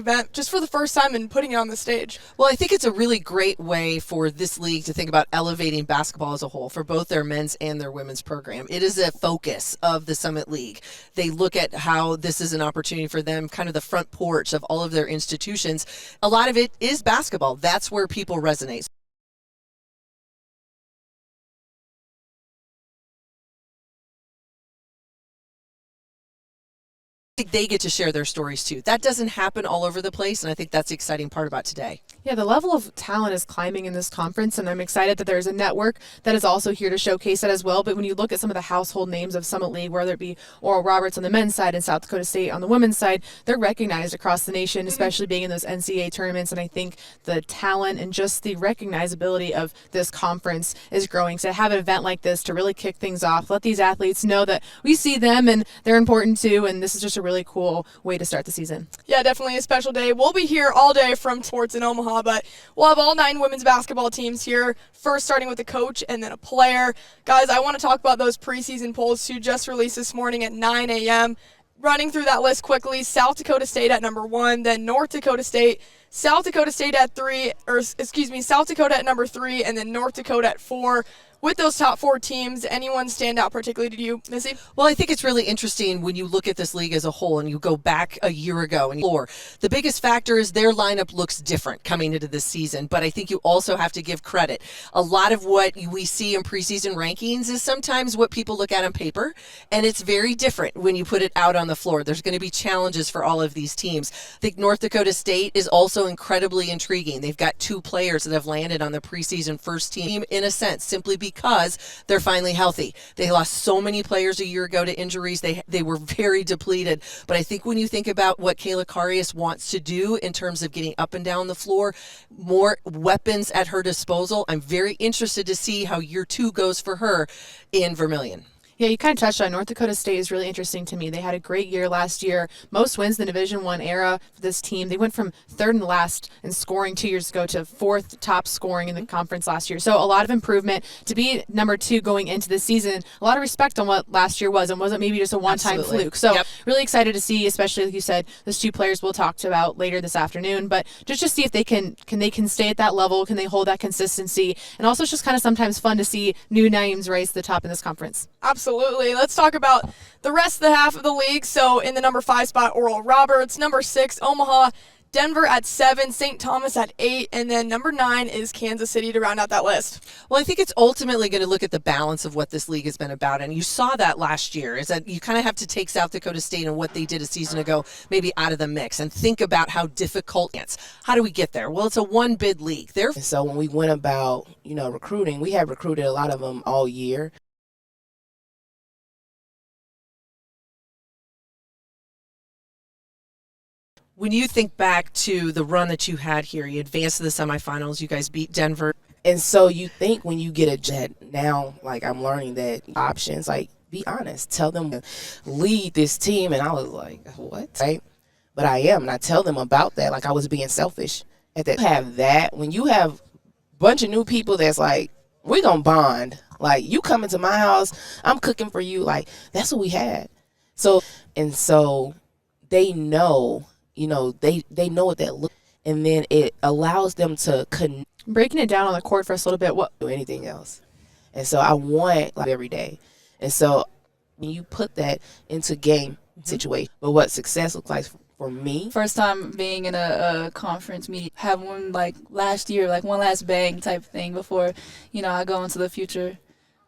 event just for the first time and putting it on the stage. Well, I think it's a really great way for this league to think about elevating basketball as a whole for both their men's and their women's program. It is a focus of the Summit League. They look at how this is an opportunity for them, kind of the front porch of all of their institutions. A lot of it is basketball. That's where people resonate. They get to share their stories too. That doesn't happen all over the place, and I think that's the exciting part about today. Yeah, the level of talent is climbing in this conference, and I'm excited that there's a network that is also here to showcase that as well. But when you look at some of the household names of Summit League, whether it be Oral Roberts on the men's side and South Dakota State on the women's side, they're recognized across the nation, especially being in those NCAA tournaments. And I think the talent and just the recognizability of this conference is growing. So to have an event like this to really kick things off, let these athletes know that we see them and they're important too, and this is just a really cool way to start the season. Yeah, definitely a special day. We'll be here all day from sports in Omaha, but we'll have all 9 women's basketball teams here, first starting with a coach and then a player. Guys, I want to talk about those preseason polls too, just released this morning at 9 a.m. Running through that list quickly, South Dakota State at number 1, then North Dakota State, South Dakota State at 3, South Dakota at number 3, and then North Dakota at 4. With those top 4 teams, anyone stand out particularly to you, Missy? Well, I think it's really interesting when you look at this league as a whole and you go back a year ago and the biggest factor is their lineup looks different coming into this season, but I think you also have to give credit. A lot of what we see in preseason rankings is sometimes what people look at on paper, and it's very different when you put it out on the floor. There's going to be challenges for all of these teams. I think North Dakota State is also incredibly intriguing. They've got 2 players that have landed on the preseason first team in a sense, simply because they're finally healthy. They lost so many players a year ago to injuries. They were very depleted. But I think when you think about what Kayla Karius wants to do in terms of getting up and down the floor, more weapons at her disposal, I'm very interested to see how year 2 goes for her in Vermilion. Yeah, you kind of touched on North Dakota State is really interesting to me. They had a great year last year. Most wins in the Division I era for this team. They went from 3rd and last in scoring 2 years ago to 4th top scoring in the conference last year. So a lot of improvement. To be number 2 going into the season, a lot of respect on what last year was and wasn't maybe just a one-time fluke. So really excited to see, especially like you said, those 2 players we'll talk about later this afternoon. But just to see if they can stay at that level, can they hold that consistency? And also it's just kind of sometimes fun to see new names rise to the top in this conference. Absolutely. Let's talk about the rest of the half of the league. So in the number 5 spot, Oral Roberts. Number 6, Omaha. Denver at 7, St. Thomas at 8, and then number 9 is Kansas City to round out that list. Well, I think it's ultimately going to look at the balance of what this league has been about, and you saw that last year, is that you kind of have to take South Dakota State and what they did a season ago maybe out of the mix and think about how difficult it's. How do we get there? Well, it's a one-bid league. And so when we went about, recruiting, we had recruited a lot of them all year. When you think back to the run that you had here, you advanced to the semifinals, you guys beat Denver. And so you think when you get a jet now, like I'm learning that options, like be honest, tell them to lead this team. And I was like, what? Right? But I am. And I tell them about that. Like I was being selfish at that. Have that when you have a bunch of new people that's like, we're going to bond. Like you come into my house, I'm cooking for you. Like that's what we had. So they know. They know what that looks, and then it allows them to connect. Breaking it down on the court for us a little bit, what do anything else. And so I want every day. And so when you put that into game situation, but what success looks like for me. First time being in a conference meeting, have one like last year, like one last bang type thing before, I go into the future.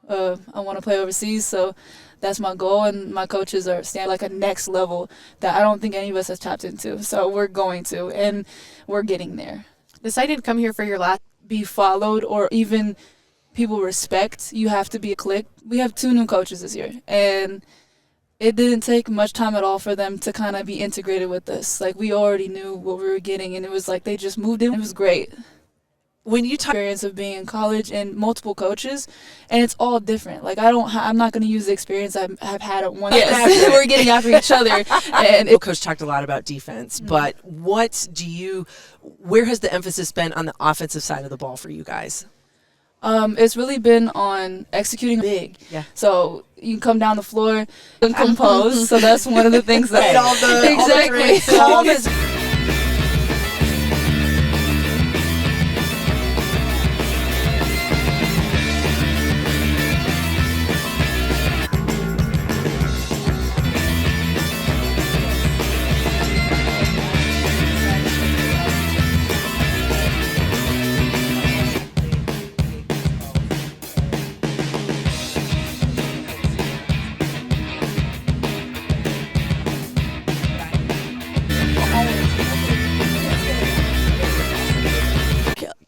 I want to play overseas, so that's my goal, and my coaches are standing like a next level that I don't think any of us has tapped into. So we're going to, and we're getting there. Decided to come here for your last. Be followed or even people respect. You have to be a clique. We have 2 new coaches this year, and it didn't take much time at all for them to kind of be integrated with us. Like we already knew what we were getting, and it was like they just moved in. It was great. When you talk experience of being in college and multiple coaches, and it's all different. Like I'm not going to use the experience I've had at one. Yes, we're getting after each other. And Coach talked a lot about defense, but where has the emphasis been on the offensive side of the ball for you guys? It's really been on executing big. Yeah. So you can come down the floor and compose. So that's one of the things that all the exactly. All the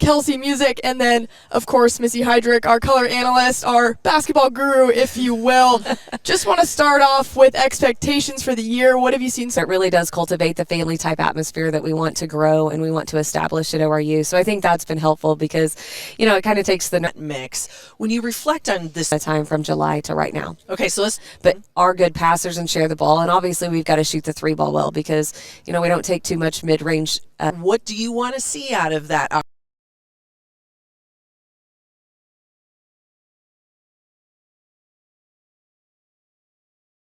Kelsey Music, and then, of course, Missy Heydrich, our color analyst, our basketball guru, if you will. Just want to start off with expectations for the year. What have you seen? So it really does cultivate the family type atmosphere that we want to grow and we want to establish at ORU. So I think that's been helpful because, it kind of takes the mix. When you reflect on this time from July to right now. Okay, so let's But are good passers and share the ball. And obviously we've got to shoot the 3 ball well because, we don't take too much mid-range. What do you want to see out of that?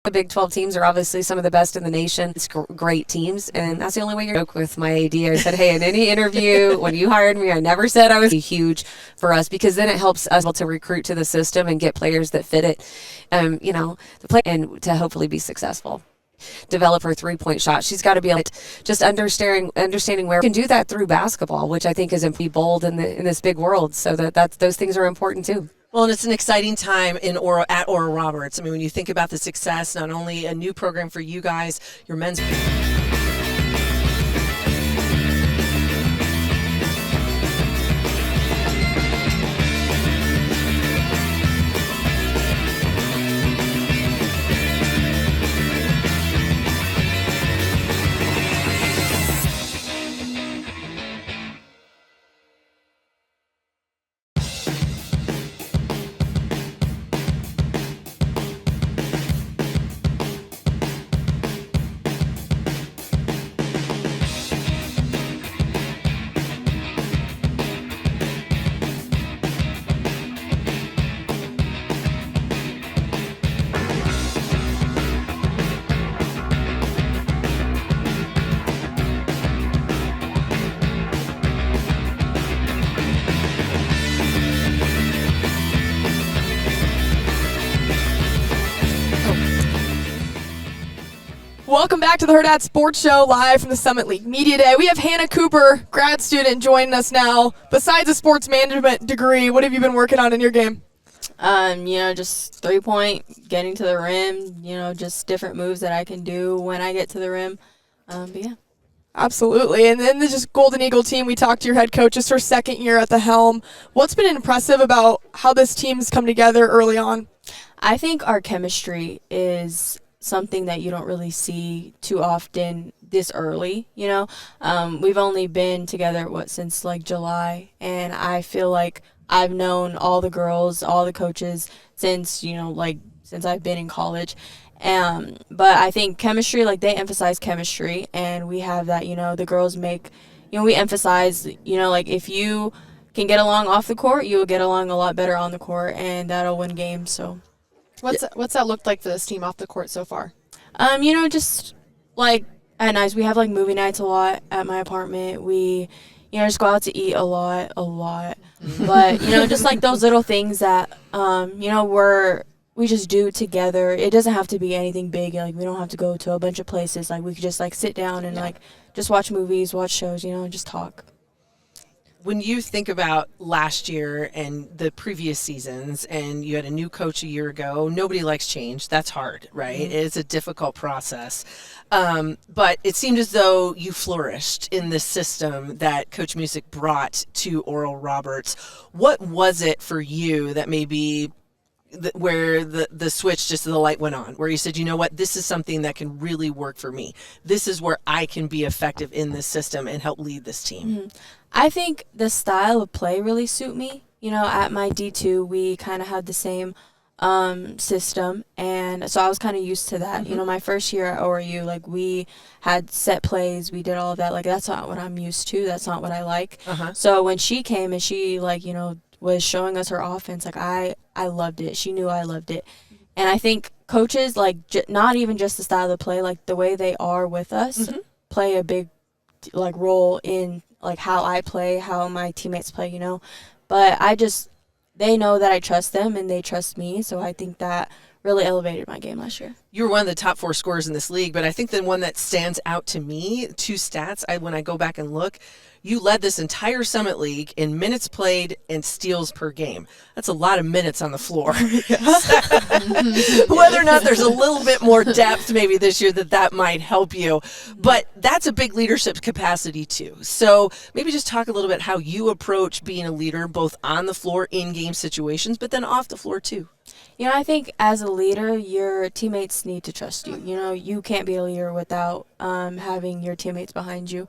The Big 12 teams are obviously some of the best in the nation. It's great teams, and that's the only way you're joke with my AD. I said, hey, in any interview, when you hired me, I never said I was huge for us because then it helps us to recruit to the system and get players that fit it, the play and to hopefully be successful. Develop her 3-point shot. She's got to be able to just understanding where we can do that through basketball, which I think is be bold in this big world. So that's those things are important too. Well, and it's an exciting time at Oral Roberts. I mean, when you think about the success, not only a new program for you guys, your men's. Welcome back to the Hurrdat Sports Show live from the Summit League Media Day. We have Hannah Cooper, grad student, joining us now. Besides a sports management degree, what have you been working on in your game? Just 3-point, getting to the rim, just different moves that I can do when I get to the rim. But yeah. Absolutely. And then the just Golden Eagle team, we talked to your head coach. It's her second year at the helm. What's been impressive about how this team's come together early on? I think our chemistry is something that you don't really see too often this early, We've only been together, since like July, and I feel like I've known all the girls, all the coaches since, since I've been in college. But I think chemistry, they emphasize chemistry, and we have that, the girls make, we emphasize, if you can get along off the court, you'll get along a lot better on the court, and that'll win games, so. What's that looked like for this team off the court so far? Just at nights we have movie nights a lot at my apartment. We, just go out to eat a lot. But just those little things that we just do together. It doesn't have to be anything big. We don't have to go to a bunch of places. We could just sit down and just watch movies, watch shows, and just talk. When you think about last year and the previous seasons, and you had a new coach a year ago, nobody likes change. That's hard, right? Mm-hmm. It's a difficult process. But it seemed as though you flourished in this system that Coach Music brought to Oral Roberts. What was it for you that maybe where the switch, just the light went on, where you said, you know what, this is something that can really work for me. This is where I can be effective in this system and help lead this team. Mm-hmm. I think the style of play really suit me. At my D2, we kind of had the same system, and so I was kind of used to that. Mm-hmm. My first year at ORU, we had set plays, we did all of that. That's not what I'm used to. That's not what I like. Uh-huh. So when she came and she, was showing us her offense, I loved it. She knew I loved it. And I think coaches, not even just the style of play, the way they are with us, mm-hmm. play a big, role in how I play, how my teammates play, But they know that I trust them and they trust me. So I think that really elevated my game last year. You were one of the top 4 scorers in this league, but I think the one that stands out to me, 2 stats, when I go back and look, you led this entire Summit League in minutes played and steals per game. That's a lot of minutes on the floor. Whether or not there's a little bit more depth maybe this year that might help you. But that's a big leadership capacity too. So maybe just talk a little bit how you approach being a leader both on the floor, in-game situations, but then off the floor too. You know, I think as a leader, your teammates need to trust you. You know, you can't be a leader without having your teammates behind you.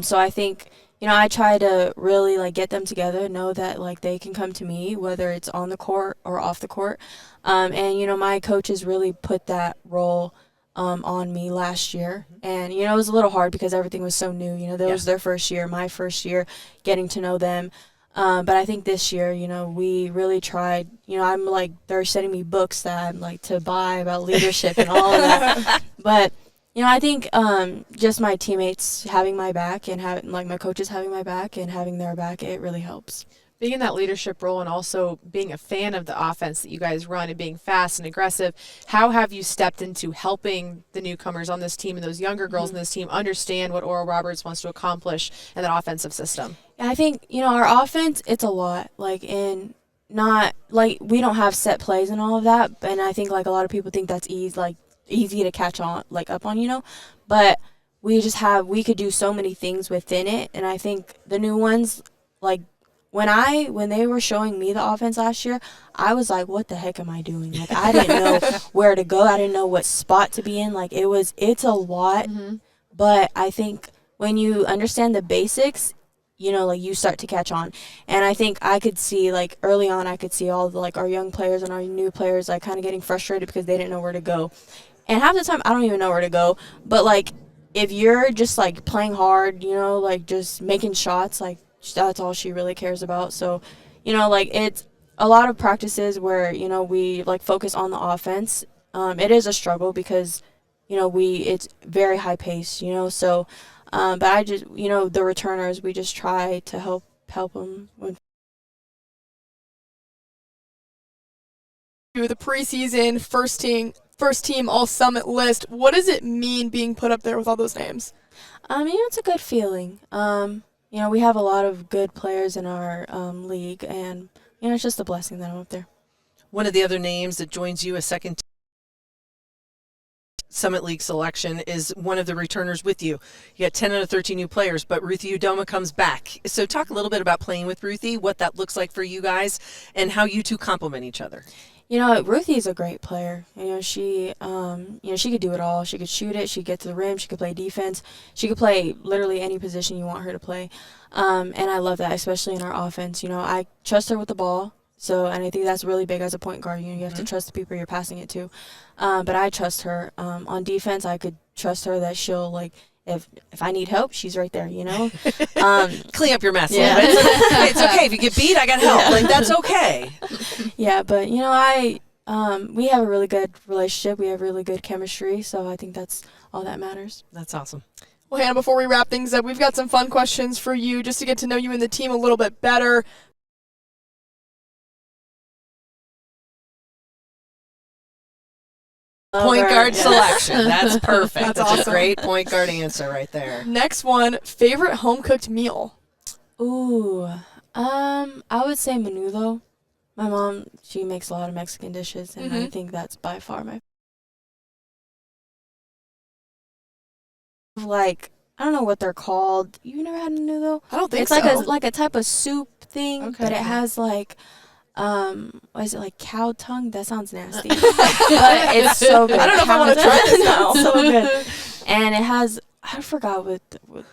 So I think, you know, I try to really, like, get them together, know that, like, they can come to me, whether it's on the court or off the court. And, you know, my coaches really put that role on me last year. And, you know, it was a little hard because everything was so new. You know, that was their first year, my first year, getting to know them. But I think this year, you know, we really tried. You know, I'm like, they're sending me books that I'm like to buy about leadership and all of that. But, you know, I think just my teammates having my back and having, like, my coaches having my back and having their back, it really helps. Being in that leadership role and also being a fan of the offense that you guys run and being fast and aggressive, how have you stepped into helping the newcomers on this team and those younger girls in this team understand what Oral Roberts wants to accomplish in that offensive system? I think, you know, our offense, it's a lot. Like, in not, like, we don't have set plays and all of that. And I think, like, a lot of people think that's easy to catch on, like, up on, you know. But we could do so many things within it. And I think the new ones, like, when they were showing me the offense last year, I was like, what the heck am I doing? Like, I didn't know where to go. I didn't know what spot to be in. Like, it's a lot. But I think when you understand the basics, you know, like, you start to catch on. And I think I could see, like, early on, I could see all the, like, our young players and our new players, like, kind of getting frustrated because they didn't know where to go. And half the time, I don't even know where to go. But, like, if you're just, like, playing hard, you know, like, just making shots, like, that's all she really cares about. So, you know, like, it's a lot of practices where, you know, we, like, focus on the offense. It is a struggle because, you know, it's very high pace, you know. So, but I just, you know, the returners, we just try to help them with The preseason first team all Summit list. What does it mean being put up there with all those names? You know, it's a good feeling. You know, we have a lot of good players in our league, and, you know, it's just a blessing that I'm up there. One of the other names that joins you a second Summit League selection is one of the returners with you. You got 10 out of 13 new players, but Ruthie Udoma comes back. So talk a little bit about playing with Ruthie, what that looks like for you guys, and how you two complement each other. You know, Ruthie's a great player. You know, she could do it all. She could shoot it. She could get to the rim. She could play defense. She could play literally any position you want her to play. And I love that, especially in our offense. You know, I trust her with the ball. So, and I think that's really big as a point guard. You know, you have to trust the people you're passing it to. But I trust her. On defense, I could trust her that she'll, like, if I need help, she's right there, you know. Clean up your mess. Yeah. It's okay. If you get beat, I got help. Yeah. Like, that's okay. Yeah, but, you know, we have a really good relationship. We have really good chemistry. So I think that's all that matters. That's awesome. Well, Hannah, before we wrap things up, we've got some fun questions for you just to get to know you and the team a little bit better. Point guard selection. That's perfect. That's That's awesome. a great point guard answer right there. Next one, favorite home-cooked meal? Ooh, I would say menudo. My mom, she makes a lot of Mexican dishes, and I think that's by far my. Like, I don't know what they're called. You never had menudo? I don't think It's so. like a type of soup thing, but it has like, what is it, like cow tongue? That sounds nasty. But it's so good. I don't know if I want to try this now. It's so good. And it has, I forgot with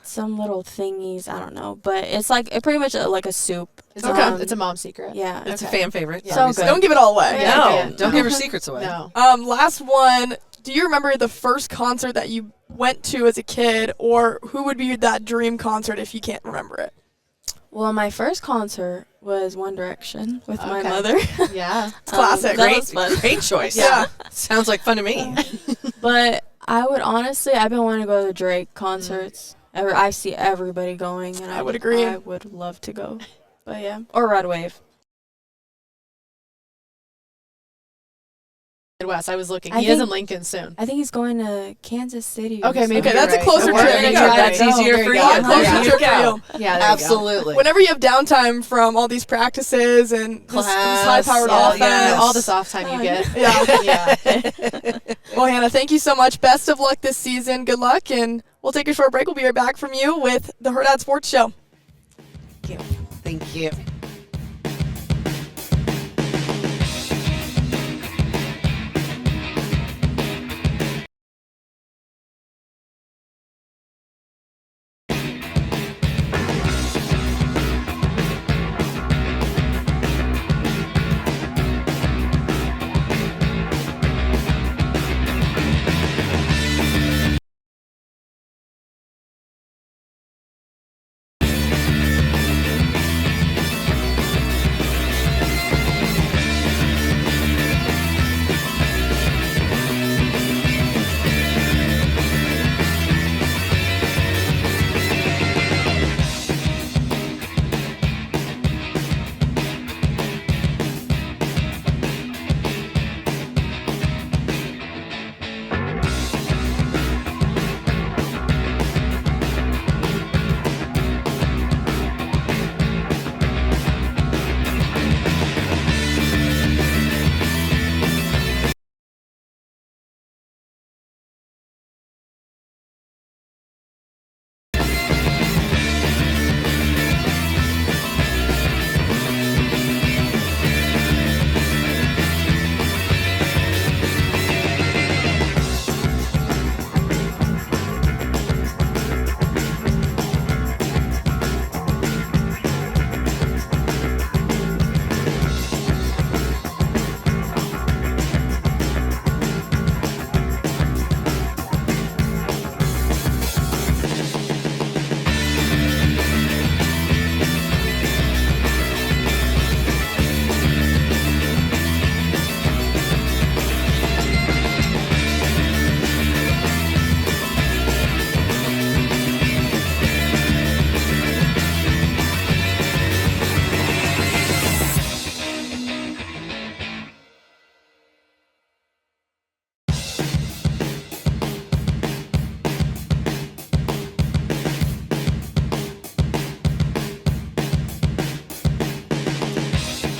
some little thingies, I don't know, but it's like pretty much like a soup. It's, Okay. it's a mom secret. Yeah. It's a Okay. fan favorite. So obviously. good. Don't give it all away. Yeah. No, Yeah. don't give her secrets away. No. Last one, do you remember the first concert that you went to as a kid, or who would be that dream concert if you can't remember it? Well, my first concert was One Direction with my Okay. mother. Yeah. It's classic. That was fun. Great choice. Yeah. Sounds like fun to me. But I would honestly, I've been wanting to go to Drake concerts. I see everybody going, and I would agree. I would love to go. But yeah, or Red Wave. Midwest. I was looking. I He is think- in Lincoln soon. I think he's going to Kansas City. or Okay, maybe Okay, you're that's a right. closer So trip. we're gonna Yeah, try that's to- easier there for you you. go. Closer Yeah. trip for you. Yeah, there you go. Absolutely. Whenever you have downtime from all these practices and this Class, high-powered all- offense, yes. All the soft time you get. Yeah. Yeah. Well, Hannah, thank you so much. Best of luck this season. Good luck, and we'll take a short break. We'll be right back from you with the Hurrdat Sports Show. Thank you.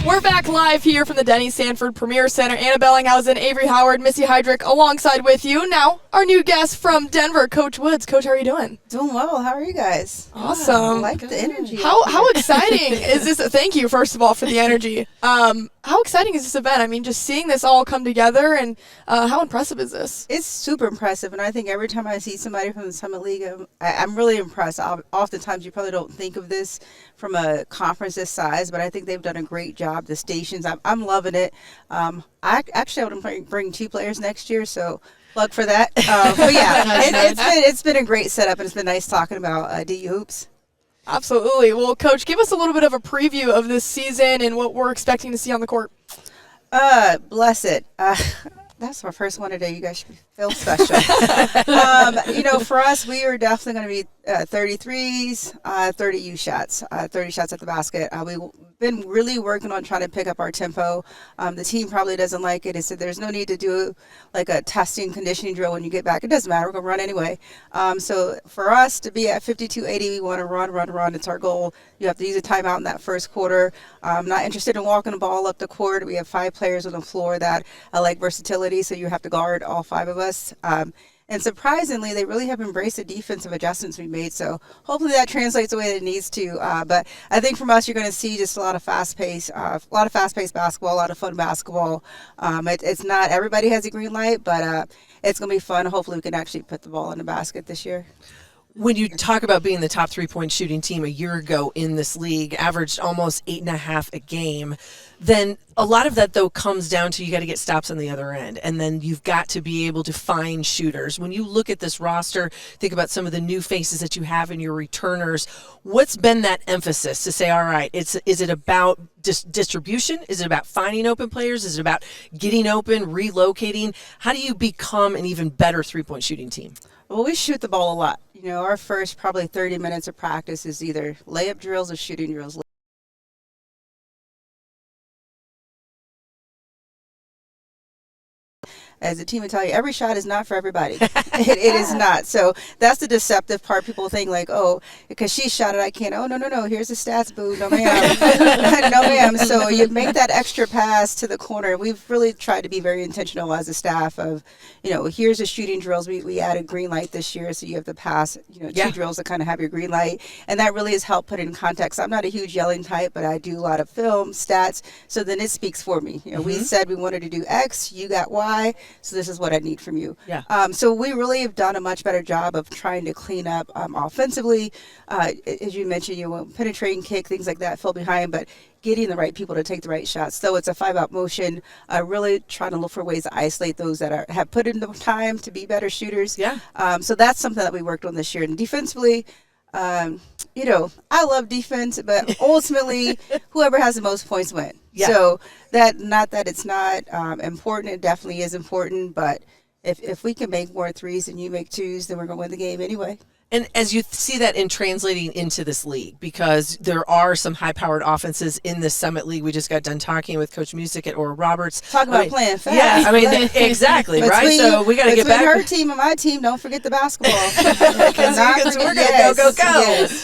We're back live here from the Denny Sanford Premier Center. Anna Bellinghausen, Avery Howard, Missy Heydrich alongside with you. Now, our new guest from Denver, Coach Woods. Coach, how are you doing? Doing well. How are you guys? Awesome. I like the energy. How exciting is this? Thank you, first of all, for the energy. How exciting is this event? I mean, just seeing this all come together, and how impressive is this? It's super impressive, and I think every time I see somebody from the Summit League, I'm really impressed. Oftentimes, you probably don't think of this from a conference this size, but I think they've done a great job. The stations, I'm loving it. I want to bring 2 players next year, so plug for that. But yeah, it's been a great setup, and it's been nice talking about DU hoops. Absolutely. Well, Coach, give us a little bit of a preview of this season and what we're expecting to see on the court. Bless it. That's my first one today. You guys should feel special. For us, we are definitely going to be 33s, 30 U shots, 30 shots at the basket. We've been really working on trying to pick up our tempo. The team probably doesn't like it. It said there's no need to do like a testing conditioning drill when you get back. It doesn't matter. We're going to run anyway. So for us to be at 52-80, we want to run. It's our goal. You have to use a timeout in that first quarter. I'm not interested in walking the ball up the court. We have 5 players on the floor that I like versatility, so you have to guard all 5 of us. And surprisingly, they really have embraced the defensive adjustments we made. So hopefully that translates the way that it needs to. But I think from us, you're going to see just a lot of fast-paced basketball, a lot of fun basketball. It's not everybody has a green light, but it's going to be fun. Hopefully we can actually put the ball in the basket this year. When you talk about being the top 3-point shooting team a year ago in this league, averaged almost 8.5 a game, then a lot of that, though, comes down to you got to get stops on the other end, and then you've got to be able to find shooters. When you look at this roster, think about some of the new faces that you have in your returners, what's been that emphasis to say, all right, is it about distribution? Is it about finding open players? Is it about getting open, relocating? How do you become an even better 3-point shooting team? Well, we shoot the ball a lot. Our first probably 30 minutes of practice is either layup drills or shooting drills. as a team would tell you, every shot is not for everybody. It is not. So that's the deceptive part. People think like, oh, because she shot it, I can't. Oh, no. Here's the stats, boo. No, ma'am. No, ma'am. So you make that extra pass to the corner. We've really tried to be very intentional as a staff of, here's the shooting drills. We added green light this year, so you have to pass, two drills to kind of have your green light. And that really has helped put it in context. I'm not a huge yelling type, but I do a lot of film, stats. So then it speaks for me. We said we wanted to do X, you got Y, so this is what I need from you. Yeah. So we really have done a much better job of trying to clean up offensively. As you mentioned, penetrating kick, things like that, fill behind, but getting the right people to take the right shots. So it's a 5-out motion, really trying to look for ways to isolate those that have put in the time to be better shooters. Yeah. So that's something that we worked on this year. And defensively, I love defense, but ultimately, whoever has the most points win. Yeah. So not that it's not important, it definitely is important, but if we can make more threes than you make twos, then we're going to win the game anyway. And as you see that in translating into this league, because there are some high-powered offenses in this Summit League. We just got done talking with Coach Music at Oral Roberts. Talk about playing fast. Yeah, exactly, right? So we got to get back. Between her team and my team, don't forget the basketball. Because we're going to go.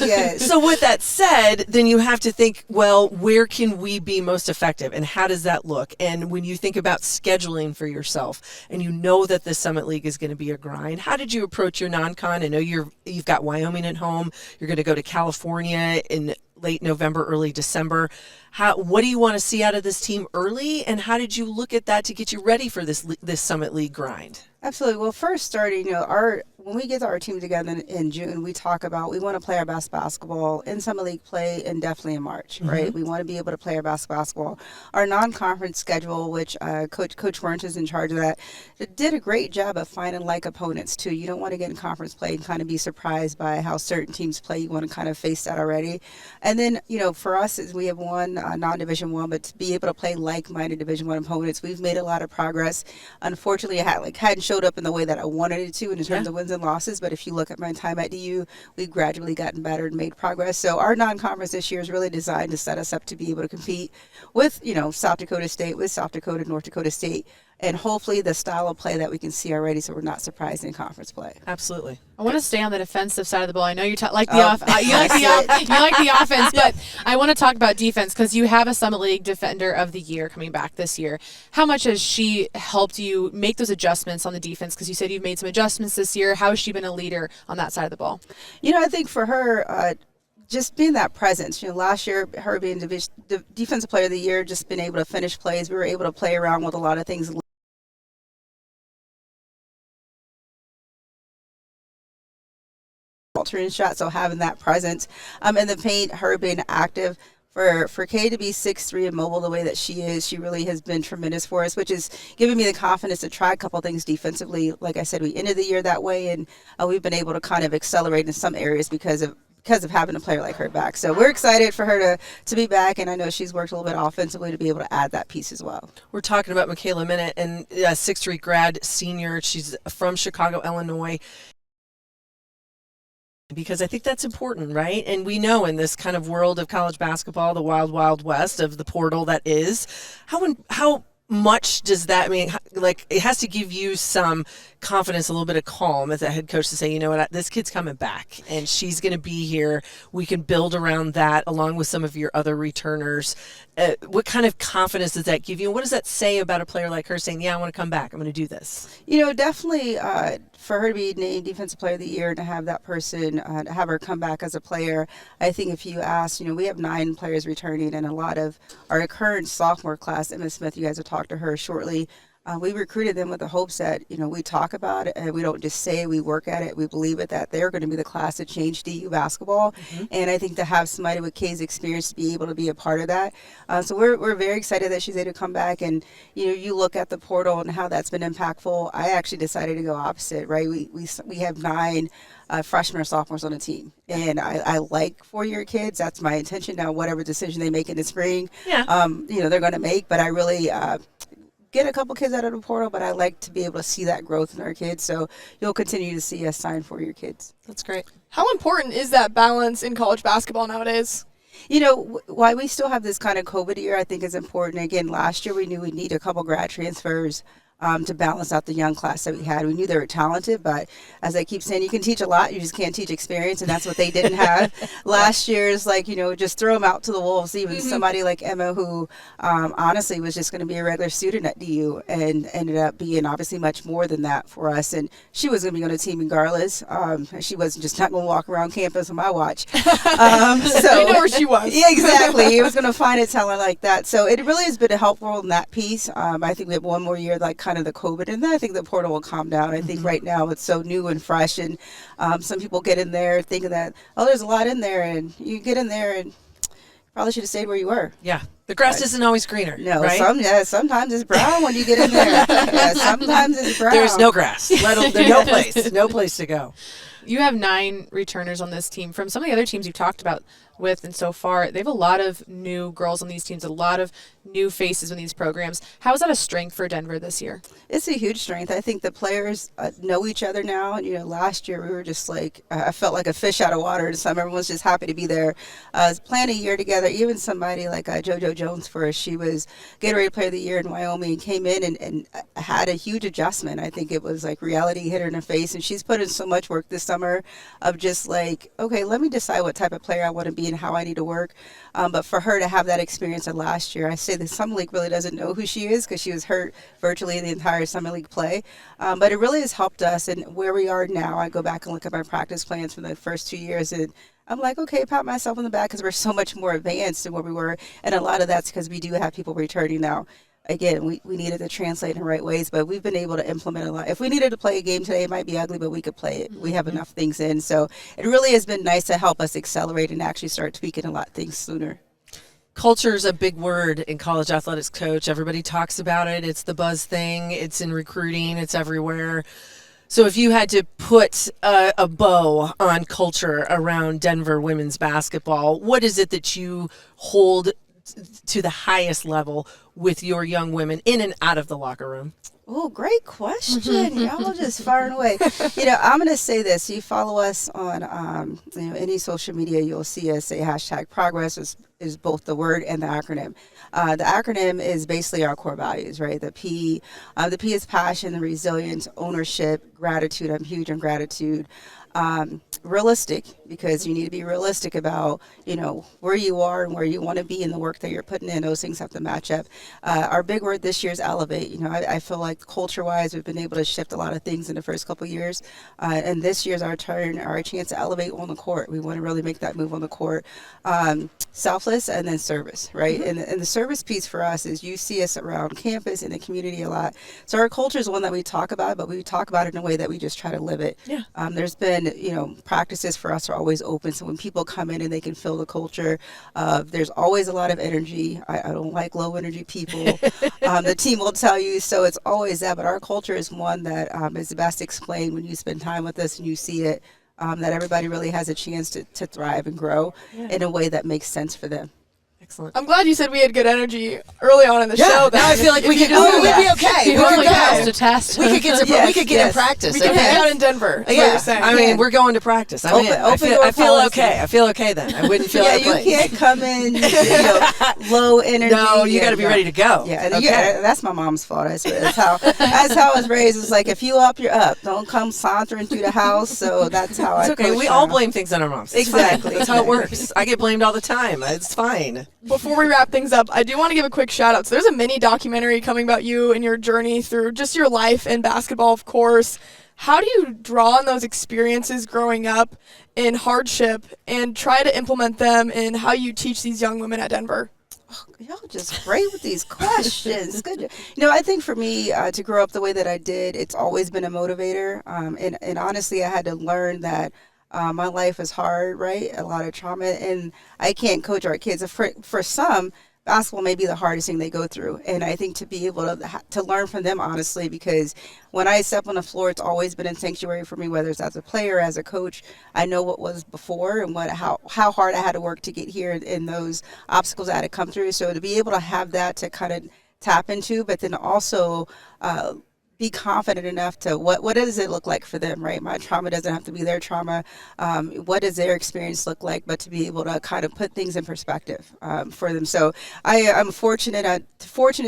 Yes. So with that said, then you have to think, well, where can we be most effective, and how does that look? And when you think about scheduling for yourself, and you know that the Summit League is going to be a grind, how did you approach your non-con? I know you've got Wyoming at home. You're going to go to California in late November, early December. What do you want to see out of this team early, and how did you look at that to get you ready for this Summit League grind? Absolutely. Well, first starting, when we get our team together in June, we talk about we want to play our best basketball in Summit League play and definitely in March, right? We want to be able to play our best basketball. Our non-conference schedule, which Coach Wernz is in charge of that, did a great job of finding like opponents too. You don't want to get in conference play and kind of be surprised by how certain teams play. You want to kind of face that already. And then, for us, is we have one non-Division I, but to be able to play like-minded Division I opponents, we've made a lot of progress. Unfortunately, I hadn't showed up in the way that I wanted it to in terms of wins and losses, but if you look at my time at DU, we've gradually gotten better and made progress. So our non-conference this year is really designed to set us up to be able to compete with, South Dakota State, with South Dakota, North Dakota State, and hopefully the style of play that we can see already, so we're not surprised in conference play. Absolutely. I want to stay on the defensive side of the ball. I know you like the offense, but I want to talk about defense because you have a Summit League Defender of the Year coming back this year. How much has she helped you make those adjustments on the defense? Because you said you've made some adjustments this year. How has she been a leader on that side of the ball? I think for her, just being that presence. Last year, her being the Defensive Player of the Year, just being able to finish plays. We were able to play around with a lot of things. Altering shot, so having that presence in the paint, her being active. For Kay to be 6'3" and mobile the way that she is, she really has been tremendous for us, which is giving me the confidence to try a couple things defensively. Like I said, we ended the year that way, and we've been able to kind of accelerate in some areas because of having a player like her back. So we're excited for her to be back, and I know she's worked a little bit offensively to be able to add that piece as well. We're talking about Michaela Minute, and 6'3" grad senior. She's from Chicago, Illinois. Because I think that's important, right? And we know in this kind of world of college basketball, the wild, wild west of the portal that is, how much does that mean? Like, it has to give you some confidence, a little bit of calm as a head coach to say, you know what, this kid's coming back and she's going to be here. We can build around that along with some of your other returners. What kind of confidence does that give you? And what does that say about a player like her saying, yeah, I want to come back, I'm going to do this? Definitely for her to be named Defensive Player of the Year and to have that person, to have her come back as a player, I think if you ask, we have 9 players returning, and a lot of our current sophomore class, Emma Smith, you guys will talk to her shortly. We recruited them with the hopes that, we talk about it and we don't just say it, we work at it, we believe it, that they're going to be the class to change DU basketball. And I think to have somebody with Kay's experience to be able to be a part of that. So we're very excited that she's able to come back, and, you look at the portal and how that's been impactful. I actually decided to go opposite, right? We have 9 freshmen or sophomores on the team, and I like 4-year kids. That's my intention. Now, whatever decision they make in the spring, they're going to make, but I really get a couple kids out of the portal, but I like to be able to see that growth in our kids. So you'll continue to see us sign 4-year kids. That's great. How important is that balance in college basketball nowadays? Why we still have this kind of COVID year, I think is important. Again, last year we knew we'd need a couple grad transfers. to balance out the young class that we had. We knew they were talented, but as I keep saying, you can teach a lot, you just can't teach experience, and that's what they didn't have. Last year's just throw them out to the wolves. Even somebody like Emma, who honestly was just going to be a regular student at DU, and ended up being obviously much more than that for us. And she was going to be on the team regardless. She wasn't just not going to walk around campus on my watch. So we know where she was. Yeah, exactly. He was going to find a talent like that. So it really has been helpful in that piece. I think we have one more year, like kind of the COVID, and then I think the portal will calm down. I think right now it's so new and fresh, and some people get in there thinking that, there's a lot in there, and you get in there and probably should have stayed where you were. Yeah. The grass isn't always greener. No, right? sometimes it's brown when you get in there. Yeah, sometimes it's brown. There's no grass. There's no place to go. You have 9 returners on this team. From some of the other teams you've talked about with, and so far, they have a lot of new girls on these teams, a lot of new faces in these programs. How is that a strength for Denver this year? It's a huge strength. I think the players know each other now. And, last year we were just like, I felt like a fish out of water. And everyone was just happy to be there. Playing a year together, even somebody like JoJo Jones for us, she was Gatorade Player of the Year in Wyoming and came in and had a huge adjustment. I think it was like reality hit her in the face. And she's put in so much work this summer of just like, okay, let me decide what type of player I want to be and how I need to work. But for her to have that experience of last year, I say the Summer League really doesn't know who she is because she was hurt virtually the entire Summer League play. But it really has helped us. And where we are now, I go back and look at my practice plans from the first 2 years, and I'm like, okay, pat myself on the back because we're so much more advanced than where we were. And a lot of that's because we do have people returning now. Again, we needed to translate in the right ways, but we've been able to implement a lot. If we needed to play a game today, it might be ugly, but we could play it. We have enough things in. So it really has been nice to help us accelerate and actually start tweaking a lot of things sooner. Culture is a big word in college athletics, Coach. Everybody talks about it. It's the buzz thing. It's in recruiting. It's everywhere. So if you had to put a bow on culture around Denver women's basketball, what is it that you hold to the highest level with your young women in and out of the locker room? Oh, great question. Y'all just firing away. I'm going to say this. You follow us on any social media, you'll see us say hashtag progress is both the word and the acronym. The acronym is basically our core values, right? The P is passion, the resilience, ownership, gratitude. I'm huge on gratitude. Realistic, because you need to be realistic about, where you are and where you want to be in the work that you're putting in. Those things have to match up. Our big word this year is elevate. I feel like culture-wise, we've been able to shift a lot of things in the first couple of years. And this year's our chance to elevate on the court. We want to really make that move on the court. Selfless and then service, right? And the service piece for us is you see us around campus and the community a lot. So our culture is one that we talk about, but we talk about it in a way that we just try to live it. Yeah. There's been, practices for us are always open. So when people come in and they can feel the culture, there's always a lot of energy. I don't like low energy people. The team will tell you, so it's always that. But our culture is one that is best explained when you spend time with us and you see it, that everybody really has a chance to thrive and grow in a way that makes sense for them. Excellent. I'm glad you said we had good energy early on in the show. Now I feel like we could be okay. You We could passed go. a test. We could get in practice. We can hang out in Denver. Is what you're saying. I mean, we're going to practice. I mean, I feel okay. I feel okay then. I wouldn't feel that way. You can't come in low energy. No, you got to be ready to go. Yeah, that's my mom's fault. That's how I was raised. It's like if you up, you're up. Don't come sauntering through the house. So that's how It's okay. We all blame things on our moms. It's Exactly. fine. That's how it works. I get blamed all the time. It's fine. Before we wrap things up, I do want to give a quick shout out. So there's a mini documentary coming about you and your journey through just your life in basketball, of course. How do you draw on those experiences growing up in hardship and try to implement them in how you teach these young women at Denver? Y'all just great with these questions. Good. I think for me to grow up the way that I did, it's always been a motivator. And honestly, I had to learn that my life is hard, right? A lot of trauma, and I can't coach our kids. For some, basketball may be the hardest thing they go through, and I think to be able to learn from them, honestly, because when I step on the floor, it's always been a sanctuary for me, whether it's as a player, as a coach. I know what was before and how hard I had to work to get here and those obstacles I had to come through. So to be able to have that to kind of tap into, but then also be confident enough to what does it look like for them, right? My trauma doesn't have to be their trauma. What does their experience look like? But to be able to kind of put things in perspective for them. So I'm fortunate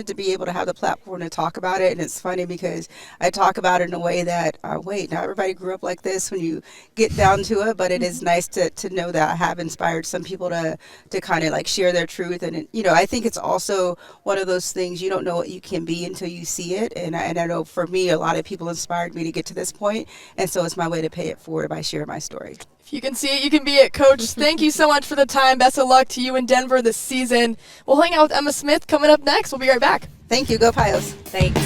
to be able to have the platform to talk about it. And it's funny because I talk about it in a way that, wait, not everybody grew up like this when you get down to it, but it is nice to know that I have inspired some people to kind of like share their truth. And, I think it's also one of those things, you don't know what you can be until you see it. And I know for me, a lot of people inspired me to get to this point. And so it's my way to pay it forward by sharing my story. If you can see it, you can be it, Coach. Thank you so much for the time. Best of luck to you in Denver this season. We'll hang out with Emma Smith coming up next. We'll be right back. Thank you. Go Pios. Thanks.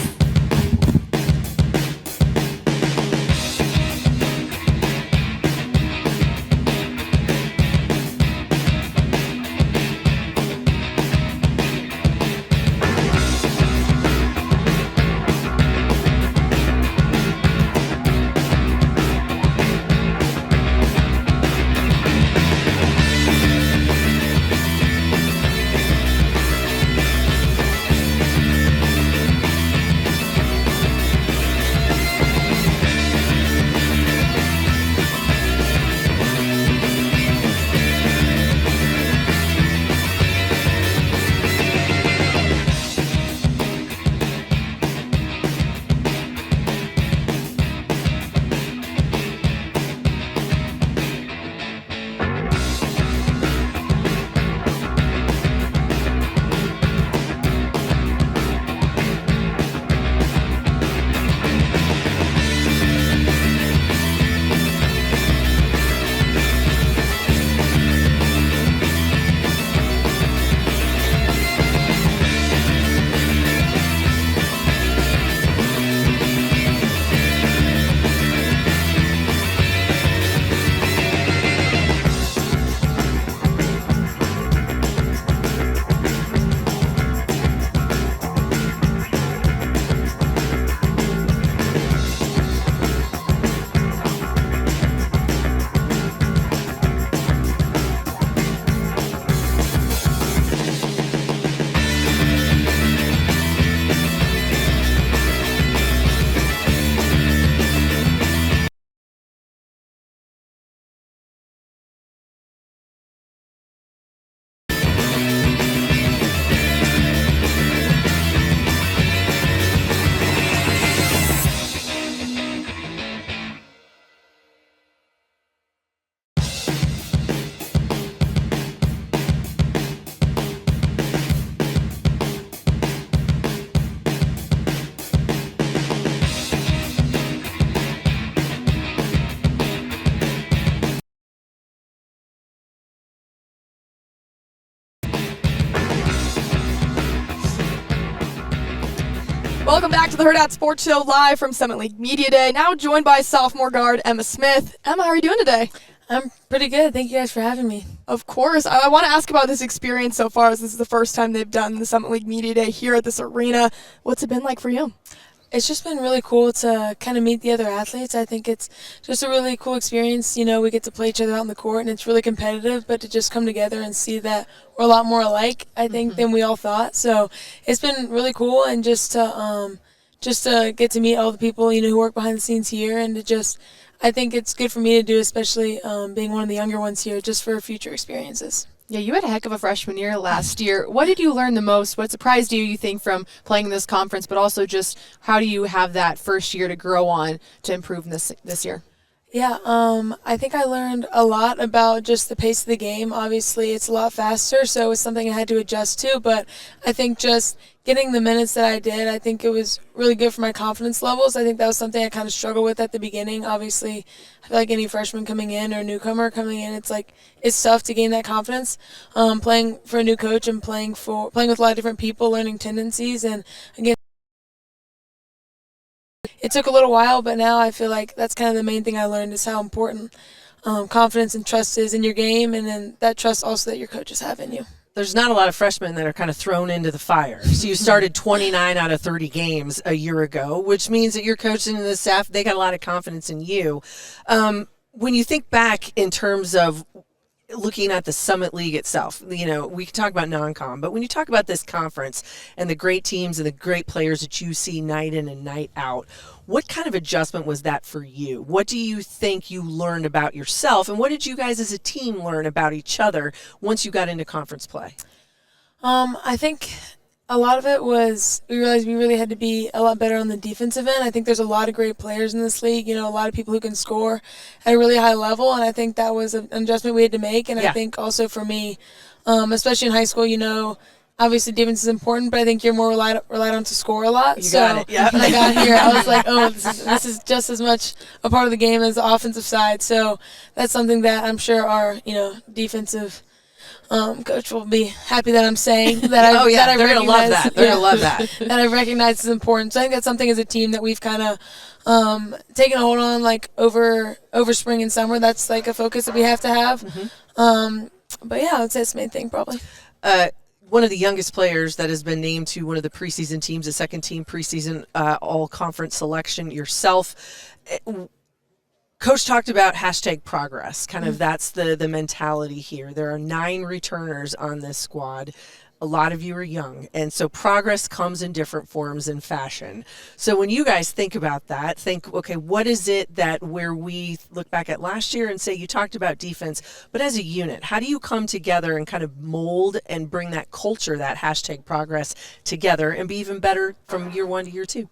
Welcome back to the Hurrdat Sports Show live from Summit League Media Day. Now joined by sophomore guard Emma Smith. Emma, how are you doing today? I'm pretty good. Thank you guys for having me. Of course. I want to ask about this experience so far, as this is the first time they've done the Summit League Media Day here at this arena. What's it been like for you? It's just been really cool to kind of meet the other athletes. I think it's just a really cool experience. We get to play each other out on the court, and it's really competitive, but to just come together and see that we're a lot more alike, I think, than we all thought. So it's been really cool, and just to get to meet all the people, who work behind the scenes here, and to just, I think it's good for me to do, especially being one of the younger ones here, just for future experiences. Yeah, you had a heck of a freshman year last year. What did you learn the most? What surprised you think, from playing in this conference, but also just how do you have that first year to grow on to improve this year? Yeah, I think I learned a lot about just the pace of the game. Obviously, it's a lot faster, so it's something I had to adjust to, but I think just getting the minutes that I did, I think it was really good for my confidence levels. I think that was something I kind of struggled with at the beginning. Obviously, I feel like any freshman coming in or newcomer coming in, it's tough to gain that confidence. Playing for a new coach and playing with a lot of different people, learning tendencies, and again, it took a little while, but now I feel like that's kind of the main thing I learned, is how important confidence and trust is in your game, and then that trust also that your coaches have in you. There's not a lot of freshmen that are kind of thrown into the fire. So you started 29 out of 30 games a year ago, which means that your coach and the staff, they got a lot of confidence in you. When you think back in terms of looking at the Summit League itself, you know, we can talk about non-com, but when you talk about this conference and the great teams and the great players that you see night in and night out, what kind of adjustment was that for you? What do you think you learned about yourself, and what did you guys as a team learn about each other once you got into conference play? I think a lot of it was we realized we really had to be a lot better on the defensive end. I think there's a lot of great players in this league, you know, a lot of people who can score at a really high level, and I think that was an adjustment we had to make. And I think also for me, especially in high school, you know, obviously defense is important, but I think you're more relied on to score a lot. You got it. Yep. When I got here, I was like, oh, this is just as much a part of the game as the offensive side. So that's something that I'm sure our, you know, defensive coach will be happy that I'm saying that. They're gonna love that. They're gonna love that. That I've recognized is important. So I think that's something as a team that we've kind of taken a hold on, like over spring and summer. That's like a focus that we have to have. But yeah, I would say it's the main thing probably. One of the youngest players that has been named to one of the preseason teams, the second team preseason all-conference selection, yourself. Coach talked about hashtag progress. Kind of that's the mentality here. There are 9 returners on this squad. A lot of you are young, and so progress comes in different forms and fashion. So when you guys think about that, think, okay, what is it that where we look back at last year and say, you talked about defense, but as a unit, how do you come together and kind of mold and bring that culture, that hashtag progress together and be even better from year 1 to year 2?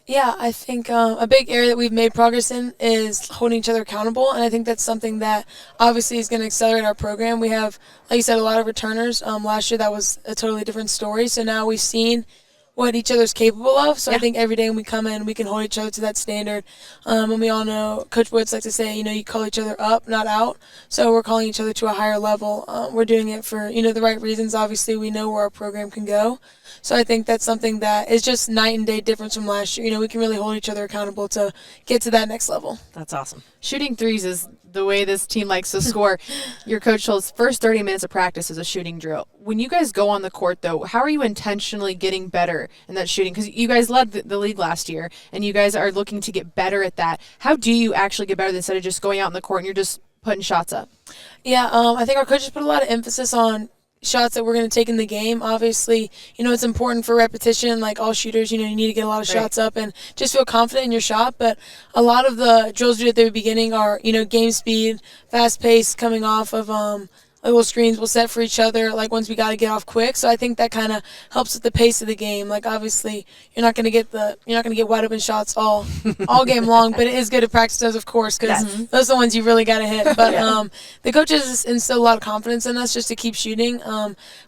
Yeah, I think a big area that we've made progress in is holding each other accountable, and I think that's something that obviously is going to accelerate our program. We have, like you said, a lot of returners. Last year that was a totally different story, so now we've seen what each other's capable of. So I think every day when we come in, we can hold each other to that standard. And we all know Coach Woods likes to say, you know, you call each other up, not out. So we're calling each other to a higher level. We're doing it for, you know, the right reasons. Obviously, we know where our program can go. So I think that's something that is just night and day difference from last year. You know, we can really hold each other accountable to get to that next level. That's awesome. Shooting threes is the way this team likes to score. Your coach holds first 30 minutes of practice as a shooting drill. When you guys go on the court, though, how are you intentionally getting better in that shooting? Because you guys led the league last year, and you guys are looking to get better at that. How do you actually get better instead of just going out in the court and you're just putting shots up? Yeah, I think our coaches put a lot of emphasis on shots that we're going to take in the game. Obviously, you know, it's important for repetition. Like all shooters, you know, you need to get a lot of shots up and just feel confident in your shot. But a lot of the drills we do at the beginning are, you know, game speed, fast pace, coming off of little screens we'll set for each other, like ones we got to get off quick. So I think that kind of helps with the pace of the game. Like obviously, you're not going to get wide open shots all game long, but it is good to practice those, of course, because those are the ones you really got to hit. But the coaches instill a lot of confidence in us just to keep shooting.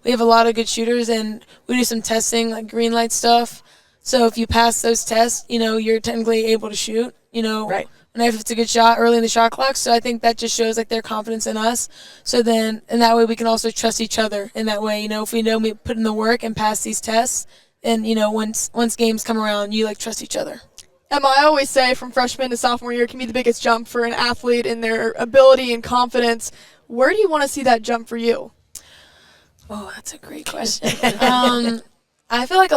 We have a lot of good shooters, and we do some testing, like green light stuff. So if you pass those tests, you know, you're technically able to shoot. You know, if it's a good shot early in the shot clock. So I think that just shows like their confidence in us. So then, in that way, we can also trust each other in that way. You know, if we know we put in the work and pass these tests, and you know, once games come around, you like trust each other. Emma, I always say from freshman to sophomore year can be the biggest jump for an athlete in their ability and confidence. Where do you want to see that jump for you? Oh, that's a great question. I feel like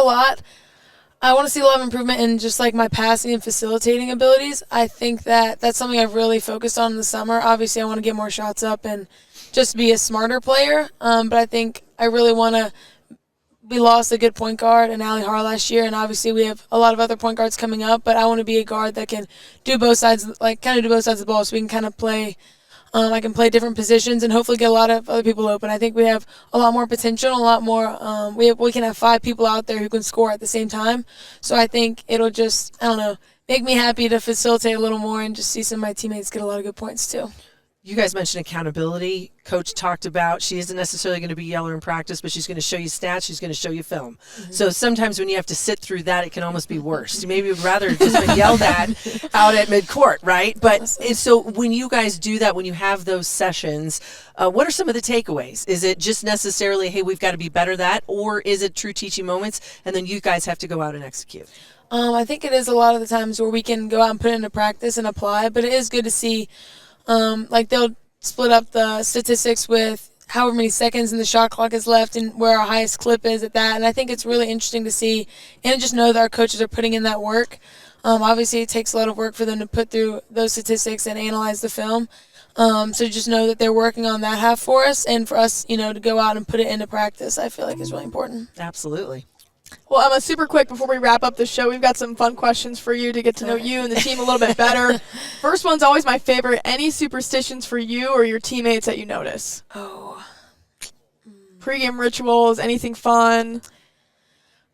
I want to see a lot of improvement in just like my passing and facilitating abilities. I think that's something I've really focused on in the summer. Obviously, I want to get more shots up and just be a smarter player. But I think I really want to. We lost a good point guard in Allie Har last year, and obviously we have a lot of other point guards coming up. But I want to be a guard that can do both sides, like kind of do both sides of the ball, so we can kind of play. I can play different positions and hopefully get a lot of other people open. I think we have a lot more potential, a lot more. We can have 5 people out there who can score at the same time. So I think it'll just, I don't know, make me happy to facilitate a little more and just see some of my teammates get a lot of good points too. You guys mentioned accountability. Coach talked about she isn't necessarily going to be yeller in practice, but she's going to show you stats. She's going to show you film. So sometimes when you have to sit through that, it can almost be worse. You maybe would rather just been yelled at out at midcourt, right? But so when you guys do that, when you have those sessions, what are some of the takeaways? Is it just necessarily, hey, we've got to be better at that, or is it true teaching moments, and then you guys have to go out and execute? I think it is a lot of the times where we can go out and put it into practice and apply, but it is good to see. Like they'll split up the statistics with however many seconds in the shot clock is left and where our highest clip is at that. And I think it's really interesting to see and just know that our coaches are putting in that work. Obviously, it takes a lot of work for them to put through those statistics and analyze the film. So just know that they're working on that half for us, and for us, to go out and put it into practice, I feel like is really important. Absolutely. Well, Emma, super quick before we wrap up the show, we've got some fun questions for you to get to know you and the team a little bit better. First one's always my favorite. Any superstitions for you or your teammates that you notice? Oh. Pre-game rituals, anything fun?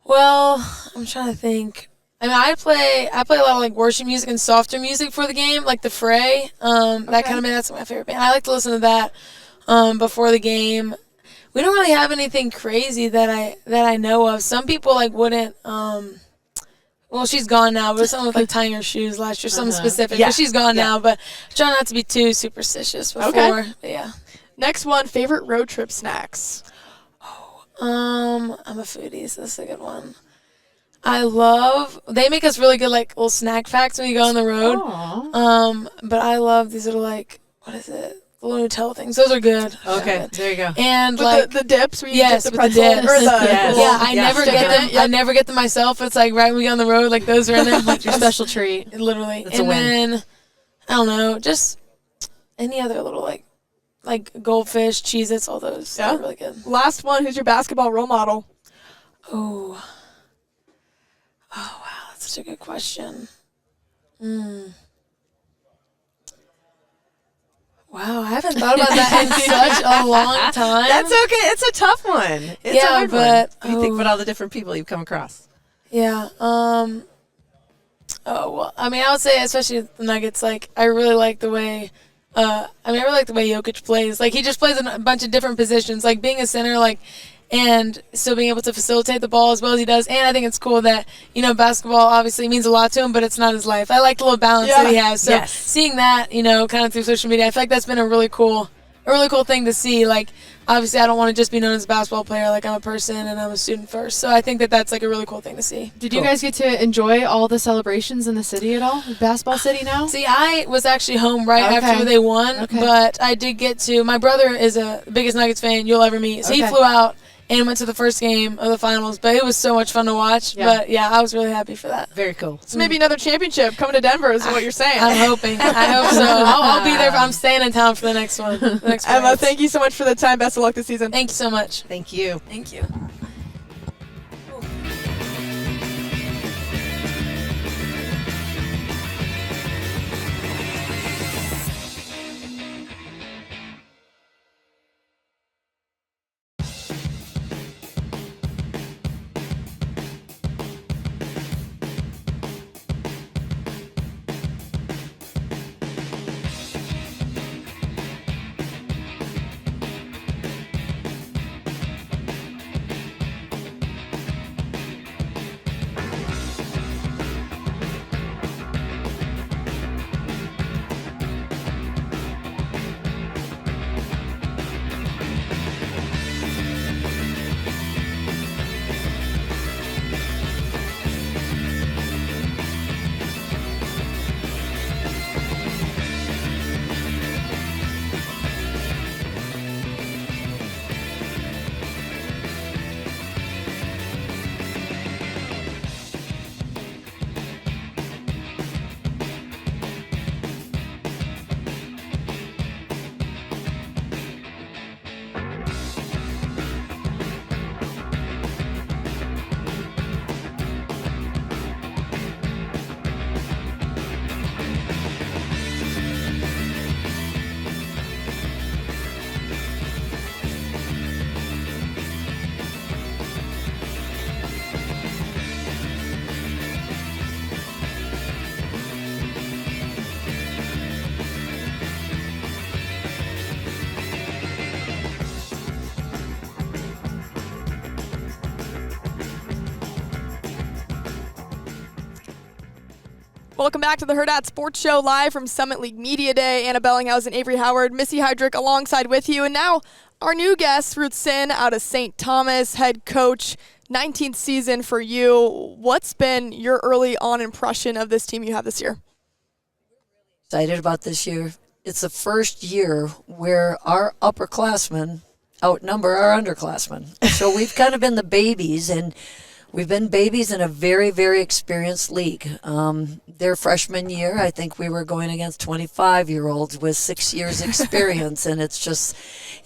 Well, I'm trying to think. I mean, I play a lot of like worship music and softer music for the game, like the Fray. That kind of that's my favorite band. I like to listen to that before the game. We don't really have anything crazy that I know of. Some people like wouldn't. Well, she's gone now, but something with like tying her shoes last year, something specific. Yeah. But she's gone Yeah. now. But I try not to be too superstitious before. Okay. But yeah. Next one, favorite road trip snacks? I'm a foodie, so that's a good one. They make us really good like little snack packs when you go on the road. But I love these little like, what is it? The little Nutella things. Those are good. Okay, there you go. And With like the dips, where you yes, dip the with the pretzel dips. or the Yes. little yeah, I never stick get in them. it. Yep. I never get them myself. It's like right when we get on the road, like those are in there. Like Your special treat. literally. That's a and win. then I don't know, just any other little like goldfish, Cheez-Its, all those. Yeah. They're really good. Last one, who's your basketball role model? Oh wow, that's such a good question. Wow, I haven't thought about that in such a long time. That's okay. It's a tough one. It's Yeah, a hard but- one. You think about all the different people you've come across. Yeah. Oh well, I mean, I would say especially with the Nuggets. Like, I really like the way. I really like the way Jokic plays. Like, he just plays in a bunch of different positions. Like being a center, like, and still being able to facilitate the ball as well as he does. And I think it's cool that basketball obviously means a lot to him, but it's not his life. I like the little balance that he has. So Yes. seeing that, kind of through social media, I feel like that's been a really cool thing to see. Like, obviously, I don't want to just be known as a basketball player. Like, I'm a person and I'm a student first. So I think that that's like a really cool thing to see. Did you guys get to enjoy all the celebrations in the city at all? Basketball City now? See, I was actually home right Okay. after they won, Okay. but I did get to. My brother is the biggest Nuggets fan you'll ever meet, so he Okay. flew out and went to the first game of the finals. But it was so much fun to watch. Yeah. But yeah, I was really happy for that. Very cool. So maybe another championship coming to Denver is what you're saying. I'm hoping. I hope so. I'll be there. I'm staying in town for the next one. The next Emma, Nuggets. thank you so much for the time. Best of luck this season. Thank you so much. Thank you. Thank you. Welcome back to the Hurrdat Sports Show live from Summit League Media Day. Anna Bellinghausen, Avery Howard, Missy Heydrich alongside with you. And now our new guest, Ruth Sin out of St. Thomas, head coach, 19th season for you. What's been your early on impression of this team you have this year? Excited about this year. It's the first year where our upperclassmen outnumber our underclassmen. So we've kind of been the babies, and we've been babies in a very, very experienced league. Their freshman year, I think we were going against 25-year-olds with 6 years experience, and it's just,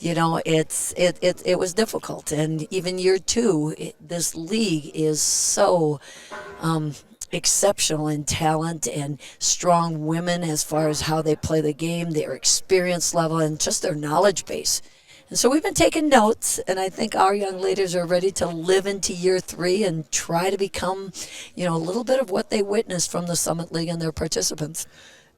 it was difficult. And even year two, this league is so exceptional in talent and strong women as far as how they play the game, their experience level, and just their knowledge base. And so we've been taking notes, and I think our young ladies are ready to live into year three and try to become, a little bit of what they witnessed from the Summit League and their participants.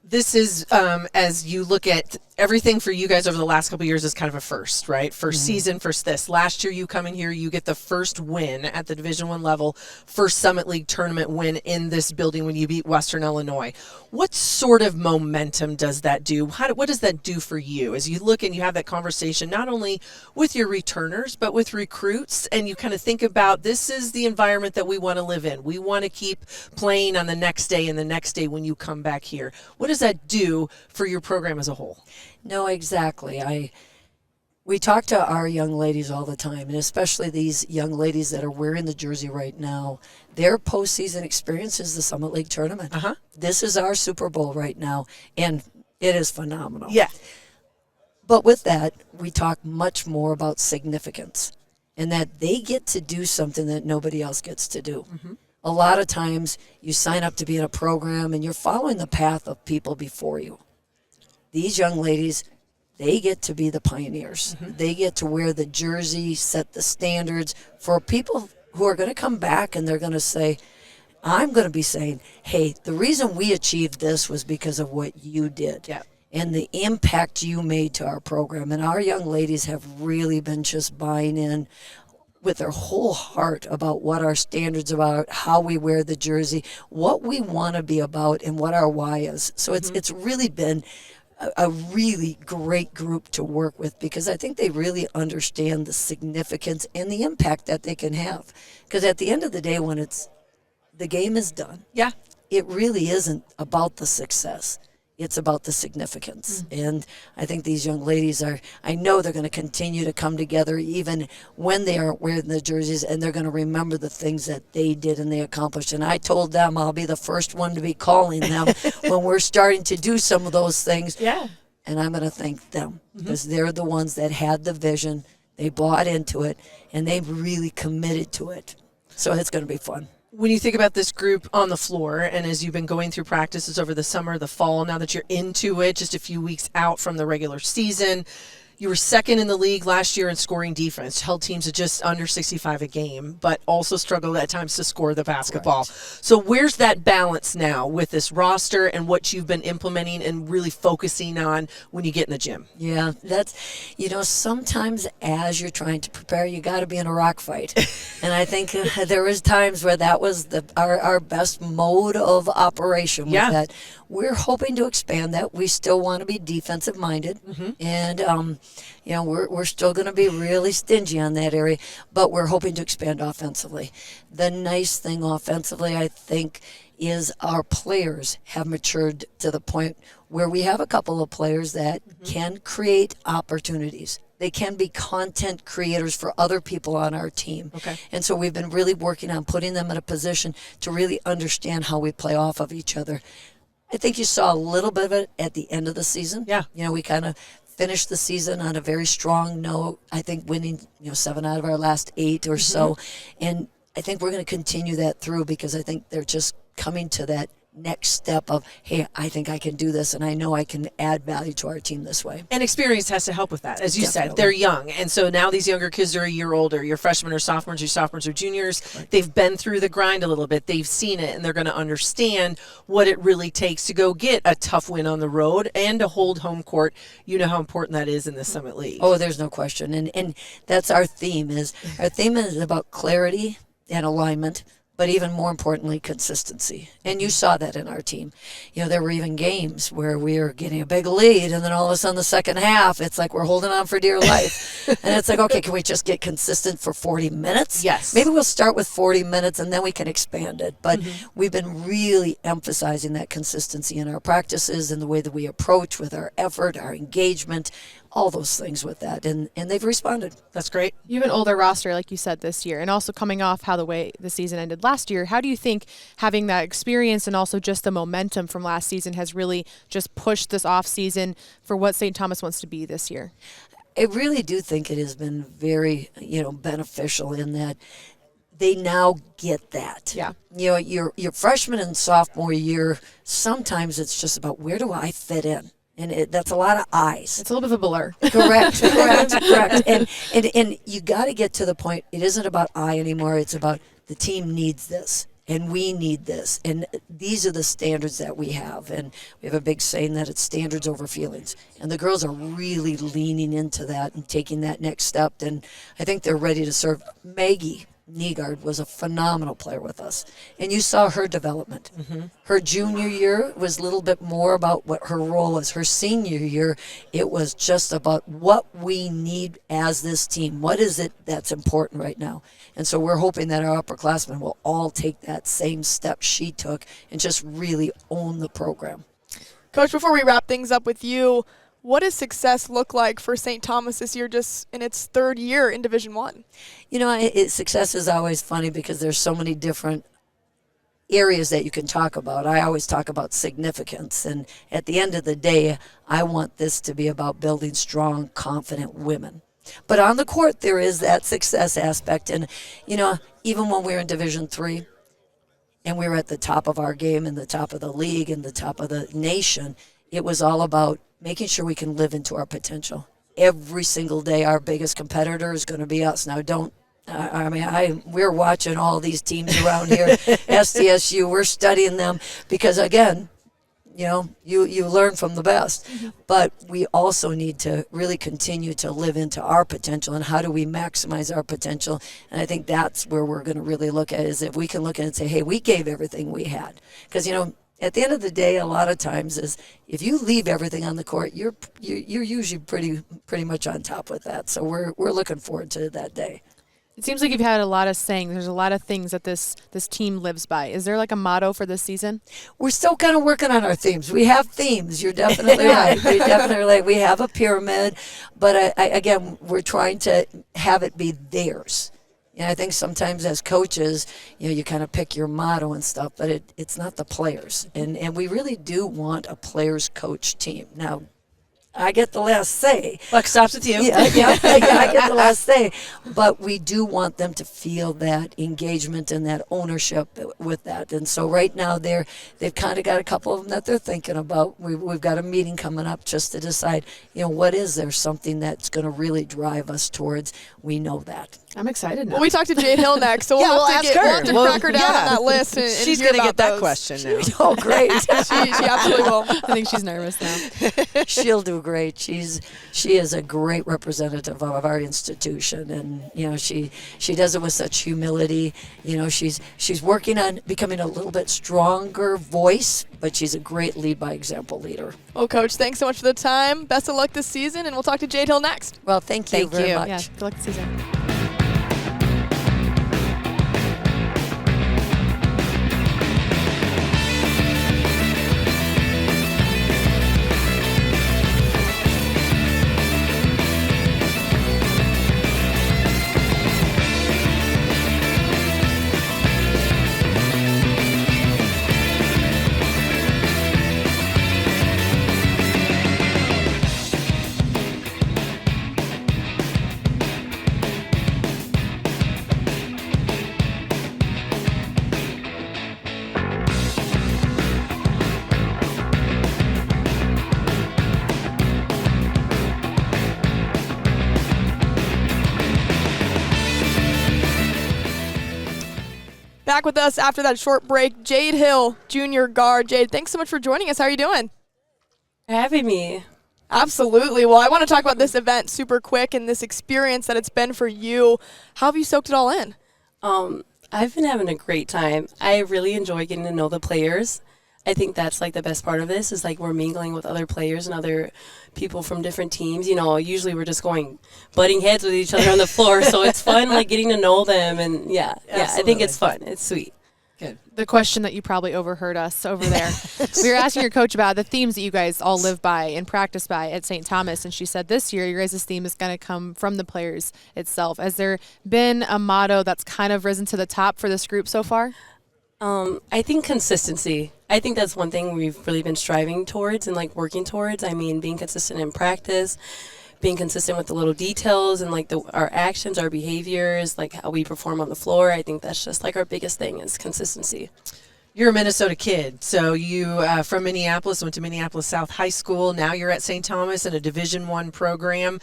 This is, as you look at everything for you guys over the last couple of years, is kind of a first, right? First season, first this. Last year, you come in here, you get the first win at the Division I level, first Summit League tournament win in this building when you beat Western Illinois. What sort of momentum does that do? What does that do for you as you look and you have that conversation, not only with your returners, but with recruits, and you kind of think about, this is the environment that we want to live in. We want to keep playing on the next day and the next day when you come back here. What does that do for your program as a whole? No, exactly. We talk to our young ladies all the time, and especially these young ladies that are wearing the jersey right now. Their postseason experience is the Summit League tournament. This is our Super Bowl right now, and it is phenomenal. Yeah. But with that, we talk much more about significance, and that they get to do something that nobody else gets to do. A lot of times you sign up to be in a program and you're following the path of people before you. These young ladies, they get to be the pioneers. They get to wear the jersey, set the standards for people who are going to come back, and they're going to say, I'm going to be saying, hey, the reason we achieved this was because of what you did. Yeah. And the impact you made to our program. And our young ladies have really been just buying in with their whole heart about what our standards about, how we wear the jersey, what we want to be about, and what our why is. So it's really been a really great group to work with, because I think they really understand the significance and the impact that they can have. Because at the end of the day, when the game is done, it really isn't about the success. It's about the significance. And I think these young ladies I know they're going to continue to come together even when they aren't wearing the jerseys, and they're going to remember the things that they did and they accomplished. And I told them I'll be the first one to be calling them when we're starting to do some of those things. Yeah. And I'm going to thank them, because they're the ones that had the vision, they bought into it, and they really committed to it. So it's going to be fun. When you think about this group on the floor, and as you've been going through practices over the summer, the fall, now that you're into it, just a few weeks out from the regular season, you were second in the league last year in scoring defense, held teams to just under 65 a game, but also struggled at times to score the basketball. So where's that balance now with this roster and what you've been implementing and really focusing on when you get in the gym? Yeah, that's, sometimes as you're trying to prepare, you got to be in a rock fight. And I think there was times where that was our best mode of operation with that. We're hoping to expand that. We still want to be defensive minded, and we're still going to be really stingy on that area, but we're hoping to expand offensively. The nice thing offensively, I think, is our players have matured to the point where we have a couple of players that can create opportunities. They can be content creators for other people on our team. Okay. And so we've been really working on putting them in a position to really understand how we play off of each other. I think you saw a little bit of it at the end of the season. Yeah. We kind of finished the season on a very strong note. I think winning, 7 out of our last 8 or so. And I think we're going to continue that through, because I think they're just coming to that next step of, hey, I think I can do this, and I know I can add value to our team this way. And experience has to help with that. As you said, Definitely. they're young. And so now these younger kids are a year older. Your freshmen or sophomores, your sophomores or juniors. Right. They've been through the grind a little bit. They've seen it, and they're going to understand what it really takes to go get a tough win on the road and to hold home court. You know how important that is in the Summit League. Oh, there's no question. And that's our theme. Our theme is about clarity and alignment, but even more importantly, consistency. And you saw that in our team. There were even games where we were getting a big lead, and then all of a sudden the second half, it's like we're holding on for dear life. And it's like, okay, can we just get consistent for 40 minutes? Yes. Maybe we'll start with 40 minutes, and then we can expand it. But we've been really emphasizing that consistency in our practices and the way that we approach with our effort, our engagement, all those things with that, and they've responded. That's great. You have an older roster, like you said, this year, and also coming off how the way the season ended last year. How do you think having that experience and also just the momentum from last season has really just pushed this off season for what St. Thomas wants to be this year? I really do think it has been very, beneficial in that they now get that. Yeah. Your freshman and sophomore year, sometimes it's just about where do I fit in? And that's a lot of eyes. It's a little bit of a blur. Correct. And you got to get to the point, it isn't about I anymore. It's about the team needs this. And we need this. And these are the standards that we have. And we have a big saying that it's standards over feelings. And the girls are really leaning into that and taking that next step. And I think they're ready to serve. Maggie Nygaard was a phenomenal player with us. And you saw her development. Mm-hmm. Her junior year was a little bit more about what her role was. Her senior year, it was just about what we need as this team. What is it that's important right now? And so we're hoping that our upperclassmen will all take that same step she took and just really own the program. Coach, before we wrap things up with you, what does success look like for St. Thomas this year, just in its third year in Division I? Success is always funny because there's so many different areas that you can talk about. I always talk about significance, and at the end of the day, I want this to be about building strong, confident women. But on the court, there is that success aspect, and even when we were in Division III, and we were at the top of our game and the top of the league and the top of the nation, it was all about making sure we can live into our potential. Every single day, our biggest competitor is going to be us. Now, we're watching all these teams around here, SDSU, we're studying them because, again, you learn from the best. Mm-hmm. But we also need to really continue to live into our potential, and how do we maximize our potential? And I think that's where we're going to really look at, is if we can look at it and say, hey, we gave everything we had. Because, at the end of the day, a lot of times is if you leave everything on the court, you're usually pretty much on top with that. So we're looking forward to that day. It seems like you've had a lot of sayings. There's a lot of things that this team lives by. Is there like a motto for this season? We're still kind of working on our themes. We have themes. You're definitely right. You're definitely right. We have a pyramid, but again, we're trying to have it be theirs. I think sometimes as coaches, you kind of pick your motto and stuff, but it's not the players. And we really do want a players coach team. Now, I get the last say. Buck stops with you. Yeah, I get the last say. But we do want them to feel that engagement and that ownership with that. And so right now they've kind of got a couple of them that they're thinking about. We've got a meeting coming up just to decide, what is there something that's going to really drive us towards. We know that. I'm excited now. Well, we talked to Jade Hill next, so we'll have to crack her down on that list. And she's going to get that those. question now. Oh, great. she absolutely will. I think she's nervous now. She'll do great. She is a great representative of our institution, and she does it with such humility. She's working on becoming a little bit stronger voice, but she's a great lead by example leader. Well, Coach, thanks so much for the time. Best of luck this season, and we'll talk to Jade Hill next. Well, thank you very much. Yeah, good luck this season. Back with us after that short break, Jade Hill, junior guard. Jade, thanks so much for joining us. How are you doing? Having me. Absolutely. Well, I want to talk about this event super quick and this experience that it's been for you. How have you soaked it all in? I've been having a great time. I really enjoy getting to know the players. I think that's like the best part of this is like we're mingling with other players and other people from different teams. Usually we're just butting heads with each other on the floor. So it's fun, like getting to know them. And yeah, I think it's fun. It's sweet. Good. The question that you probably overheard us over there. We were asking your coach about the themes that you guys all live by and practice by at St. Thomas, and she said this year your guys' theme is going to come from the players itself. Has there been a motto that's kind of risen to the top for this group so far? I think consistency. I think that's one thing we've really been striving towards and like working towards. I mean, being consistent in practice, being consistent with the little details and like our actions, our behaviors, like how we perform on the floor. I think that's just like our biggest thing is consistency. You're a Minnesota kid, so you from Minneapolis, went to Minneapolis South High School. Now you're at St. Thomas in a Division I program.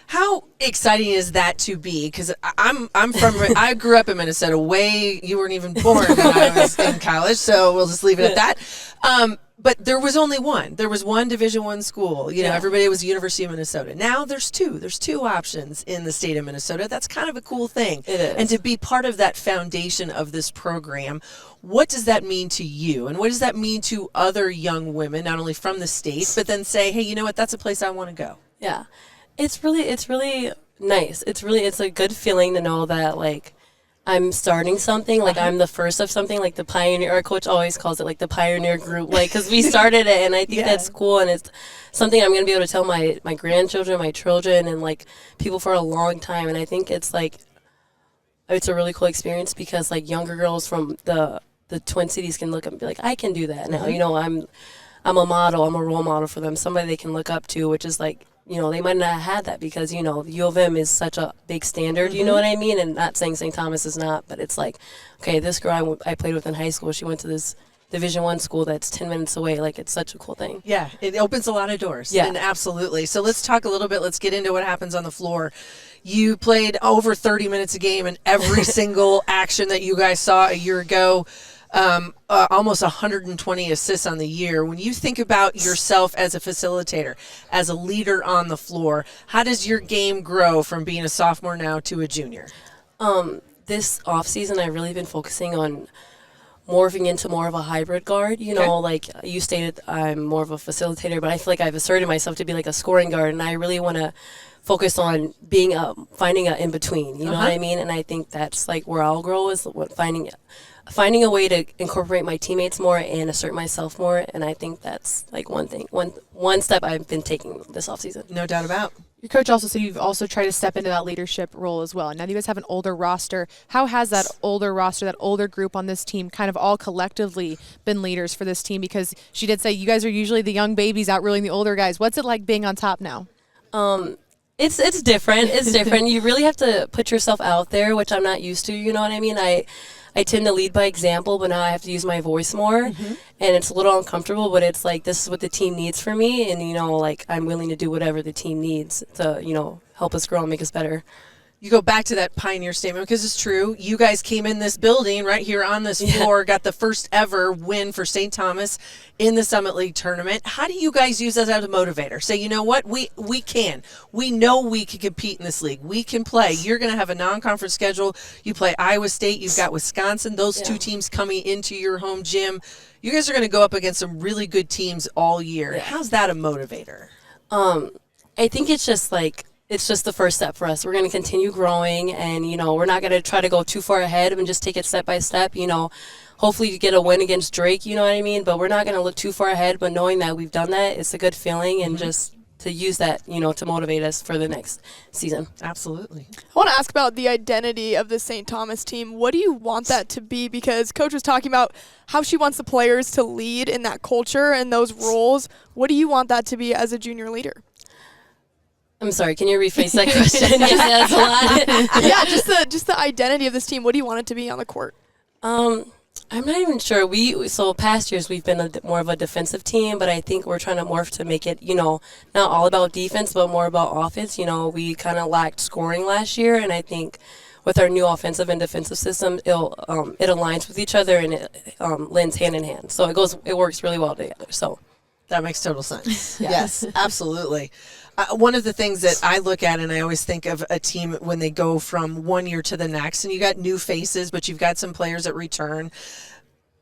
How exciting is that to be? Because I grew up in Minnesota. You weren't even born when I was in college, so we'll just leave it at that. But there was only one. There was one Division I school. You know, everybody was University of Minnesota. Now there's two. There's two options in the state of Minnesota. That's kind of a cool thing. It is. And to be part of that foundation of this program, what does that mean to you? And what does that mean to other young women, not only from the state, but then say, hey, you know what? That's a place I want to go. Yeah. It's really nice. It's a good feeling to know that like I'm starting something, like I'm the first of something, like the pioneer. Our coach always calls it like the pioneer group, like because we started it, and I think that's cool, and it's something I'm gonna be able to tell my grandchildren, my children, and like people for a long time. And I think it's like it's a really cool experience because like younger girls from the Twin Cities can look up and be like, I can do that now. You know, I'm a model, I'm a role model for them, somebody they can look up to, which is like. You know, they might not have had that because, you know, U of M is such a big standard, you know what I mean? And not saying St. Thomas is not, but it's like, okay, this girl I played with in high school, she went to this Division I school that's 10 minutes away. Like, it's such a cool thing. Yeah, it opens a lot of doors. Yeah. And absolutely. So let's talk a little bit. Let's get into what happens on the floor. You played over 30 minutes a game in every single action that you guys saw a year ago. Almost 120 assists on the year. When you think about yourself as a facilitator, as a leader on the floor, how does your game grow from being a sophomore now to a junior? This off season, I've really been focusing on morphing into more of a hybrid guard. You know, like you stated, I'm more of a facilitator, but I feel like I've asserted myself to be like a scoring guard, and I really want to focus on being finding a in between. You know what I mean? And I think that's like where I'll grow is finding a way to incorporate my teammates more and assert myself more, and I think that's like one step I've been taking this offseason. No doubt about. Your coach also said you've also tried to step into that leadership role as well. Now that you guys have an older roster, how has that older roster, that older group on this team kind of all collectively been leaders for this team? Because she did say you guys are usually the young babies out ruling the older guys. What's it like being on top now? It's different. It's different. You really have to put yourself out there, which I'm not used to, you know what I mean? I tend to lead by example, but now I have to use my voice more, and it's a little uncomfortable, but it's like, this is what the team needs from me, and, you know, like, I'm willing to do whatever the team needs to, you know, help us grow and make us better. You go back to that pioneer statement because it's true. You guys came in this building right here on this floor, got the first ever win for St. Thomas in the Summit League tournament. How do you guys use that as a motivator? Say, you know what, we can. We know we can compete in this league. We can play. You're going to have a non-conference schedule. You play Iowa State. You've got Wisconsin. Those two teams coming into your home gym. You guys are going to go up against some really good teams all year. Yeah. How's that a motivator? I think it's just like, it's just the first step for us. We're going to continue growing, and, you know, we're not going to try to go too far ahead and just take it step by step, you know. Hopefully you get a win against Drake, you know what I mean? But we're not going to look too far ahead, but knowing that we've done that, it's a good feeling, and just to use that, you know, to motivate us for the next season. Absolutely. I want to ask about the identity of the St. Thomas team. What do you want that to be? Because Coach was talking about how she wants the players to lead in that culture and those roles. What do you want that to be as a junior leader? I'm sorry, can you rephrase that question? That's a lot. Yeah, just the identity of this team. What do you want it to be on the court? I'm not even sure. So past years we've been more of a defensive team, but I think we're trying to morph to make it, you know, not all about defense, but more about offense. You know, we kind of lacked scoring last year, and I think with our new offensive and defensive system, it aligns with each other, and it lends hand in hand. So it works really well together. So that makes total sense. Yes, absolutely. One of the things that I look at, and I always think of a team when they go from one year to the next, and you got new faces, but you've got some players that return.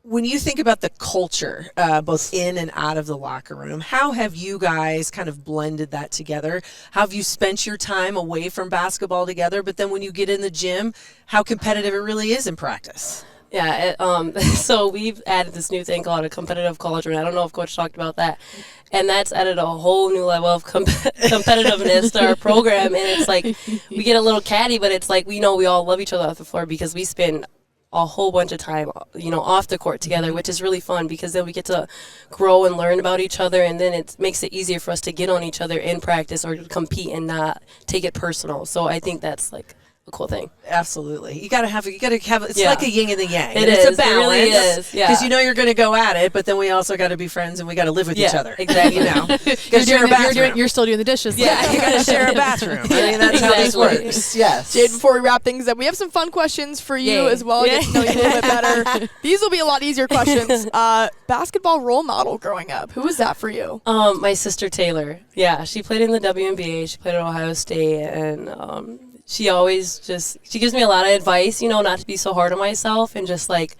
When you think about the culture, both in and out of the locker room, how have you guys kind of blended that together? How have you spent your time away from basketball together? But then when you get in the gym, how competitive it really is in practice? So we've added this new thing called a competitive culture, and I don't know if Coach talked about that. And that's added a whole new level of competitiveness to our program. And it's like we get a little catty, but it's like we know we all love each other off the floor because we spend a whole bunch of time, off the court together, which is really fun because then we get to grow and learn about each other, and then it makes it easier for us to get on each other in practice or to compete and not take it personal. So I think that's like a cool thing. Absolutely. You gotta have it's Yeah. like a yin and a yang. It and is. It's a balance. It really is. Yeah. Because you're going to go at it, but then we also got to be friends and we got to live with each Yeah, other. exactly. You're still doing the dishes. Yeah, you got to share a bathroom. I mean, that's how this Exactly. works. Yes. Jade, before we wrap things up, we have some fun questions for you Yay. as well. Get to know you a little bit better. These will be a lot easier questions. Basketball role model growing up. Who was that for you? My sister Taylor. Yeah, she played in the WNBA. She played at Ohio State, and she always she gives me a lot of advice, not to be so hard on myself, and just like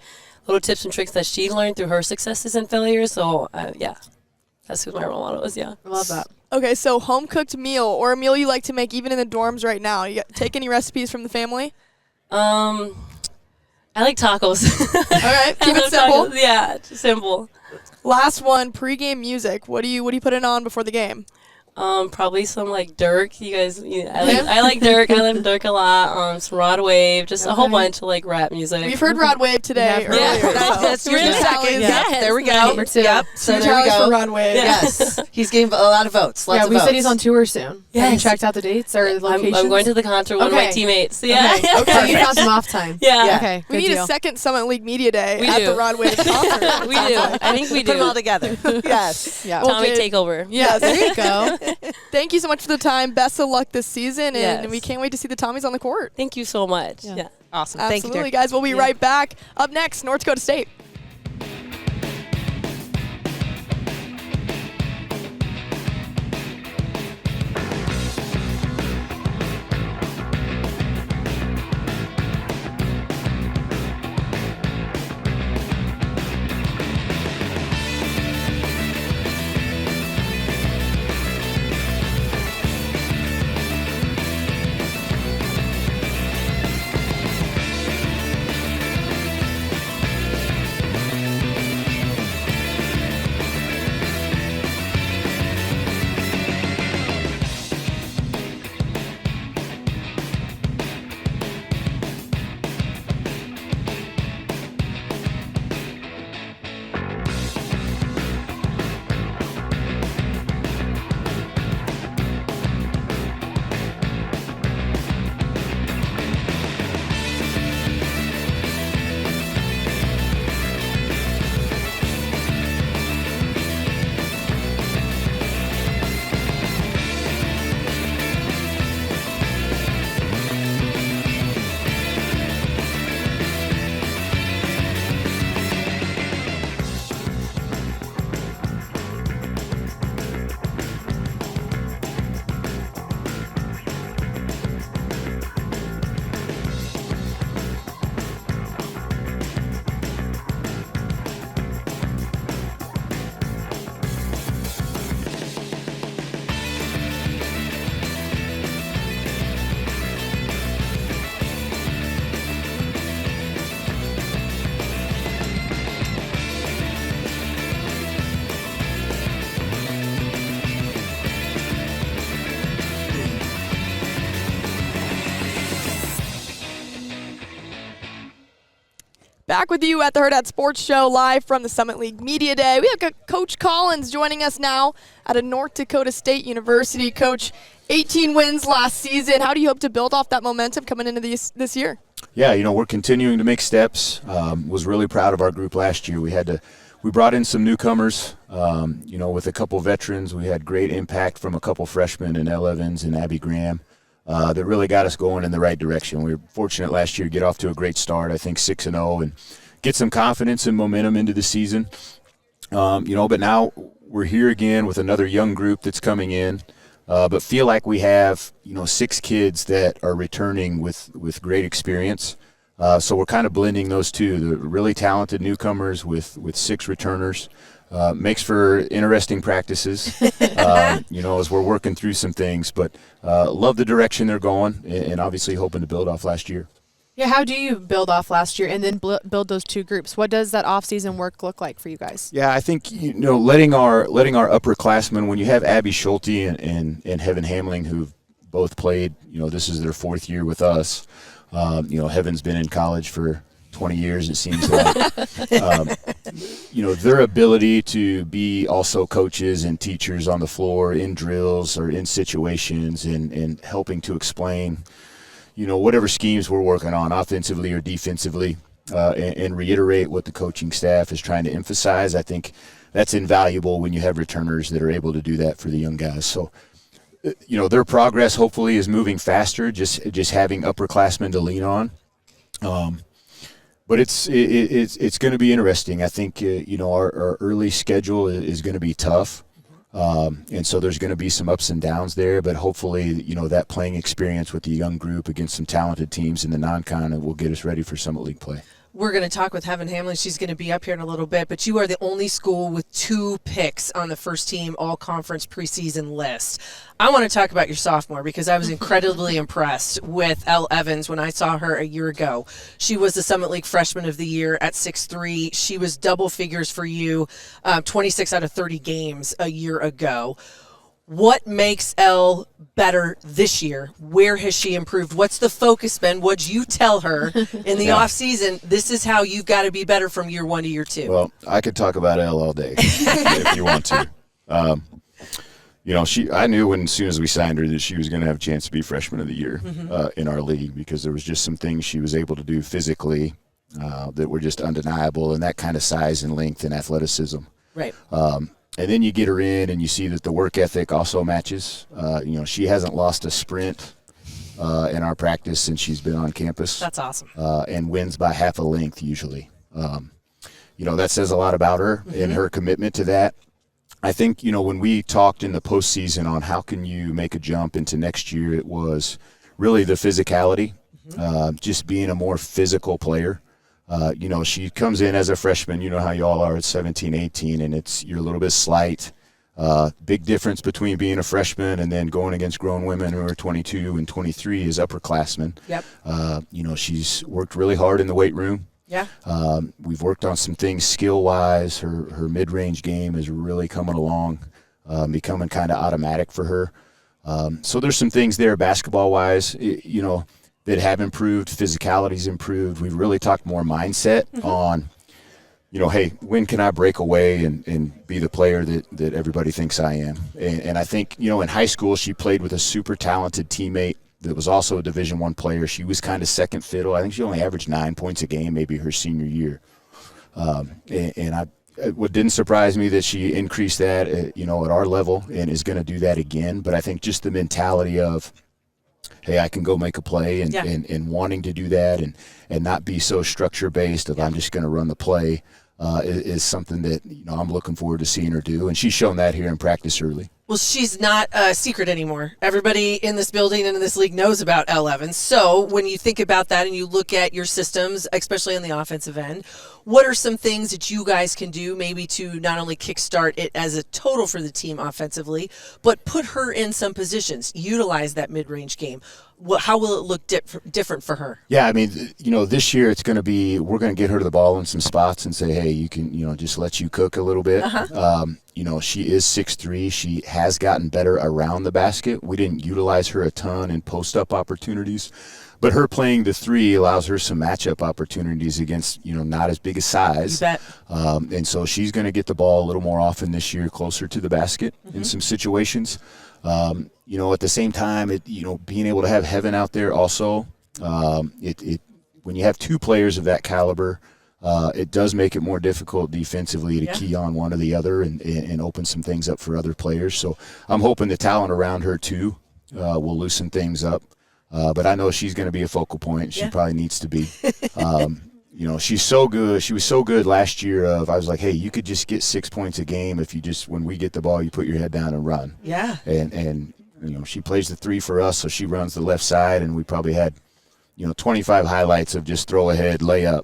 little tips and tricks that she learned through her successes and failures. So that's who my role model is. Yeah, I love that. Okay, so home cooked meal or a meal you like to make even in the dorms right now. You take any recipes from the family? I like tacos. All right, keep I it love simple. tacos. Yeah, simple. Last one, pregame music. What do you put in on before the game? Probably some like Dirk. You guys, I like Dirk. I like Dirk a lot. Some Rod Wave, just a whole bunch of like rap music. We've heard Rod Wave today. We have earlier, heard so That's your two second. tallies. Yeah, there we go. Number two. Yep. So Two there we tallies for go. Rod Wave. Yes. He's getting a lot of votes. Lots Yeah, of we votes. said he's on tour soon. Have you Yes. checked out the dates or the locations? I'm going to the concert with one of my Okay. teammates. Yeah. Okay. So you found some off time. Yeah. Okay. We good need deal. a second Summit League Media Day We at do. the Rod Wave concert. We do. I think we do. Put them all together. Yes. Yeah. Well, Tommy Jade- takeover. Yes. There you go. Thank you so much for the time. Best of luck this season, and Yes. we can't wait to see the Tommies on the court. Thank you so much. Yeah. Awesome. Thank you, Absolutely, Derek. guys. We'll be right back. Up next, North Dakota State. Back with you at the Hurrdat Sports Show, live from the Summit League Media Day. We have Coach Collins joining us now at a North Dakota State University. Coach, 18 wins last season. How do you hope to build off that momentum coming into this year? Yeah, we're continuing to make steps. Was really proud of our group last year. We brought in some newcomers, with a couple veterans. We had great impact from a couple freshmen in Elle Evans and Abby Graham. That really got us going in the right direction. We were fortunate last year to get off to a great start, I think 6-0, and get some confidence and momentum into the season. But now we're here again with another young group that's coming in, but feel like we have, 6 kids that are returning with great experience. So we're kind of blending those two, the really talented newcomers with 6 returners. Makes for interesting practices, as we're working through some things. But love the direction they're going, and obviously hoping to build off last year. Yeah, how do you build off last year and then build those two groups? What does that off-season work look like for you guys? Yeah, I think letting our upperclassmen, when you have Abby Schulte and Heaven Hamling, who've both played, this is their 4th year with us. Heaven's been in college for 20 years, it seems like. Their ability to be also coaches and teachers on the floor in drills or in situations and helping to explain whatever schemes we're working on, offensively or defensively, and reiterate what the coaching staff is trying to emphasize. I think that's invaluable when you have returners that are able to do that for the young guys. So, their progress hopefully is moving faster, just having upperclassmen to lean on. But it's going to be interesting. I think, our early schedule is going to be tough. And so there's going to be some ups and downs there, but hopefully, that playing experience with the young group against some talented teams in the non-con will get us ready for Summit League play. We're going to talk with Heaven Hamlin. She's going to be up here in a little bit, but you are the only school with 2 picks on the first team all-conference preseason list. I want to talk about your sophomore because I was incredibly impressed with Elle Evans when I saw her a year ago. She was the Summit League Freshman of the Year at 6'3". She was double figures for you, 26 out of 30 games a year ago. What makes Elle better this year? Where has she improved? What's the focus been? What'd you tell her in the off season? This is how you've got to be better from year 1 to year 2. Well, I could talk about Elle all day if you want to. I knew as soon as we signed her that she was going to have a chance to be Freshman of the Year in our league because there was just some things she was able to do physically that were just undeniable, and that kind of size and length and athleticism. Right. And then you get her in and you see that the work ethic also matches. She hasn't lost a sprint in our practice since she's been on campus. That's awesome. And wins by half a length usually. That says a lot about her and her commitment to that. I think, when we talked in the postseason on how can you make a jump into next year, it was really the physicality, just being a more physical player. She comes in as a freshman, how you all are at 17, 18, and you're a little bit slight. Big difference between being a freshman and then going against grown women who are 22 and 23 as upperclassmen. Yep. She's worked really hard in the weight room. Yeah. We've worked on some things skill-wise. Her mid-range game is really coming along, becoming kind of automatic for her. So there's some things there basketball-wise, that have improved. Physicality's improved. We've really talked more mindset on, hey, when can I break away and be the player that everybody thinks I am? And I think, in high school she played with a super talented teammate that was also a Division I player. She was kind of second fiddle. I think she only averaged 9 points a game maybe her senior year. What didn't surprise me that she increased that, at our level and is going to do that again. But I think just the mentality of, hey, I can go make a play and wanting to do that and not be so structure-based of I'm just going to run the play is something that I'm looking forward to seeing her do. And she's shown that here in practice early. Well, she's not a secret anymore. Everybody in this building and in this league knows about Elle Evans. So when you think about that and you look at your systems, especially on the offensive end, what are some things that you guys can do maybe to not only kickstart it as a total for the team offensively, but put her in some positions, utilize that mid-range game? How will it look different for her? Yeah, I mean, this year it's going to be, we're going to get her to the ball in some spots and say, hey, you can, just let you cook a little bit. She is 6'3". She has gotten better around the basket. We didn't utilize her a ton in post-up opportunities, but her playing the 3 allows her some matchup opportunities against, not as big a size. You bet. And so she's going to get the ball a little more often this year, closer to the basket in some situations. At the same time, being able to have Heaven out there also, when you have 2 players of that caliber, it does make it more difficult defensively to key on one or the other and open some things up for other players. So I'm hoping the talent around her too will loosen things up. But I know she's going to be a focal point. She probably needs to be. She's so good. She was so good last year I was like, hey, you could just get 6 points a game if you just, when we get the ball, you put your head down and run. Yeah. And she plays the 3 for us, so she runs the left side, and we probably had, 25 highlights of just throw ahead, layup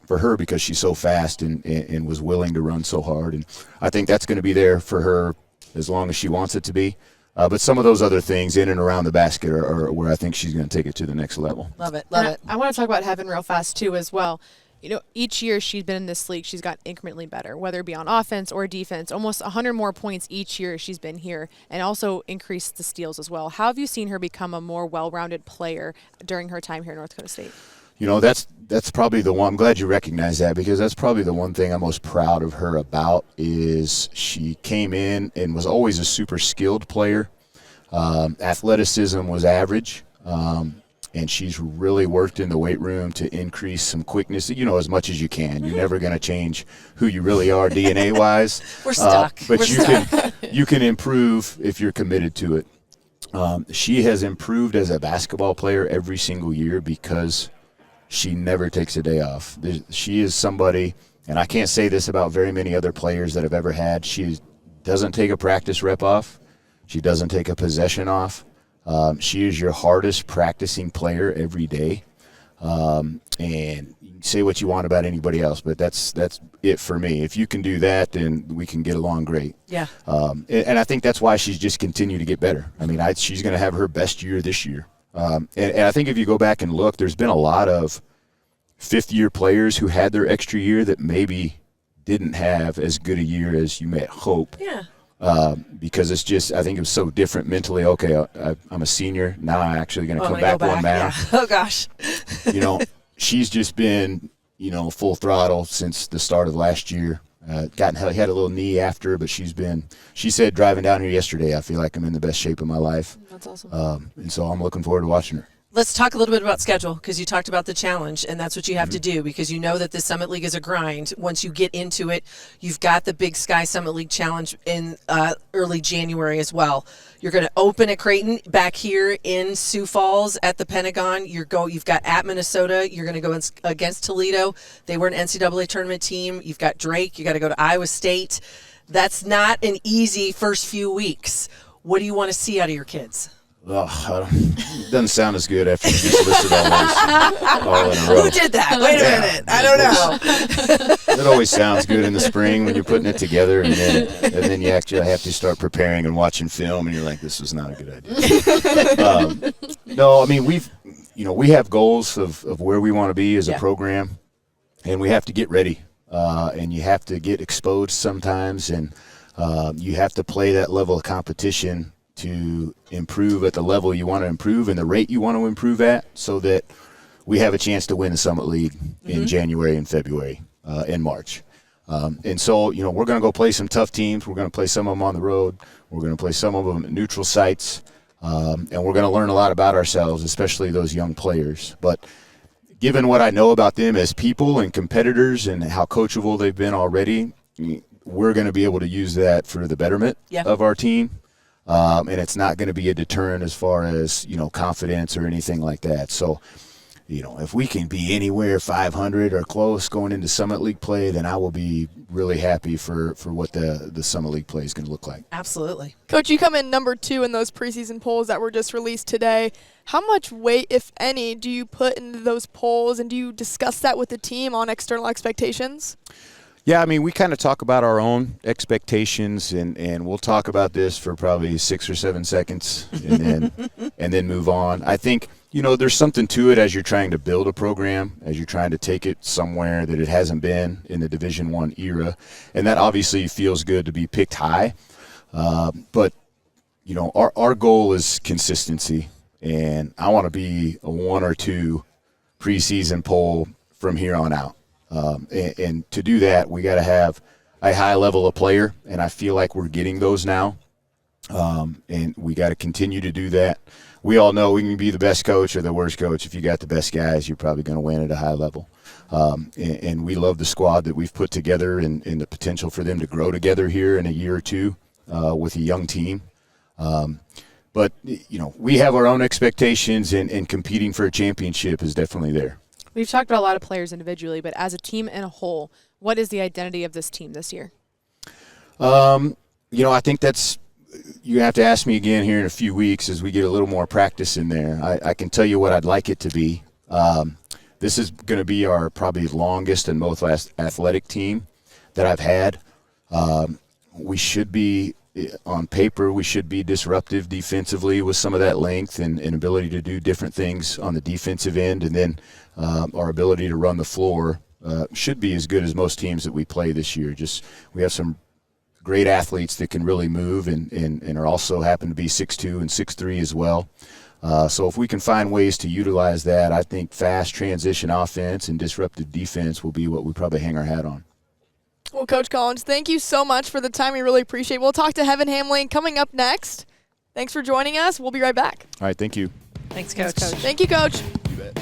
for her because she's so fast and was willing to run so hard. And I think that's going to be there for her as long as she wants it to be. But some of those other things in and around the basket are where I think she's going to take it to the next level. Love it. Love And it. I want to talk about Heaven real fast too as well. You know, each year she's been in this league, she's got incrementally better, whether it be on offense or defense. Almost 100 more points each year she's been here, and also increased the steals as well. How have you seen her become a more well-rounded player during her time here at North Dakota State? You know, that's probably the one. I'm glad you recognize that, because that's probably the one thing I'm most proud of her about is she came in and was always a super skilled player. Athleticism was average. And she's really worked in the weight room to increase some quickness, you know, as much as you can. You're never going to change who you really are DNA-wise. We're stuck. But you can improve if you're committed to it. She has improved as a basketball player every single year because she never takes a day off. She is somebody, and I can't say this about very many other players that I've ever had, she doesn't take a practice rep off. She doesn't take a possession off. She is your hardest practicing player every day. And you can say what you want about anybody else, but that's it for me. If you can do that, then we can get along great. Yeah. And I think that's why she's just continued to get better. I mean, she's going to have her best year this year. And I think if you go back and look, there's been a lot of fifth-year players who had their extra year that maybe didn't have as good a year as you may hope. Yeah. Because it's just, I think it was so different mentally. Okay, I'm a senior. Now I'm actually going to come back one man. Yeah. Oh, gosh. You know, she's just been, you know, full throttle since the start of last year. Had a little knee after, but she said driving down here yesterday, I feel like I'm in the best shape of my life. That's awesome. And so I'm looking forward to watching her. Let's talk a little bit about schedule, because you talked about the challenge, and that's what you have to do, because you know that the Summit League is a grind. Once you get into it, you've got the Big Sky Summit League Challenge in early January as well. You're going to open at Creighton, back here in Sioux Falls at the Pentagon. You've got at Minnesota. You're going to go against Toledo. They were an NCAA tournament team. You've got Drake. You got to go to Iowa State. That's not an easy first few weeks. What do you want to see out of your kids? Oh, it doesn't sound as good after you just listed all those all in a row. Who did that? Wait a minute. I don't know. It always sounds good in the spring when you're putting it together, and then you actually have to start preparing and watching film, and you're like, this is not a good idea. No, I mean, we have goals of where we want to be as a program, and we have to get ready, and you have to get exposed sometimes, and you have to play that level of competition to improve at the level you want to improve and the rate you want to improve at, so that we have a chance to win the Summit League in January and February and March. And so, you know, we're going to go play some tough teams. We're going to play some of them on the road. We're going to play some of them at neutral sites. And we're going to learn a lot about ourselves, especially those young players. But given what I know about them as people and competitors and how coachable they've been already, we're going to be able to use that for the betterment of our team. And it's not going to be a deterrent as far as, you know, confidence or anything like that. So, you know, if we can be anywhere 500 or close going into Summit League play, then I will be really happy for what the Summit League play is going to look like. Absolutely. Coach, you come in number 2 in those preseason polls that were just released today. How much weight, if any, do you put into those polls, and do you discuss that with the team on external expectations? Yeah, I mean, we kind of talk about our own expectations, and we'll talk about this for probably 6 or 7 seconds and then move on. I think, you know, there's something to it as you're trying to build a program, as you're trying to take it somewhere that it hasn't been in the Division I era, and that obviously feels good to be picked high. But, you know, our goal is consistency, and I want to be a 1 or 2 preseason poll from here on out. And to do that, we got to have a high level of player, and I feel like we're getting those now. And we got to continue to do that. We all know we can be the best coach or the worst coach. If you got the best guys, you're probably going to win at a high level. And we love the squad that we've put together and the potential for them to grow together here in a year or two with a young team. But, you know, we have our own expectations, and competing for a championship is definitely there. We've talked about a lot of players individually, but as a team and a whole, what is the identity of this team this year? You know, I think you have to ask me again here in a few weeks as we get a little more practice in there. I can tell you what I'd like it to be. This is going to be our probably longest and most athletic team that I've had. We should be on paper, we should be disruptive defensively with some of that length and ability to do different things on the defensive end. And then our ability to run the floor should be as good as most teams that we play this year. Just we have some great athletes that can really move and are also happen to be 6'2" and 6'3" as well. So if we can find ways to utilize that, I think fast transition offense and disruptive defense will be what we probably hang our hat on. Well, Coach Collins, thank you so much for the time. We really appreciate it. We'll talk to Heaven Hamling coming up next. Thanks for joining us. We'll be right back. All right, thank you. Thanks, Coach. Thank you, Coach. You bet.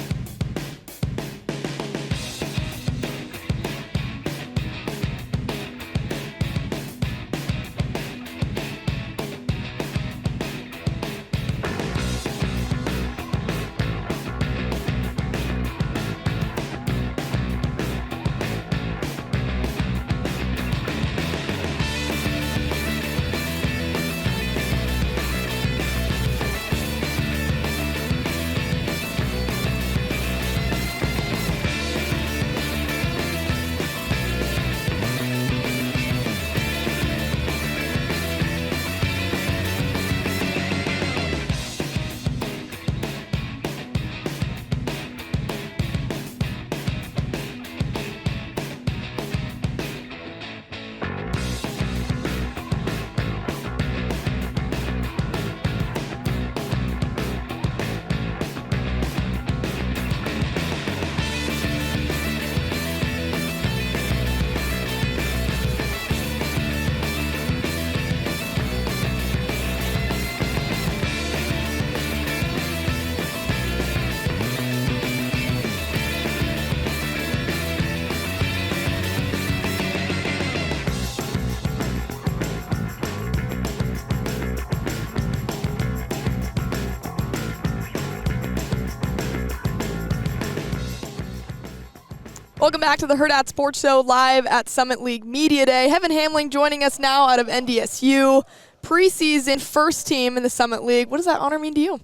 Welcome back to the Hurrdat Sports Show live at Summit League Media Day. Heaven Hamling joining us now out of NDSU. Preseason first team in the Summit League. What does that honor mean to you?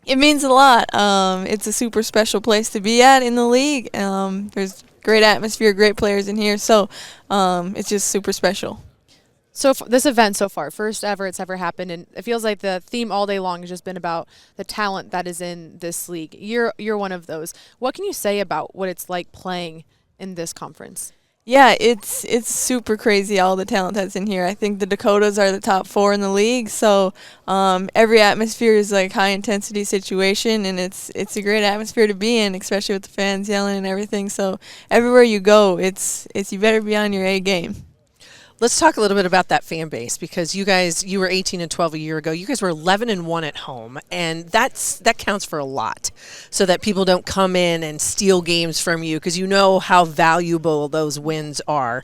It means a lot. It's a super special place to be at in the league. There's great atmosphere, great players in here, so it's just super special. So this event so far, first ever it's ever happened, and it feels like the theme all day long has just been about the talent that is in this league. You're one of those. What can you say about what it's like playing in this conference? Yeah, it's super crazy, all the talent that's in here. I think the Dakotas are the top 4 in the league, so every atmosphere is like high-intensity situation, and it's a great atmosphere to be in, especially with the fans yelling and everything. So everywhere you go, it's you better be on your A game. Let's talk a little bit about that fan base, because you were 18-12 a year ago. You guys were 11-1 at home, and that counts for a lot, so that people don't come in and steal games from you, because you know how valuable those wins are.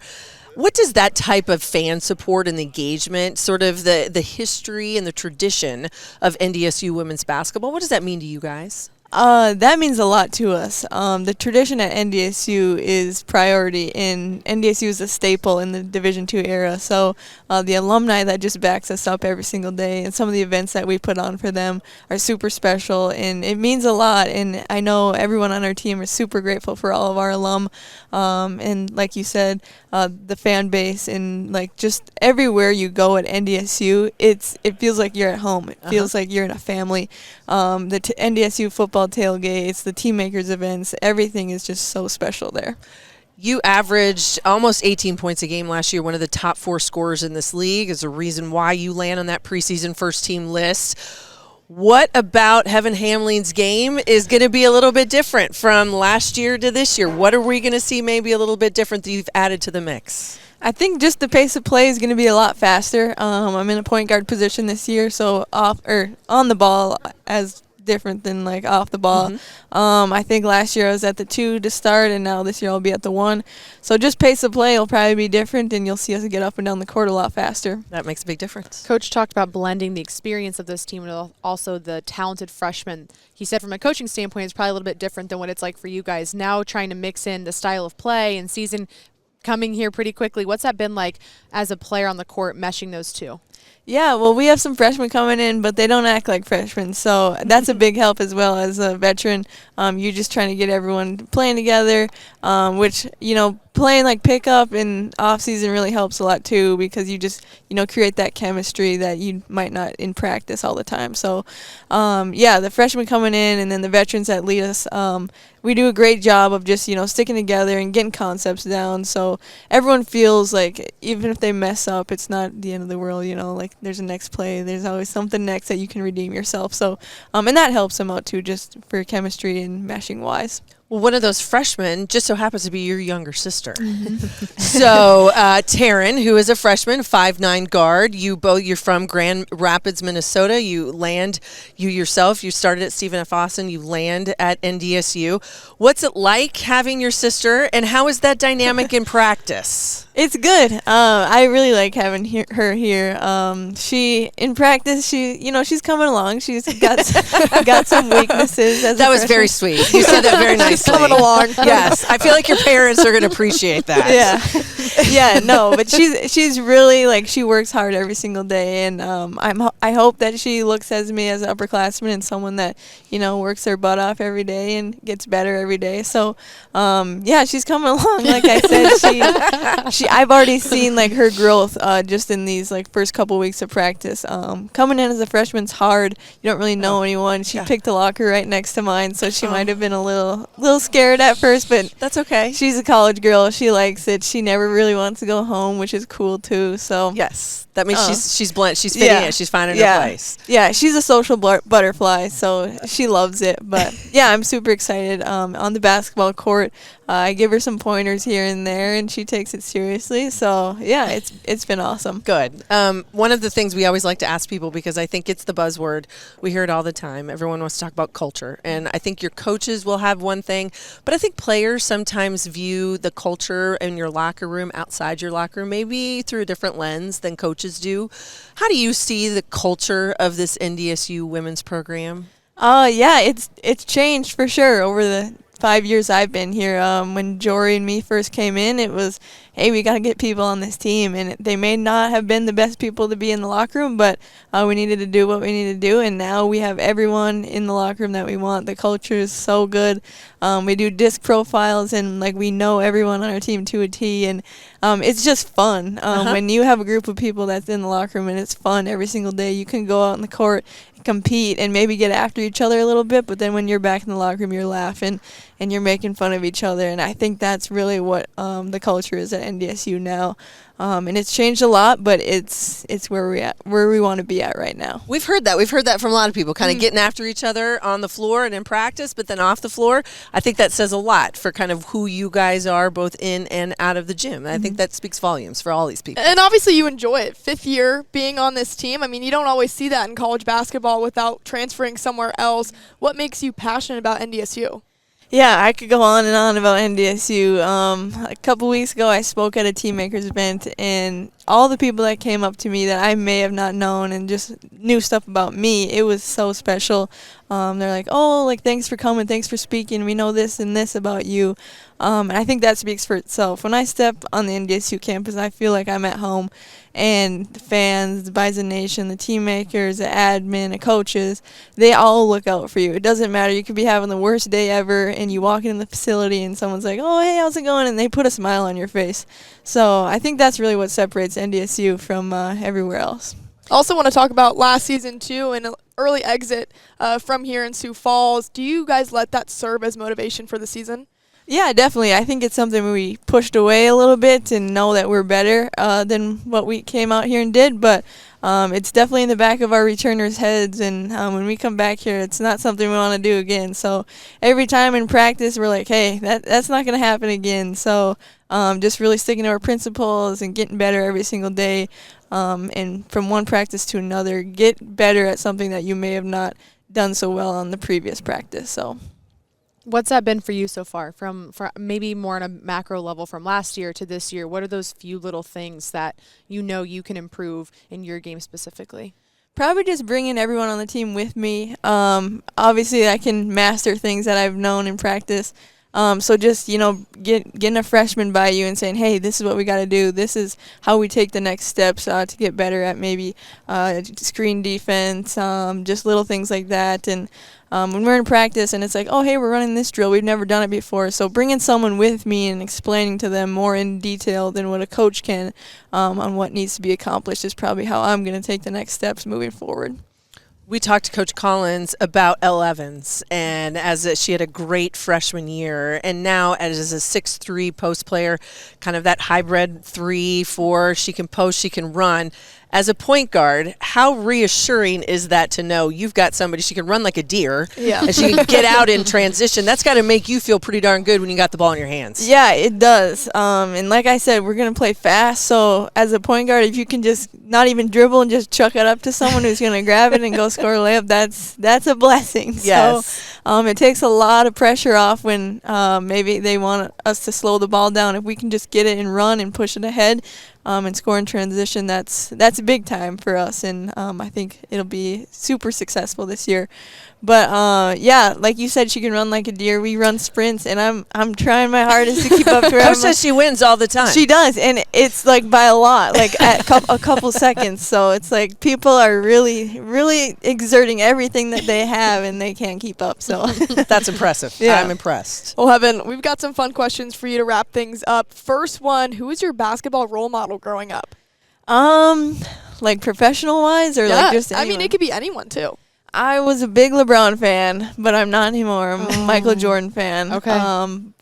What does that type of fan support and engagement, sort of the history and the tradition of NDSU women's basketball, what does that mean to you guys? That means a lot to us. The tradition at NDSU is priority, and NDSU is a staple in the Division II era. So the alumni that just backs us up every single day, and some of the events that we put on for them are super special, and it means a lot. And I know everyone on our team is super grateful for all of our alum. And like you said, the fan base, and like just everywhere you go at NDSU, it feels like you're at home. It feels like you're in a family. The NDSU football tailgates, the team makers events, everything is just so special there. You averaged almost 18 points a game last year, one of the top 4 scorers in this league, is a reason why you land on that preseason first team list. What about Heaven Hamling's game is going to be a little bit different from last year to this year? What are we going to see maybe a little bit different that you've added to the mix? I think just the pace of play is going to be a lot faster. I'm in a point guard position this year, so on the ball as different than like off the ball. I think last year I was at the 2 to start, and now this year I'll be at the 1. So just pace of play will probably be different, and you'll see us get up and down the court a lot faster. That makes a big difference. Coach talked about blending the experience of this team and also the talented freshmen. He said from a coaching standpoint, it's probably a little bit different than what it's like for you guys. Now trying to mix in the style of play and season coming here pretty quickly. What's that been like as a player on the court, meshing those two? Yeah, well, we have some freshmen coming in, but they don't act like freshmen, so that's a big help as well as a veteran. You're just trying to get everyone playing together, which, playing like pickup and off season really helps a lot too, because you just create that chemistry that you might not in practice all the time. So the freshmen coming in and then the veterans that lead us, we do a great job of just sticking together and getting concepts down, so everyone feels like even if they mess up, it's not the end of the world. Like there's a next play, there's always something next that you can redeem yourself. So and that helps them out too, just for chemistry and meshing wise. Well, one of those freshmen just so happens to be your younger sister. So, Taryn, who is a freshman, 5'9" guard. You're from Grand Rapids, Minnesota. You started at Stephen F. Austin. You land at NDSU. What's it like having your sister, and how is that dynamic in practice? It's good. I really like having her here. She in practice, she's coming along. She's got some weaknesses. That was very sweet. You said that very nicely. Coming along. Yes, I feel like your parents are going to appreciate that. Yeah, no, but she's really she works hard every single day, and I hope that she looks at me as an upperclassman and someone that works their butt off every day and gets better every day. So she's coming along. Like I said, I've already seen her growth just in these first couple weeks of practice. Coming in as a freshman's hard. You don't really know anyone. She picked a locker right next to mine, so she might have been a little scared at first, but that's okay. She's a college girl. She likes it. She never really wants to go home, which is cool too. So yes, that means she's blunt. She's fitting it. She's finding her place. Yeah, she's a social butterfly, so she loves it. But I'm super excited. On the basketball court, I give her some pointers here and there, and she takes it seriously. So it's been awesome. Good. One of the things we always like to ask people, because I think it's the buzzword, we hear it all the time. Everyone wants to talk about culture, and I think your coaches will have one thing, but I think players sometimes view the culture in your locker room, outside your locker room, maybe through a different lens than coaches do. How do you see the culture of this NDSU women's program? It's changed for sure over the 5 years I've been here. When Jory and me first came in, it was, hey, we got to get people on this team. And they may not have been the best people to be in the locker room, but we needed to do what we needed to do. And now we have everyone in the locker room that we want. The culture is so good. We do disc profiles, and we know everyone on our team to a T. And it's just fun. When you have a group of people that's in the locker room and it's fun every single day, you can go out on the court, compete, and maybe get after each other a little bit, but then when you're back in the locker room, you're laughing and you're making fun of each other. And I think that's really what the culture is at NDSU now. And it's changed a lot, but it's where we want to be at right now. We've heard that from a lot of people, kind of getting after each other on the floor and in practice, but then off the floor. I think that says a lot for kind of who you guys are, both in and out of the gym. I think that speaks volumes for all these people. And obviously you enjoy it. 5th year being on this team. I mean, you don't always see that in college basketball without transferring somewhere else. What makes you passionate about NDSU? Yeah, I could go on and on about NDSU. A couple weeks ago, I spoke at a Team Makers event, and all the people that came up to me that I may have not known and just knew stuff about me, it was so special. They're like, oh, thanks for coming, thanks for speaking. We know this and this about you. And I think that speaks for itself. When I step on the NDSU campus, I feel like I'm at home. And the fans, the Bison Nation, the team makers, the admin, the coaches, they all look out for you. It doesn't matter. You could be having the worst day ever, and you walk in the facility, and someone's like, oh, hey, how's it going? And they put a smile on your face. So I think that's really what separates NDSU from everywhere else. Also want to talk about last season, too, and an early exit from here in Sioux Falls. Do you guys let that serve as motivation for the season? Yeah, definitely. I think it's something we pushed away a little bit and know that we're better than what we came out here and did. But it's definitely in the back of our returners' heads. And when we come back here, it's not something we want to do again. So every time in practice, we're like, hey, that's not going to happen again. So just really sticking to our principles and getting better every single day. And from one practice to another, get better at something that you may have not done so well on the previous practice. So. What's that been for you so far, from maybe more on a macro level from last year to this year? What are those few little things that you can improve in your game specifically? Probably just bringing everyone on the team with me. Obviously, I can master things that I've known in practice. So just, getting a freshman by you and saying, hey, this is what we got to do. This is how we take the next steps to get better at maybe screen defense, just little things like that. And when we're in practice and it's like, oh, hey, we're running this drill. We've never done it before. So bringing someone with me and explaining to them more in detail than what a coach can on what needs to be accomplished is probably how I'm going to take the next steps moving forward. We talked to Coach Collins about Elle Evans, and she had a great freshman year, and now as a 6'3" post player, kind of that hybrid 3-4, she can post, she can run. As a point guard, how reassuring is that to know you've got somebody, she can run like a deer, and she can get out in transition? That's got to make you feel pretty darn good when you got the ball in your hands. Yeah, it does. And like I said, we're going to play fast. So as a point guard, if you can just not even dribble and just chuck it up to someone who's going to grab it and go score a layup, that's a blessing. Yes. So it takes a lot of pressure off when maybe they want us to slow the ball down. If we can just get it and run and push it ahead, and score in transition, that's big time for us, and I think it'll be super successful this year. But yeah, like you said, she can run like a deer. We run sprints, and I'm trying my hardest to keep up to her. Coach says she wins all the time. She does, and it's like by a lot, like at a couple seconds. So it's like people are really, really exerting everything that they have, and they can't keep up. So that's impressive. Yeah. I'm impressed. Well, Heaven, we've got some fun questions for you to wrap things up. First one, who was your basketball role model growing up? Like professional wise, or like just anyone? I mean, it could be anyone too. I was a big LeBron fan, but I'm not anymore. I'm a Michael Jordan fan. Okay.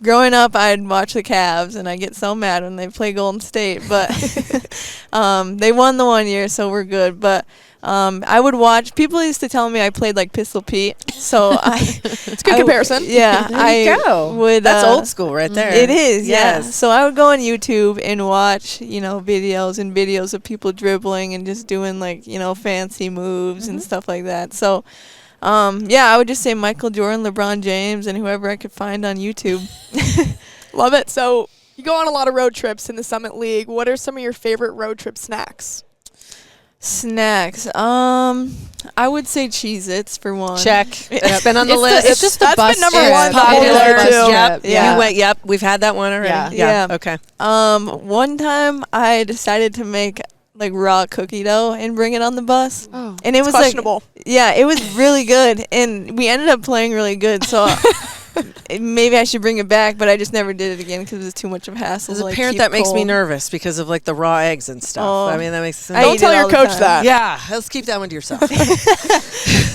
Growing up, I'd watch the Cavs, and I get so mad when they play Golden State. But they won the one year, so we're good. But I would watch. People used to tell me I played like Pistol Pete, so it's a good comparison. Yeah, there you go. Would. That's old school right there. It is. Yes. Yeah. So I would go on YouTube and watch, videos of people dribbling and just doing like fancy moves and stuff like that. So. I would just say Michael Jordan, LeBron James, and whoever I could find on YouTube. Love it. So you go on a lot of road trips in the Summit League. What are some of your favorite road trip snacks? Snacks. I would say Cheez-Its for one. Check. It's been on the list. It's just a bus. Been number one. Popular. Too. Yep. Yeah. You went. Yep. We've had that one already. Yeah. Okay. One time I decided to make like raw cookie dough and bring it on the bus. Oh. And it was questionable. It was really good, and we ended up playing really good. So maybe I should bring it back, but I just never did it again because it was too much of a hassle. As a to, parent, keep that makes me cold. nervous because of like the raw eggs and stuff. Oh. I mean, that makes sense. I Don't eat tell it your all the coach time. that. Yeah, let's keep that one to yourself.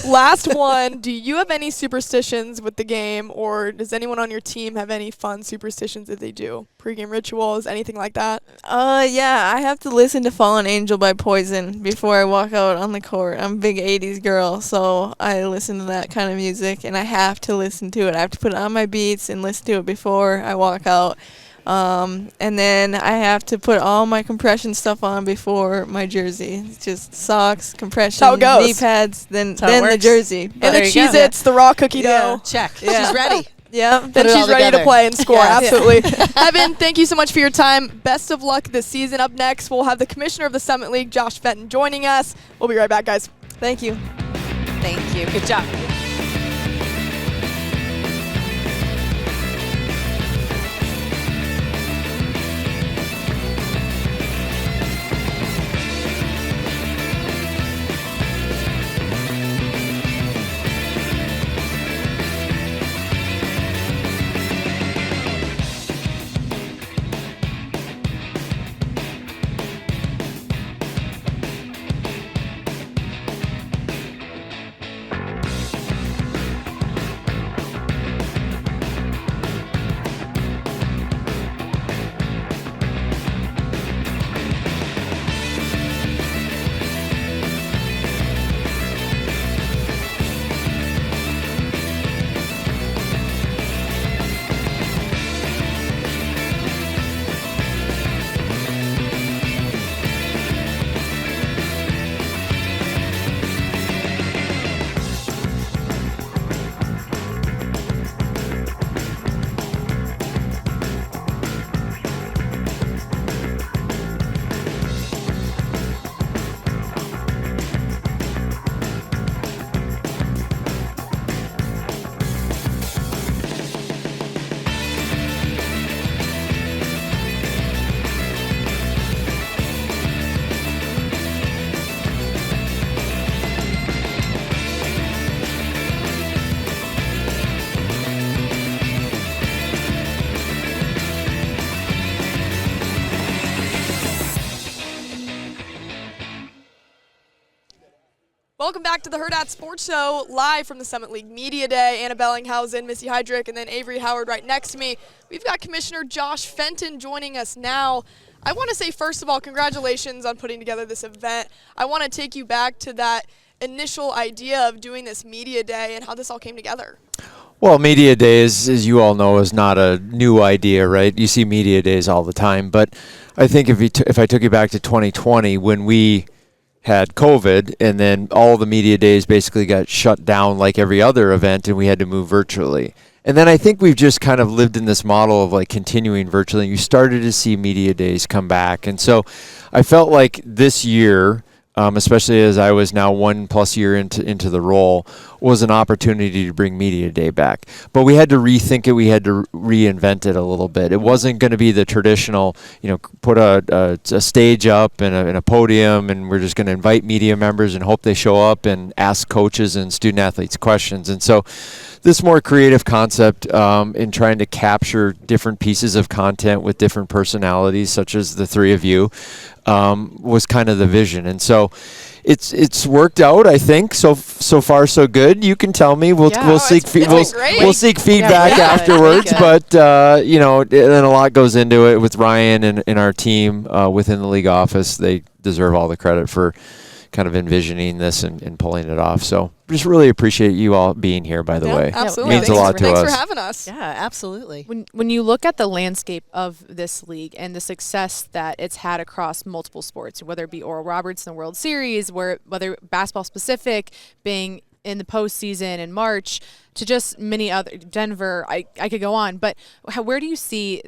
Last one. Do you have any superstitions with the game, or does anyone on your team have any fun superstitions that they do? Pre-game rituals, anything like that? Yeah, I have to listen to Fallen Angel by Poison before I walk out on the court. I'm a big 80s girl, so I listen to that kind of music, and I have to listen to it. I have to put it on my beats and listen to it before I walk out. And then I have to put all my compression stuff on before my jersey. It's just socks, compression, How it goes. knee pads, then how it the works. jersey. And There the you go. Cheez-Its, the raw cookie Yeah. dough. Check. Yeah. She's ready. Yeah. Then it all she's ready to together. play and score. Yeah. Absolutely. Evan, thank you so much for your time. Best of luck this season. Up next, we'll have the commissioner of the Summit League, Josh Fenton, joining us. We'll be right back, guys. Thank you. Thank you. Good job. Welcome back to the Hurrdat Sports Show, live from the Summit League Media Day. Anna Bellinghausen, Missy Heydrich, and then Avery Howard right next to me. We've got Commissioner Josh Fenton joining us now. I want to say, first of all, congratulations on putting together this event. I want to take you back to that initial idea of doing this Media Day and how this all came together. Well, Media Days, as you all know, is not a new idea, right? You see Media Days all the time. But I think if I took you back to 2020, when we had COVID, and then all the media days basically got shut down like every other event, and we had to move virtually. And then I think we've just kind of lived in this model of like continuing virtually. You started to see media days come back. And so I felt like this year, especially as I was now 1+ year into the role, was an opportunity to bring Media Day back. But we had to rethink it. We had to reinvent it a little bit. It wasn't going to be the traditional, put a stage up and a podium, and we're just going to invite media members and hope they show up and ask coaches and student athletes questions. And so this more creative concept in trying to capture different pieces of content with different personalities, such as the three of you, was kind of the vision. And so it's worked out, I think. So far so good. You can tell me. We'll seek feedback afterwards. But then a lot goes into it with Ryan and our team within the league office. They deserve all the credit for kind of envisioning this and pulling it off. So just really appreciate you all being here, by the way. Absolutely. It means a lot to us. Thanks for having us. Yeah, absolutely. When you look at the landscape of this league and the success that it's had across multiple sports, whether it be Oral Roberts in the World Series, whether basketball specific, being in the postseason in March, to just many other, Denver, I could go on. But where do you see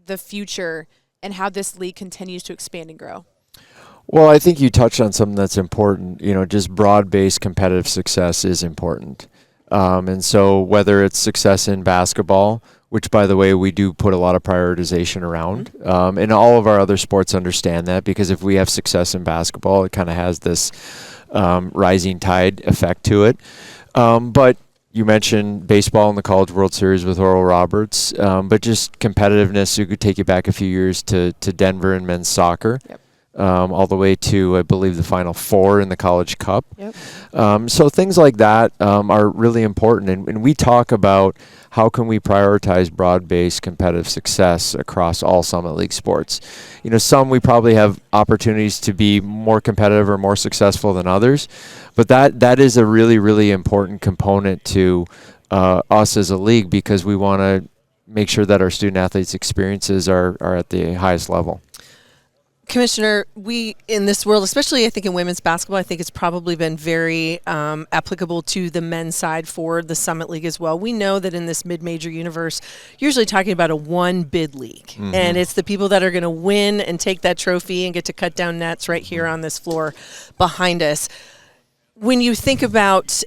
the future and how this league continues to expand and grow? Well, I think you touched on something that's important. Just broad-based competitive success is important. And so whether it's success in basketball, which, by the way, we do put a lot of prioritization around, and all of our other sports understand that, because if we have success in basketball, it kind of has this rising tide effect to it. But you mentioned baseball in the College World Series with Oral Roberts, but just competitiveness, you could take you back a few years to Denver and men's soccer. Yep. All the way to, I believe, the Final Four in the College Cup. Yep. So things like that are really important. And we talk about how can we prioritize broad-based competitive success across all Summit League sports. Some we probably have opportunities to be more competitive or more successful than others. But that is a really, really important component to us as a league, because we want to make sure that our student athletes' experiences are at the highest level. Commissioner, we in this world, especially I think in women's basketball, I think it's probably been very applicable to the men's side for the Summit League as well. We know that in this mid-major universe, usually talking about a one-bid league, and it's the people that are going to win and take that trophy and get to cut down nets right here on this floor behind us. When you think about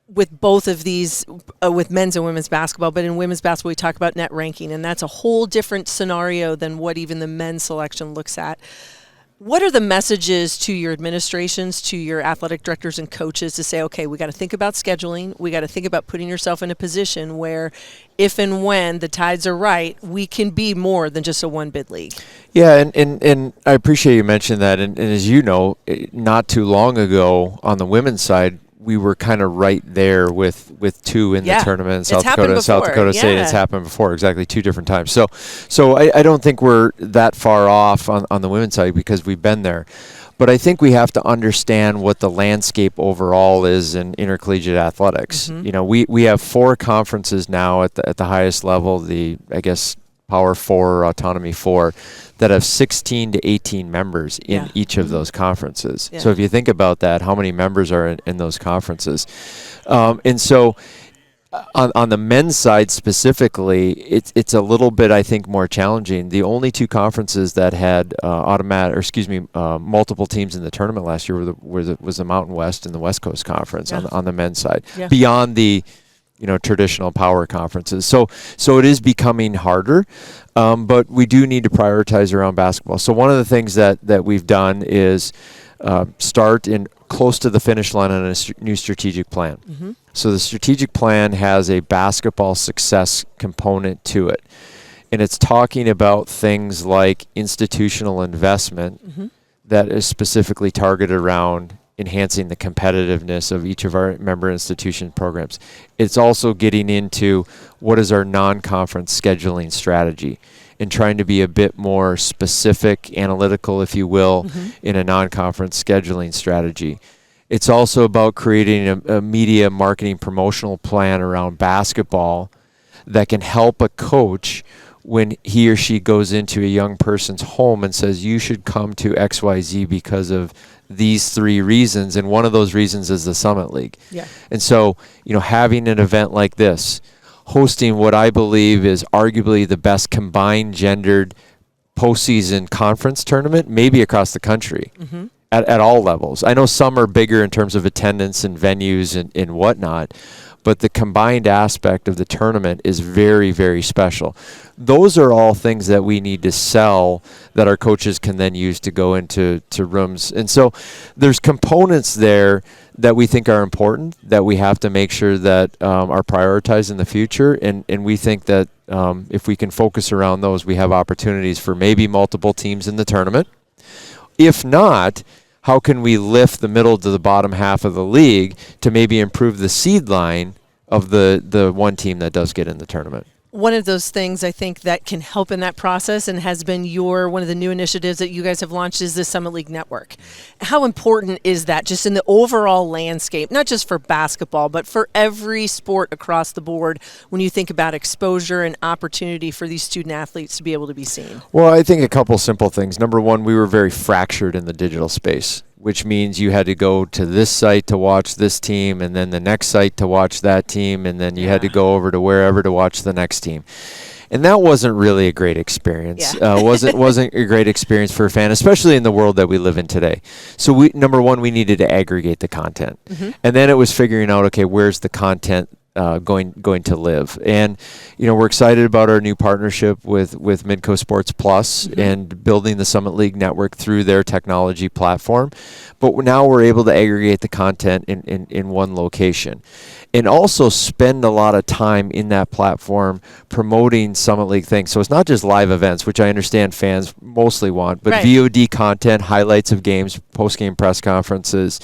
with both of these, with men's and women's basketball, but in women's basketball we talk about net ranking, and that's a whole different scenario than what even the men's selection looks at. What are the messages to your administrations, to your athletic directors and coaches to say, okay, we got to think about scheduling, we got to think about putting yourself in a position where if and when the tides are right, we can be more than just a one-bid league? Yeah, and I appreciate you mentioning that. And as you know, not too long ago on the women's side, we were kind of right there with two in the tournament in South Dakota State. It's happened before, exactly 2 different times. So I don't think we're that far off on the women's side, because we've been there. But I think we have to understand what the landscape overall is in intercollegiate athletics. We have 4 conferences now at the highest level, the, I guess, Power 4 or Autonomy 4, that have 16 to 18 members in each of those conferences. So if you think about that, how many members are in those conferences? And so on the men's side specifically, it's a little bit, I think, more challenging. The only 2 conferences that had multiple teams in the tournament last year was the Mountain West and the West Coast Conference on the men's side, beyond the traditional power conferences. So it is becoming harder, but we do need to prioritize around basketball. So one of the things that we've done is start in close to the finish line on a new strategic plan. So the strategic plan has a basketball success component to it. And it's talking about things like institutional investment that is specifically targeted around enhancing the competitiveness of each of our member institution programs. It's also getting into what is our non-conference scheduling strategy and trying to be a bit more specific, analytical, if you will, in a non-conference scheduling strategy. It's also about creating a media marketing promotional plan around basketball that can help a coach when he or she goes into a young person's home and says, you should come to XYZ because of these 3 reasons, and one of those reasons is the Summit League. Yeah. And so, having an event like this, hosting what I believe is arguably the best combined gendered postseason conference tournament, maybe across the country. At all levels. I know some are bigger in terms of attendance and venues and whatnot, but the combined aspect of the tournament is very, very special. Those are all things that we need to sell that our coaches can then use to go into rooms. And so there's components there that we think are important that we have to make sure that are prioritized in the future. And we think that if we can focus around those, we have opportunities for maybe multiple teams in the tournament. If not, how can we lift the middle to the bottom half of the league to maybe improve the seed line of the one team that does get in the tournament? One of those things I think that can help in that process and has been one of the new initiatives that you guys have launched is the Summit League Network. How important is that just in the overall landscape, not just for basketball, but for every sport across the board when you think about exposure and opportunity for these student athletes to be able to be seen? Well, I think a couple simple things. Number one, we were very fractured in the digital space, which means you had to go to this site to watch this team and then the next site to watch that team, and then you had to go over to wherever to watch the next team. And that wasn't really a great experience. Wasn't a great experience for a fan, especially in the world that we live in today. So number one, we needed to aggregate the content. And then it was figuring out, okay, where's the content going to live? And we're excited about our new partnership with Midco Sports Plus and building the Summit League Network through their technology platform. But now we're able to aggregate the content in one location, and also spend a lot of time in that platform promoting Summit League things. So it's not just live events, which I understand fans mostly want, but VOD content, highlights of games, post-game press conferences,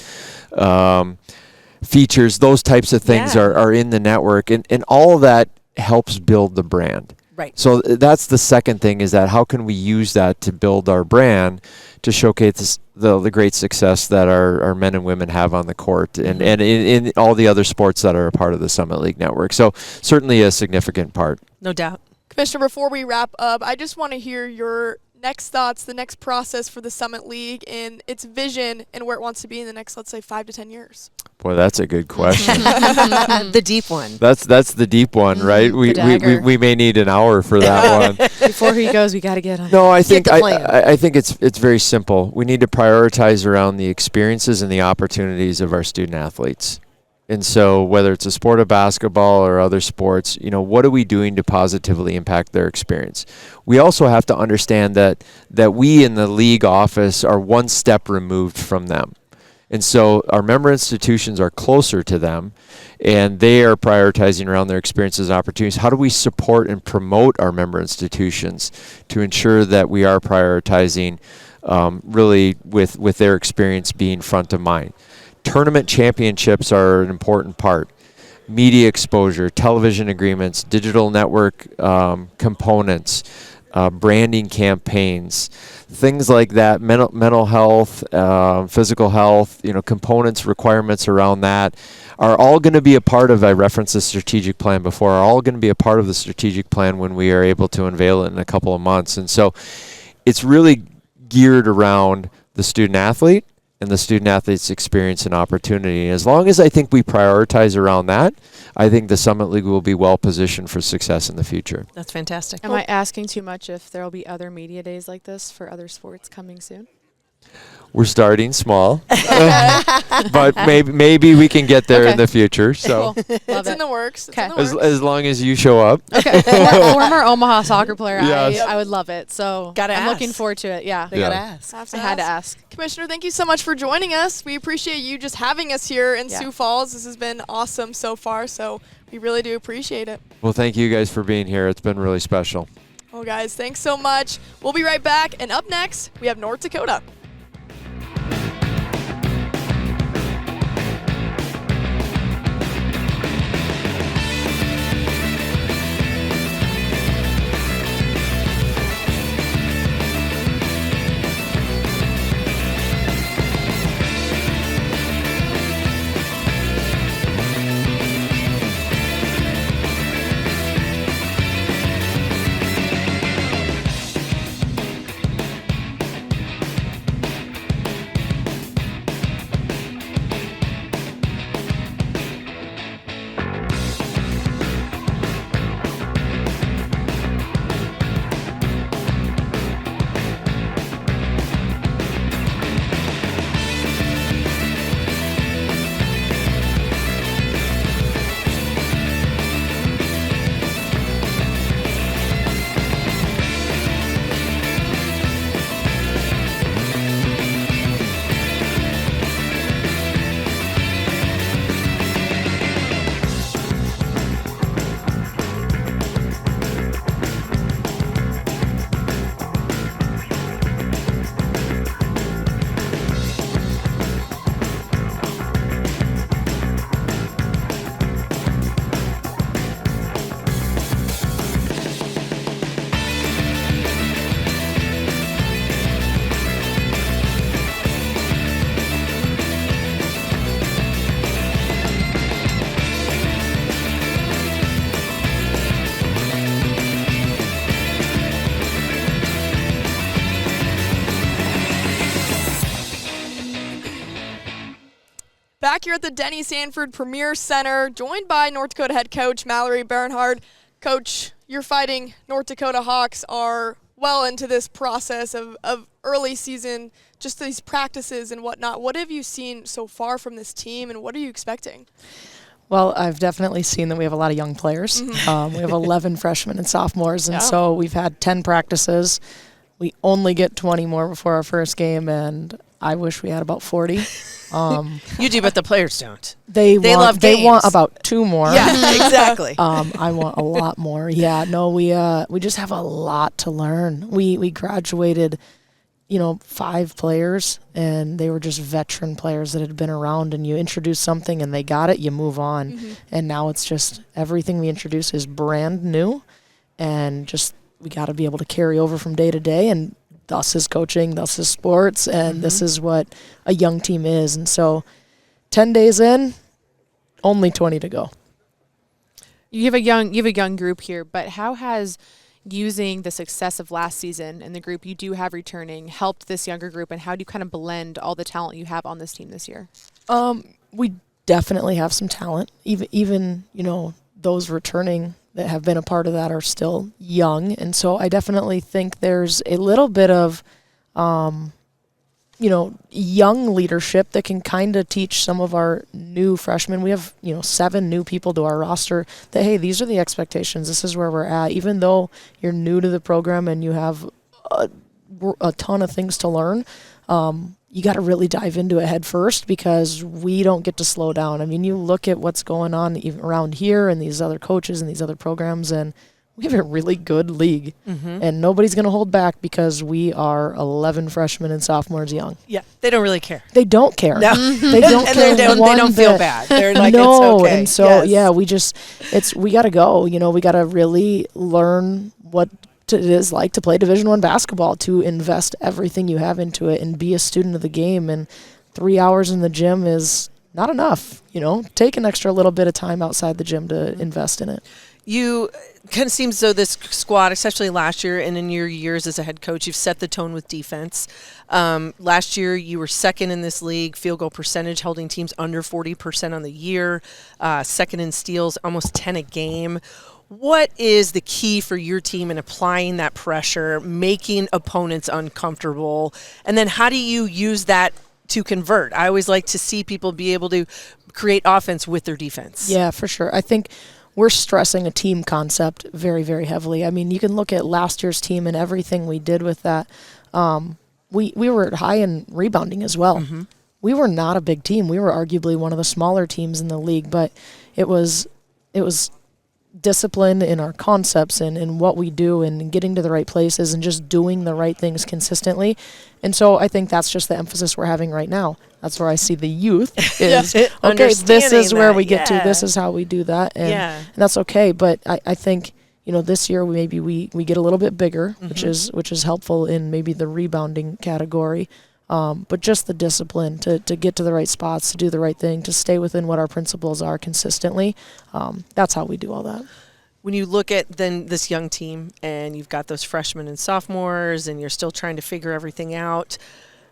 features, those types of things are in the network, and all of that helps build the brand. Right. So that's the second thing, is that how can we use that to build our brand, to showcase the great success that our men and women have on the court and in all the other sports that are a part of the Summit League Network. So certainly a significant part. No doubt. Commissioner, before we wrap up, I just want to hear your next thoughts, the next process for the Summit League and its vision and where it wants to be in the next, let's say, 5 to 10 years. Boy, that's a good question. The deep one. That's the deep one, right? We may need an hour for that one. Before he goes, we got to get him. No, I think it's very simple. We need to prioritize around the experiences and the opportunities of our student athletes. And so whether it's a sport of basketball or other sports, what are we doing to positively impact their experience? We also have to understand that we in the league office are one step removed from them. And so our member institutions are closer to them, and they are prioritizing around their experiences and opportunities. How do we support and promote our member institutions to ensure that we are prioritizing really with their experience being front of mind? Tournament championships are an important part. Media exposure, television agreements, digital network components, branding campaigns, things like that, mental health, physical health, components, requirements around that are all going to be a part of, I referenced the strategic plan before, are all going to be a part of the strategic plan when we are able to unveil it in a couple of months. And so it's really geared around the student athlete and the student athlete's experience and opportunity. And as long as I think we prioritize around that, I think the Summit League will be well positioned for success in the future. That's fantastic. Am I asking too much if there will be other media days like this for other sports coming soon? We're starting small, but maybe we can get there in the future. So Cool. It's in the works. It's in the works. as long as you show up. Okay. Former Omaha soccer player. Yes. I would love it. So I'm looking forward to it. Yeah. They gotta ask. I had to ask. Commissioner, thank you so much for joining us. We appreciate you just having us here in Sioux Falls. This has been awesome so far, so we really do appreciate it. Well, thank you guys for being here. It's been really special. Well, guys, thanks so much. We'll be right back, and up next, we have North Dakota. back here at the Denny Sanford Premier Center, joined by North Dakota head coach Mallory Bernhard. Coach, you're fighting North Dakota Hawks are well into this process of early season, just these practices and whatnot. What have you seen so far from this team, and what are you expecting? Well, I've definitely seen that we have a lot of young players. We have 11 freshmen and sophomores, and so we've had 10 practices. We only get 20 more before our first game, and I wish we had about 40. You do, but the players don't. They love games. They want about 2 more. Yeah, exactly. I want a lot more. Yeah, no, we just have a lot to learn. We graduated, 5 players, and they were just veteran players that had been around, and you introduce something and they got it, you move on. And now it's just everything we introduce is brand new, and just we got to be able to carry over from day to day, and thus is coaching, thus is sports, and this is what a young team is. And so 10 days in, only 20 to go. You have a young group here, but how has using the success of last season and the group you do have returning helped this younger group, and how do you kind of blend all the talent you have on this team this year? We definitely have some talent. Even those returning that have been a part of that are still young. And so I definitely think there's a little bit of, young leadership that can kind of teach some of our new freshmen. We have, 7 new people to our roster that, hey, these are the expectations. This is where we're at. Even though you're new to the program and you have a ton of things to learn, you got to really dive into it head first, because we don't get to slow down. I mean, you look at what's going on even around here and these other coaches and these other programs, and we have a really good league. And nobody's going to hold back because we are 11 freshmen and sophomores young. Yeah, they don't really care. They don't care. No. They don't care. And they don't feel bad. They're like, no, it's okay. and so, Yes. we got to go. We got to really learn what it is like to play Division I basketball, to invest everything you have into it and be a student of the game. And 3 hours in the gym is not enough. Take an extra little bit of time outside the gym to invest in it. You kind of seems as though this squad, especially last year and in your years as a head coach, you've set the tone with defense. Last year, you were second in this league, field goal percentage, holding teams under 40% on the year, second in steals, almost 10 a game. What is the key for your team in applying that pressure, making opponents uncomfortable? And then how do you use that to convert? I always like to see people be able to create offense with their defense. Yeah, for sure. I think we're stressing a team concept very, very heavily. I mean, you can look at last year's team and everything we did with that. We were high in rebounding as well. We were not a big team. We were arguably one of the smaller teams in the league, but it was discipline in our concepts and in what we do and getting to the right places and just doing the right things consistently. And so I think that's just the emphasis we're having right now. That's where I see the youth is, okay, this is where we get to. This is how we do that. And that's okay. But I think, this year we get a little bit bigger, which is helpful in maybe the rebounding category. But just the discipline to get to the right spots, to do the right thing, to stay within what our principles are consistently. That's how we do all that. When you look at then this young team and you've got those freshmen and sophomores and you're still trying to figure everything out,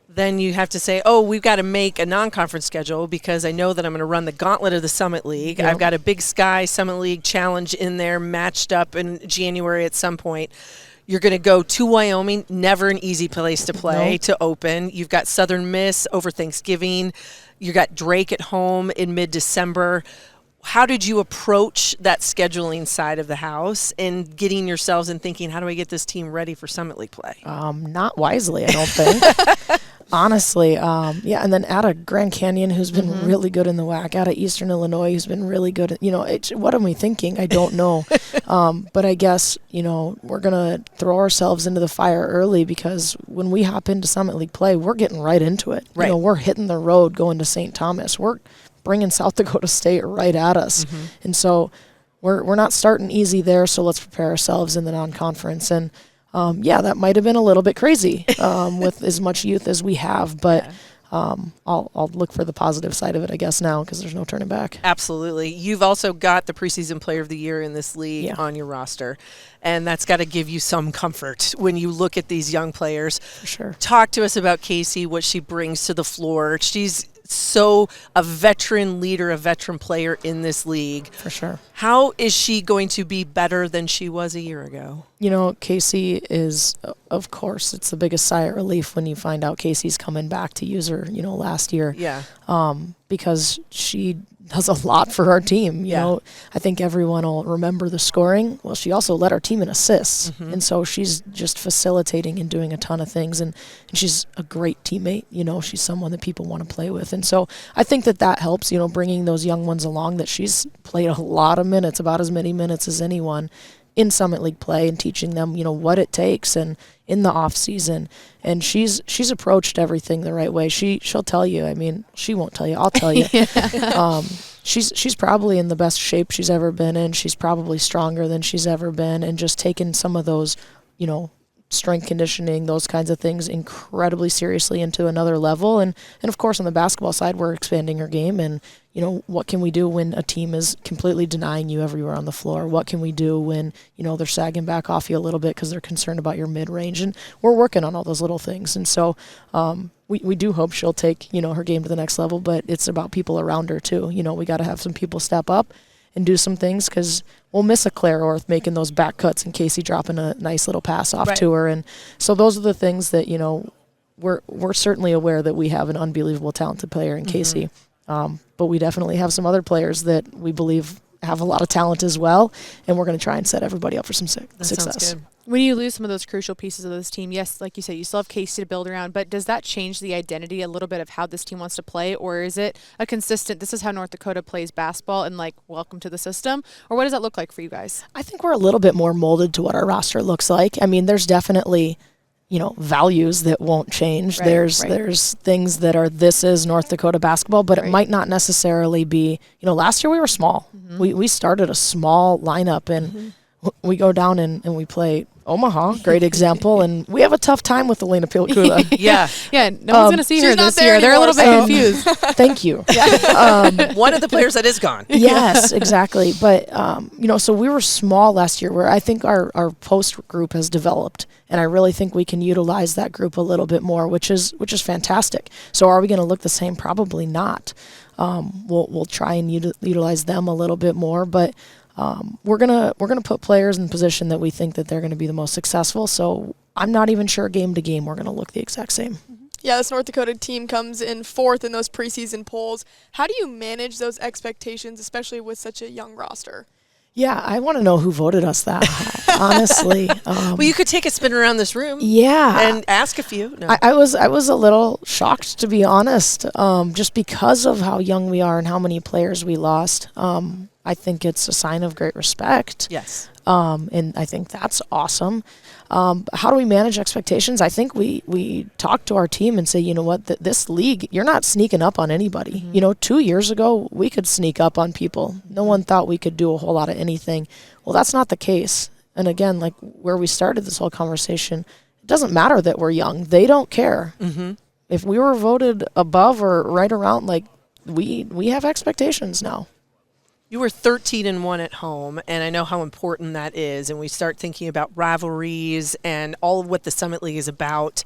then you have to say, we've got to make a non-conference schedule because I know that I'm going to run the gauntlet of the Summit League. Yep. I've got a Big Sky Summit League challenge in there matched up in January at some point. You're going to go to Wyoming, never an easy place to play, to open. You've got Southern Miss over Thanksgiving. You got Drake at home in mid-December. How did you approach that scheduling side of the house and getting yourselves and thinking, how do I get this team ready for Summit League play? Not wisely, I don't think. Honestly, and then out of Grand Canyon, who's been really good in the WAC, out of Eastern Illinois, who's been really good. What am I thinking? I don't know. But I guess, we're going to throw ourselves into the fire early because when we hop into Summit League play, we're getting right into it. Right. We're hitting the road going to St. Thomas. We're bringing South Dakota State right at us. And so we're not starting easy there, so let's prepare ourselves in the non-conference. And that might have been a little bit crazy with as much youth as we have, but I'll look for the positive side of it, I guess, now because there's no turning back. Absolutely. You've also got the preseason player of the year in this league on your roster, and that's got to give you some comfort when you look at these young players. For sure. Talk to us about Casey, what she brings to the floor. She's so a veteran leader, a veteran player in this league. For sure. How is she going to be better than she was a year ago? You know, Casey is, of course, it's the biggest sigh of relief when you find out Casey's coming back to use her, last year. Yeah. Because she does a lot for our team. You know, I think everyone will remember the scoring. Well, she also led our team in assists. And so she's just facilitating and doing a ton of things. And she's a great teammate. She's someone that people want to play with. And so I think that helps, bringing those young ones along, that she's played a lot of minutes, about as many minutes as anyone in Summit League play, and teaching them, what it takes and in the off season. And she's approached everything the right way. She'll tell you. I mean, she won't tell you. I'll tell you. She's probably in the best shape she's ever been in. She's probably stronger than she's ever been, and just taking some of those, strength conditioning, those kinds of things incredibly seriously into another level. And of course, on the basketball side, we're expanding her game. And, what can we do when a team is completely denying you everywhere on the floor? What can we do when, they're sagging back off you a little bit because they're concerned about your mid-range? And we're working on all those little things. And so we do hope she'll take, her game to the next level, but it's about people around her too. We got to have some people step up and do some things, because we'll miss a Claire Orth making those back cuts and Casey dropping a nice little pass off to her. And so those are the things that, we're certainly aware that we have an unbelievable talented player in Casey. But we definitely have some other players that we believe have a lot of talent as well, and we're going to try and set everybody up for some success. Sounds good. When you lose some of those crucial pieces of this team, yes, like you said, you still have Casey to build around, but does that change the identity a little bit of how this team wants to play, or is it a consistent, this is how North Dakota plays basketball, and welcome to the system, or what does that look like for you guys? I think we're a little bit more molded to what our roster looks like. I mean, there's definitely values that won't change. Right, there's things that are, this is North Dakota basketball, but it might not necessarily be, last year we were small. We started a small lineup, and we go down and we play Omaha, great example, and we have a tough time with Elena Pilkula. Yeah, no one's going to see her this year. They're a little bit confused. Thank you. One of the players that is gone. Yes, exactly. But, so we were small last year, where I think our post group has developed, and I really think we can utilize that group a little bit more, which is fantastic. So are we going to look the same? Probably not. We'll try and utilize them a little bit more, but we're gonna put players in position that we think that they're going to be the most successful. So I'm not even sure game to game we're going to look the exact same. Yeah, this North Dakota team comes in 4th in those preseason polls. How do you manage those expectations, especially with such a young roster? Yeah, I want to know who voted us that high, honestly. Well, you could take a spin around this room. Yeah. And ask a few. No. I was a little shocked, to be honest, just because of how young we are and how many players we lost. I think it's a sign of great respect. Yes. And I think that's awesome. How do we manage expectations? I think we talk to our team and say, you know what, this league, you're not sneaking up on anybody. 2 years ago, we could sneak up on people. No one thought we could do a whole lot of anything. Well, that's not the case. And again, like where we started this whole conversation, it doesn't matter that we're young. They don't care. If we were voted above or right around, we have expectations now. You were 13-1 at home, and I know how important that is. And we start thinking about rivalries and all of what the Summit League is about.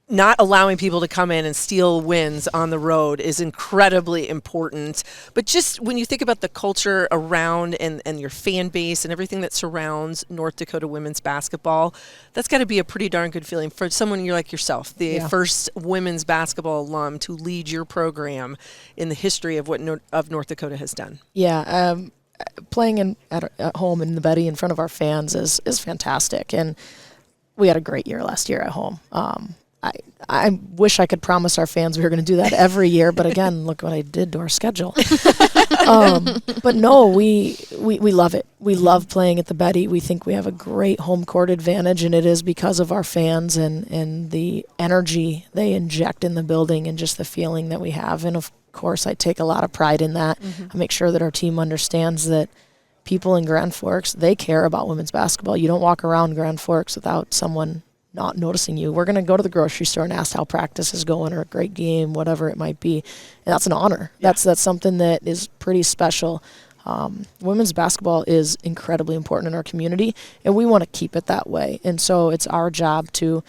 Not allowing people to come in and steal wins on the road is incredibly important. But just when you think about the culture around and your fan base and everything that surrounds North Dakota women's basketball, that's got to be a pretty darn good feeling for someone like yourself, the first women's basketball alum to lead your program in the history of what North Dakota has done. Yeah, playing at home in the Betty in front of our fans is fantastic. And we had a great year last year at home. I wish I could promise our fans we were going to do that every year, but again, look what I did to our schedule. But no, we love it. We love playing at the Betty. We think we have a great home court advantage, and it is because of our fans and the energy they inject in the building and just the feeling that we have. And of course, I take a lot of pride in that. I make sure that our team understands that people in Grand Forks, they care about women's basketball. You don't walk around Grand Forks without someone not noticing you. We're going to go to the grocery store and ask how practice is going or a great game, whatever it might be. And that's an honor. Yeah. That's something that is pretty special. Women's basketball is incredibly important in our community, and we want to keep it that way. And so it's our job to,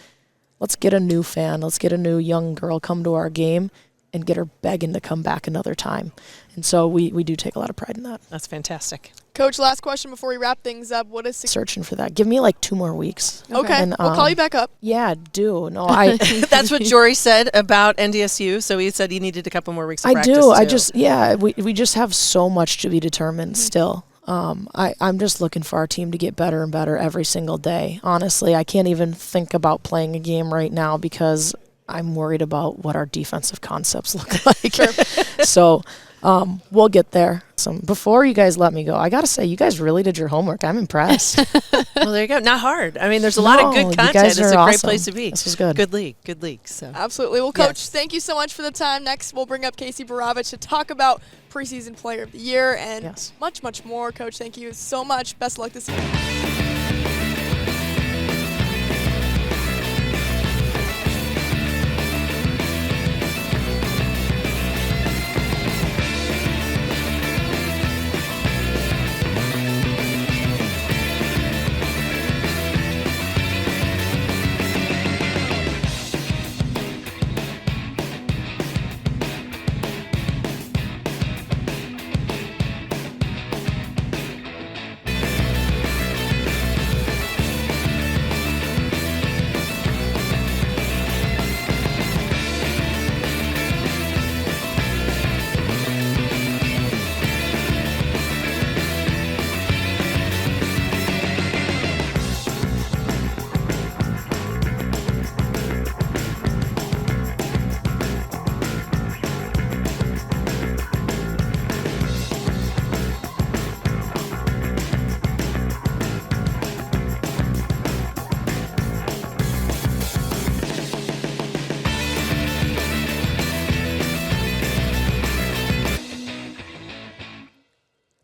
let's get a new fan, let's get a new young girl come to our game, and get her begging to come back another time. And so we do take a lot of pride in that. That's fantastic. Coach, last question before we wrap things up. What is Searching for that. Give me like 2 more weeks. Okay, And, we'll call you back up. Yeah, do. No, I. That's what Jory said about NDSU. So he said he needed a couple more weeks of I practice. do. I too. just, we just have so much to be determined still. I'm just looking for our team to get better and better every single day. Honestly, I can't even think about playing a game right now because I'm worried about what our defensive concepts look like. So we'll get there. Before you guys let me go, I got to say, you guys really did your homework. I'm impressed. Well, there you go. Not hard. I mean, there's a lot of good content. It's a great place to be. This was good. Good league. Good league. So Absolutely. Well, Coach, thank you so much for the time. Next, we'll bring up Casey Baravich to talk about preseason player of the year and much, much more. Coach, thank you so much. Best of luck this year.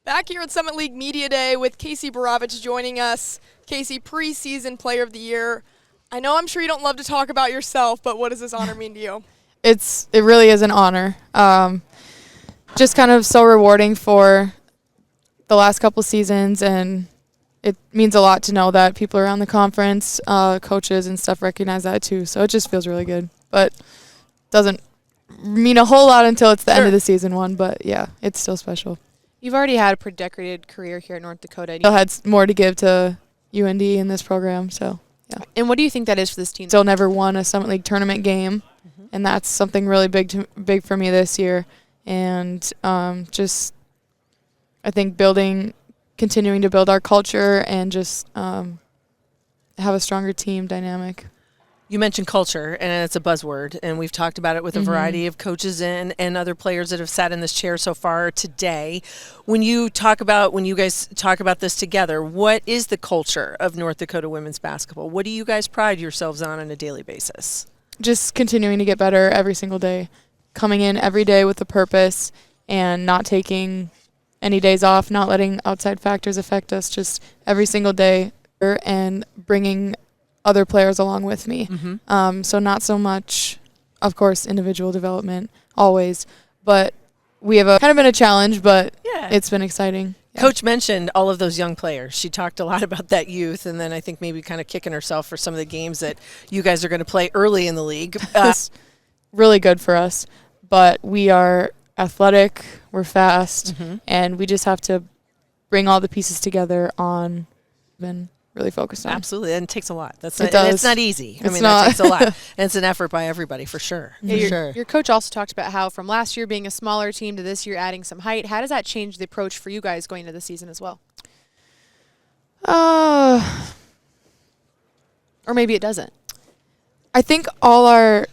Back here at Summit League Media Day with Casey Baravich joining us. Casey, preseason player of the year. I'm sure you don't love to talk about yourself, but what does this honor mean to you? It really is an honor. Just kind of so rewarding for the last couple seasons, and it means a lot to know that people around the conference, coaches and stuff recognize that too. So it just feels really good, but doesn't mean a whole lot until it's the end of the season one. But yeah, it's still special. You've already had a pretty decorated career here at North Dakota. Still had more to give to UND in this program, so yeah. And what do you think that is for this team? Still never won a Summit League tournament game, and that's something really big for me this year. And just I think continuing to build our culture and just have a stronger team dynamic. you mentioned culture, and it's a buzzword, and we've talked about it with a variety of coaches and other players that have sat in this chair so far today. When you guys talk about this together, what is the culture of North Dakota women's basketball? What do you guys pride yourselves on a daily basis? Just continuing to get better every single day, coming in every day with a purpose and not taking any days off, not letting outside factors affect us, just every single day, and bringing other players along with me. So not so much, of course, individual development always, but we have kind of been a challenge, but it's been exciting. Yeah. Coach mentioned all of those young players. She talked a lot about that youth, and then I think maybe kind of kicking herself for some of the games that you guys are going to play early in the league. It's really good for us, but we are athletic, we're fast, and we just have to bring all the pieces together on been really focused on. Absolutely, and it takes a lot. It's not easy. That takes a lot. And it's an effort by everybody for sure. Your coach also talked about how from last year being a smaller team to this year adding some height. How does that change the approach for you guys going into the season as well? Or maybe it doesn't. I think all our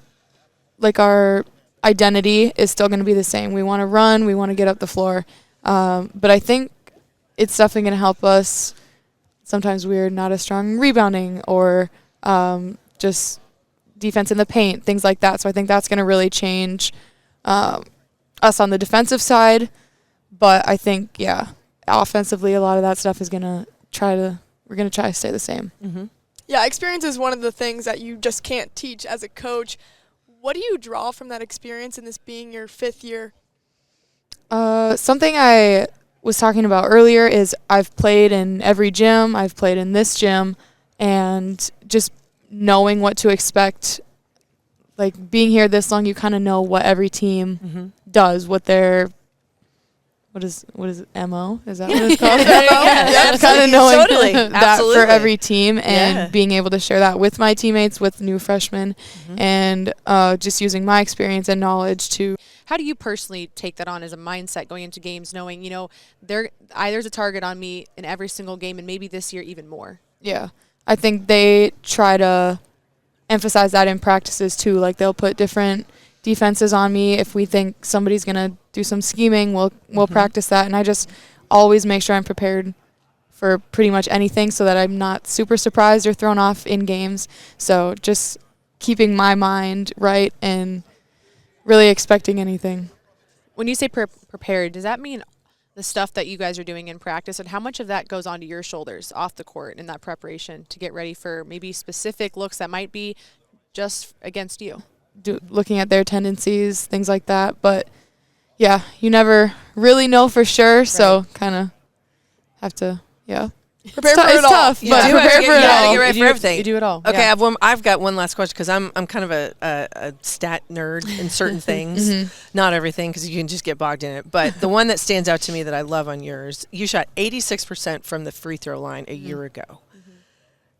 identity is still going to be the same. We want to run, we want to get up the floor, but I think it's definitely going to help us. Sometimes we're not as strong rebounding or just defense in the paint, things like that. So I think that's going to really change us on the defensive side. But I think, offensively, a lot of that stuff is we're going to try to stay the same. Yeah, experience is one of the things that you just can't teach as a coach. What do you draw from that experience in this being your 5th year? Something I was talking about earlier is I've played in every gym, I've played in this gym, and just knowing what to expect like being here this long, you kind of know what every team Mm-hmm. does, what their what is it, MO? Is that what it's called? Yeah, Kind of knowing totally. that Absolutely. for every team, and Yeah. being able to share that with my teammates, with new freshmen, and just using my experience and knowledge to. How do you personally take that on as a mindset going into games, knowing, there's a target on me in every single game, and maybe this year even more? Yeah, I think they try to emphasize that in practices too. Like they'll put different defenses on me. If we think somebody's gonna do some scheming, we'll practice that, and I just always make sure I'm prepared for pretty much anything, so that I'm not super surprised or thrown off in games. So just keeping my mind right and really expecting anything. When you say prepared, does that mean the stuff that you guys are doing in practice, and how much of that goes onto your shoulders off the court in that preparation to get ready for maybe specific looks that might be just against you? Looking at their tendencies, things like that. But yeah, you never really know for sure, so kind of have to, Prepare for it it's all. tough, but You have to prepare get- for you it gotta all. get ready for everything. You do it all. Okay, Yeah. I've got one last question because I'm kind of a stat nerd in certain things, not everything because you can just get bogged in it. But the one that stands out to me that I love on yours, you shot 86% from the free throw line a year ago.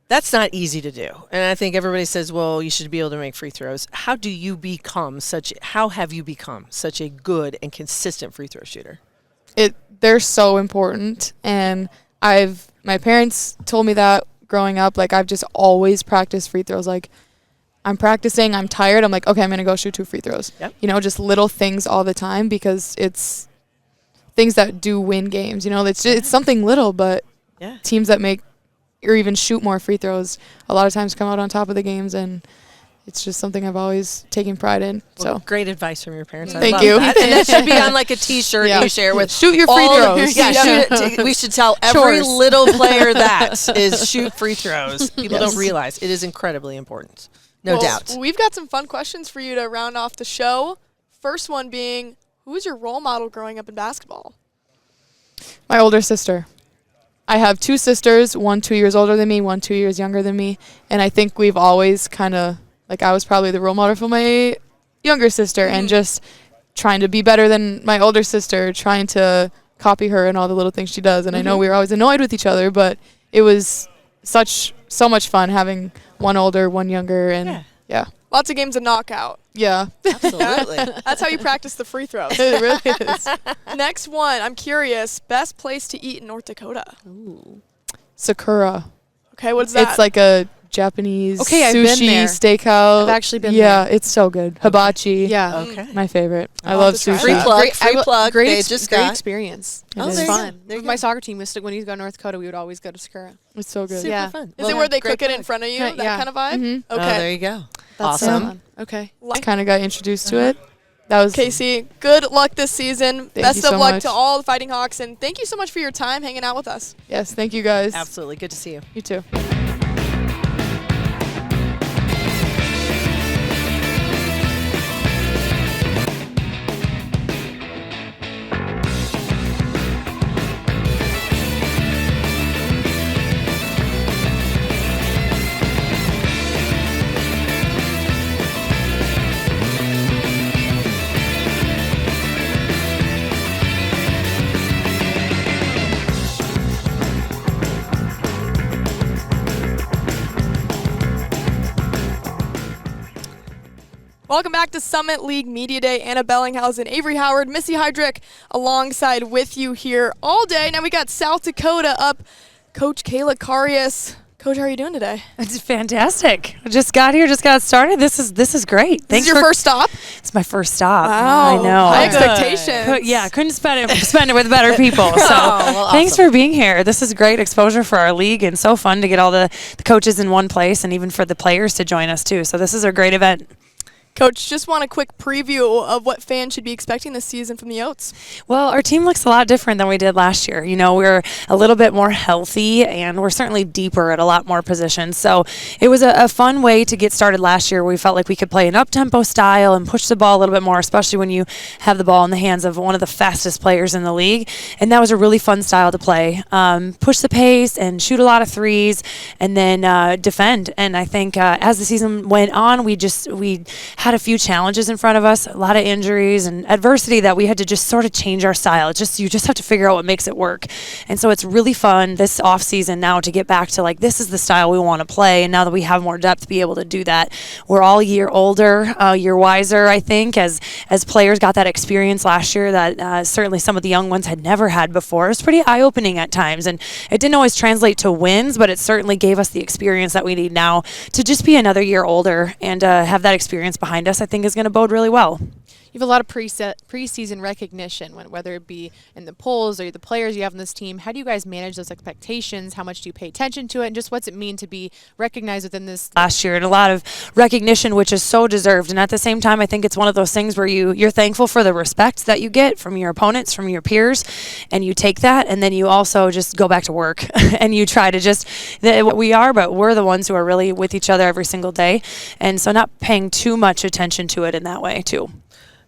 That's not easy to do, and I think everybody says, "Well, you should be able to make free throws." How have you become such a good and consistent free throw shooter? They're so important, and my parents told me that growing up. Like I've just always practiced free throws. Like I'm practicing, I'm tired, I'm like, okay, I'm gonna go shoot 2 free throws. Yep. Just little things all the time, because it's things that do win games. It's something little, but teams that make or even shoot more free throws a lot of times come out on top of the games, and it's just something I've always taken pride in. Well, So great advice from your parents. I Thank love you. that. And that should be on like a T-shirt you share with. Shoot your free all- throws. Yeah, shoot it. We should tell every Chores. little player that is shoot free throws. People Yes. don't realize it is incredibly important. No Well, doubt. We've got some fun questions for you to round off the show. First one being, who was your role model growing up in basketball? My older sister. I have 2 sisters, one 2 years older than me, one 2 years younger than me, and I think we've always kind of, I was probably the role model for my younger sister, and just trying to be better than my older sister, trying to copy her and all the little things she does. And I know we were always annoyed with each other, but it was so much fun having one older, one younger, and yeah. Lots of games of knockout. Yeah. Absolutely. That's how you practice the free throws. It really is. Next one, I'm curious, best place to eat in North Dakota? Sakura. Okay, what's that? It's like a Japanese Okay, I've been sushi there. steakhouse. I've actually been Yeah, there. it's so good. Hibachi. Yeah. Okay. My favorite. I I'll love have to try sushi. Free that. plug. Free plug. Great, They just great got. experience. Oh, It there was you fun. There you My go. soccer team when you go to North Dakota, we would always go to Sakura. It's so good. Super Yeah. fun. Is it where they great cook it in plug. front of you? Yeah, That yeah. kind of vibe? Mhm. Oh, Okay. there you go. That's Awesome. fun. Okay. Kind of got introduced to it. That was Casey, good luck this season. Best you of so luck much. to all the Fighting Hawks, and thank you so much for your time hanging out with us. Yes, thank you guys. Absolutely. Good to see you. You too. Welcome back to Summit League Media Day. Anna Bellinghausen, Avery Howard, Missy Heydrich alongside with you here all day. Now we got South Dakota up. Coach Kayla Carius. Coach, how are you doing today? It's fantastic. I just got here, just got started. This is great. This is your first stop? It's my first stop. Wow. I know. High expectations. Yeah, couldn't spend it with better people. So well, thanks awesome. for being here. This is great exposure for our league and so fun to get all the coaches in one place and even for the players to join us too. So this is a great event. Coach, just want a quick preview of what fans should be expecting this season from the Oats. Well, our team looks a lot different than we did last year. You know, we're a little bit more healthy and we're certainly deeper at a lot more positions. So it was a fun way to get started last year. We felt like we could play an up-tempo style and push the ball a little bit more, especially when you have the ball in the hands of one of the fastest players in the league. And that was a really fun style to play. Push the pace and shoot a lot of threes and then defend. And I think as the season went on, we had a few challenges in front of us, a lot of injuries and adversity that we had to just sort of change our style. You just have to figure out what makes it work. And so it's really fun this off season now to get back to like, this is the style we want to play. And now that we have more depth to be able to do that, we're all a year older, year wiser, I think, as players got that experience last year that certainly some of the young ones had never had before. It was pretty eye-opening at times, and it didn't always translate to wins, but it certainly gave us the experience that we need now to just be another year older and have that experience behind us. I think is going to bode really well. You have a lot of preseason recognition, whether it be in the polls or the players you have on this team. How do you guys manage those expectations? How much do you pay attention to it? And just what's it mean to be recognized within this? Last year, and a lot of recognition, which is so deserved. And at the same time, I think it's one of those things where you're thankful for the respect that you get from your opponents, from your peers, and you take that, and then you also just go back to work and you try to just, we are, but we're the ones who are really with each other every single day. And so not paying too much attention to it in that way, too.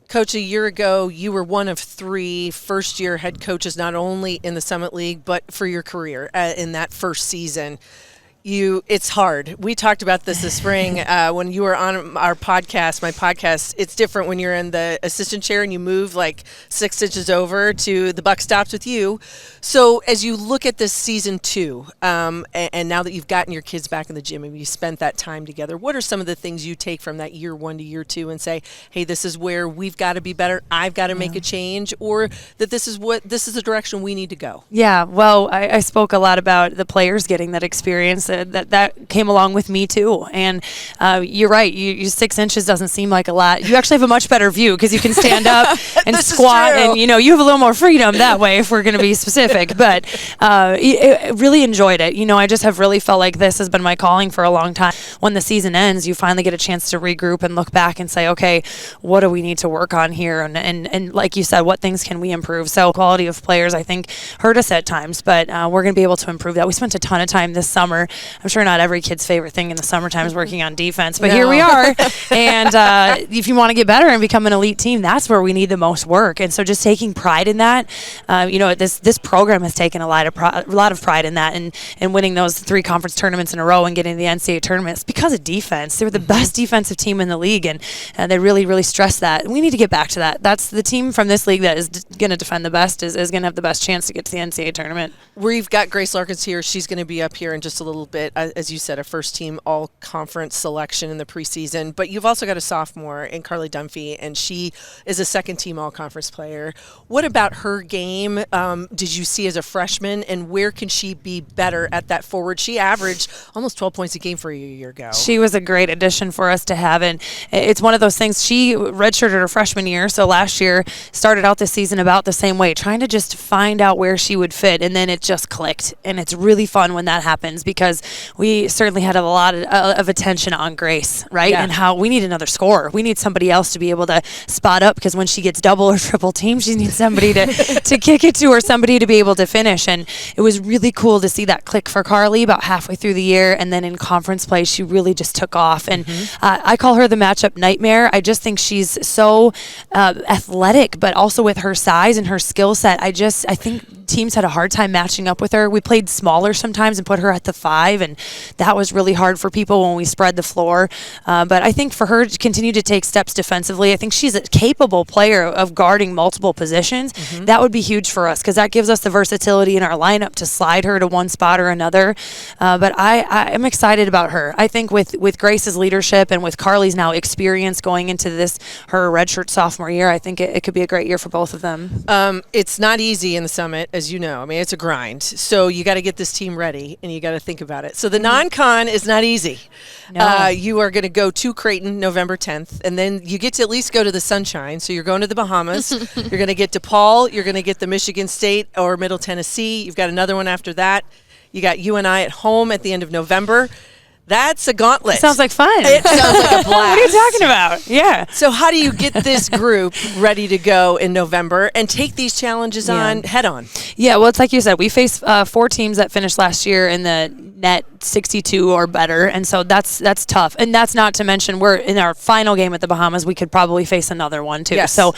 Coach, a year ago, you were one of 3 first-year head coaches, not only in the Summit League, but for your career in that first season. It's hard. We talked about this spring when you were on our podcast, my podcast. It's different when you're in the assistant chair and you move like 6 inches over to the buck stops with you. So as you look at this season 2, and now that you've gotten your kids back in the gym and you spent that time together, what are some of the things you take from that year 1 to year 2 and say, hey, this is where we've got to be better, I've got to make a change, or that this is the direction we need to go? Yeah, well, I spoke a lot about the players getting that experience. That came along with me too, and you're right. You 6 inches doesn't seem like a lot. You actually have a much better view because you can stand up and squat, and you have a little more freedom that way. If we're going to be specific, but really enjoyed it. I just have really felt like this has been my calling for a long time. When the season ends, you finally get a chance to regroup and look back and say, okay, what do we need to work on here? And like you said, what things can we improve? So quality of players, I think, hurt us at times, but we're going to be able to improve that. We spent a ton of time this summer. I'm sure not every kid's favorite thing in the summertime is working on defense, but here we are. And if you want to get better and become an elite team, that's where we need the most work. And so just taking pride in that, this program has taken a lot of pride in that, and winning those 3 conference tournaments in a row and getting the NCAA tournaments because of defense. They were the best defensive team in the league, and they really, really stress that. We need to get back to that. That's the team from this league that is going to defend the best is going to have the best chance to get to the NCAA tournament. We've got Grace Larkins here. She's going to be up here in just a little bit. As you said, a first-team all-conference selection in the preseason. But you've also got a sophomore in Carly Dunphy, and she is a second-team all-conference player. What about her game did you see as a freshman, and where can she be better at that forward? She averaged almost 12 points a game for you a year ago. She was a great addition for us to have, and it's one of those things. She redshirted her freshman year, so last year started out the season about the same way, trying to just find out where she would fit, and then it just clicked. And it's really fun when that happens because we certainly had a lot of attention on Grace, right? Yeah. And how we need another scorer. We need somebody else to be able to spot up because when she gets double or triple team, she needs somebody to kick it to or somebody to be able to finish. And it was really cool to see that click for Carly about halfway through the year. And then in conference play, she really just took off. And I call her the matchup nightmare. I just think she's so athletic, but also with her size and her skill set, I think teams had a hard time matching up with her. We played smaller sometimes and put her at the 5, and that was really hard for people when we spread the floor. But I think for her to continue to take steps defensively, I think she's a capable player of guarding multiple positions. That would be huge for us because that gives us the versatility in our lineup to slide her to one spot or another. But I am excited about her. I think with Grace's leadership and with Carly's now experience going into her redshirt sophomore year, I think it could be a great year for both of them. It's not easy in the Summit, as you know. I mean, it's a grind. So you got to get this team ready, and you got to think about it. So the non-con is not easy. No. You are going to go to Creighton November 10th, and then you get to at least go to the Sunshine. So you're going to the Bahamas. You're going to get DePaul. You're going to get the Michigan State or Middle Tennessee. You've got another one after that. You got UNI at home at the end of November. That's a gauntlet. Sounds like fun. It sounds like a blast. What are you talking about? Yeah. So how do you get this group ready to go in November and take these challenges on head on? Yeah, well, it's like you said, we faced 4 teams that finished last year in the net 62 or better, and so that's tough. And that's not to mention we're in our final game at the Bahamas. We could probably face another one too. Yes. So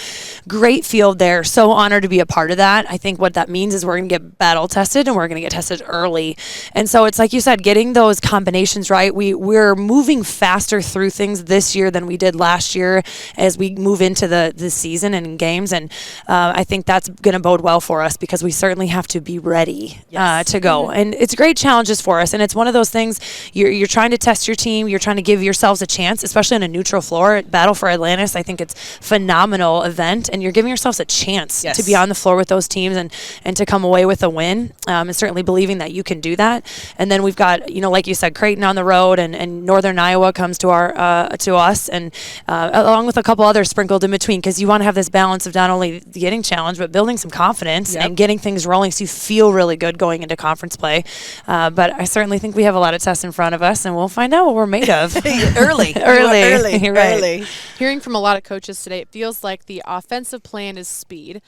great field there. So honored to be a part of that. I think what that means is we're going to get battle tested and we're going to get tested early. And so it's like you said, getting those combinations right right? We're moving faster through things this year than we did last year as we move into the season and in games. And I think that's going to bode well for us because we certainly have to be ready to go. And it's great challenges for us. And it's one of those things you're trying to test your team. You're trying to give yourselves a chance, especially on a neutral floor. Battle for Atlantis, I think it's a phenomenal event. And you're giving yourselves a chance to be on the floor with those teams and to come away with a win. And certainly believing that you can do that. And then we've got, like you said, Creighton on the road and Northern Iowa comes to us, and along with a couple others sprinkled in between, because you want to have this balance of not only getting challenged but building some confidence and getting things rolling so you feel really good going into conference play. But I certainly think we have a lot of tests in front of us, and we'll find out what we're made of. early. Right. Hearing from a lot of coaches today, it feels like the offensive plan is speed.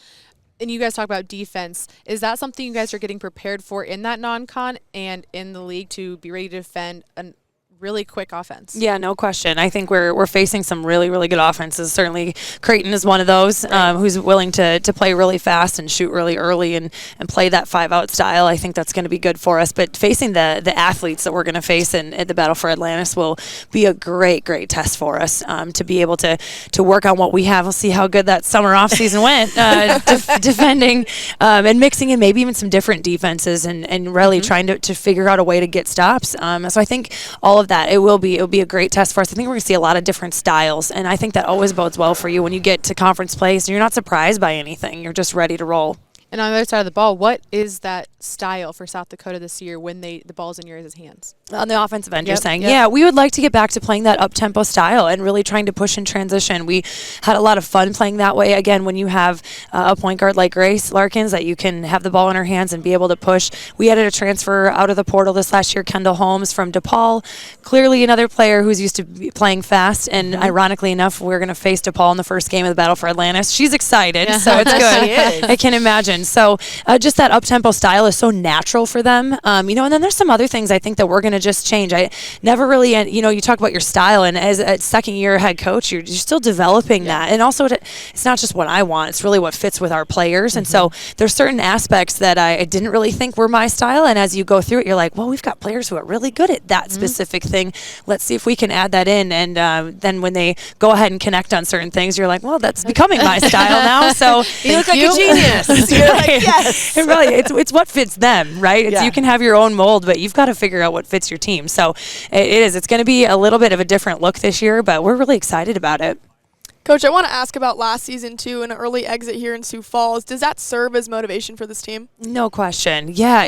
And you guys talk about defense. Is that something you guys are getting prepared for in that non-con and in the league to be ready to defend a really quick offense? Yeah, no question. I think we're facing some really, really good offenses. Certainly Creighton is one of those who's willing to play really fast and shoot really early and play that 5-out style. I think that's going to be good for us. But facing the athletes that we're going to face at the Battle for Atlantis will be a great, great test for us to be able to work on what we have. We'll see how good that summer off season went defending and mixing in maybe even some different defenses and really trying to figure out a way to get stops. So I think all of that, it'll be a great test for us. I think we're going to see a lot of different styles, and I think that always bodes well for you when you get to conference play. So you're not surprised by anything. You're just ready to roll. And on the other side of the ball, what is that style for South Dakota this year when the ball's in your guys' hands? On the offensive end, you're saying? Yep. Yeah, we would like to get back to playing that up-tempo style and really trying to push in transition. We had a lot of fun playing that way. Again, when you have a point guard like Grace Larkins that you can have the ball in her hands and be able to push. We added a transfer out of the portal this last year, Kendall Holmes from DePaul. Clearly another player who's used to be playing fast, and ironically enough, we're going to face DePaul in the first game of the Battle for Atlantis. She's excited, so it's good. I can imagine. So just that up-tempo style is so natural for them. And then there's some other things I think that we're going to just change. I never really, you talk about your style, and as a second-year head coach, you're still developing that. And also, it's not just what I want. It's really what fits with our players. And so there's certain aspects that I didn't really think were my style. And as you go through it, you're like, well, we've got players who are really good at that specific thing. Let's see if we can add that in. And then when they go ahead and connect on certain things, you're like, well, that's becoming my style now. So you look like a genius. You're like, yes. It really, it's what fits them, right? You can have your own mold, but you've got to figure out what fits your team. So it's going to be a little bit of a different look this year, but we're really excited about it. Coach, I want to ask about last season, too, an early exit here in Sioux Falls. Does that serve as motivation for this team? No question. Yeah,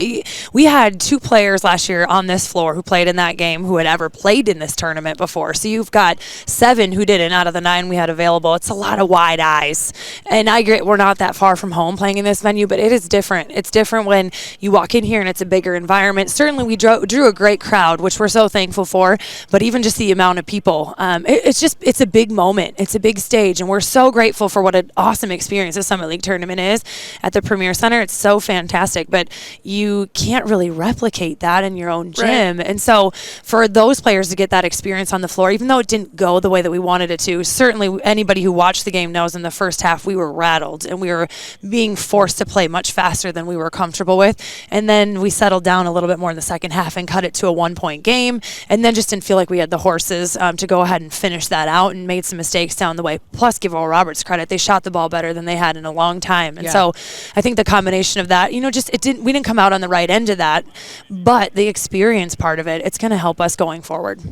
we had 2 players last year on this floor who played in that game who had ever played in this tournament before. So you've got 7 who didn't out of the 9 we had available. It's a lot of wide eyes. And I agree, we're not that far from home playing in this venue, but it is different. It's different when you walk in here and it's a bigger environment. Certainly we drew a great crowd, which we're so thankful for, but even just the amount of people, it's a big moment. It's a big stage, and we're so grateful for what an awesome experience the Summit League tournament is at the Premier Center. It's so fantastic, but you can't really replicate that in your own gym. Right. And so for those players to get that experience on the floor, even though it didn't go the way that we wanted it to, certainly anybody who watched the game knows in the first half we were rattled and we were being forced to play much faster than we were comfortable with. And then we settled down a little bit more in the second half and cut it to a 1-point game, and then just didn't feel like we had the horses to go ahead and finish that out, and made some mistakes down the way. Plus, give Oral Roberts credit, they shot the ball better than they had in a long time. And so I think the combination of that, we didn't come out on the right end of that, but the experience part of it, it's going to help us going forward.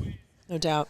No doubt.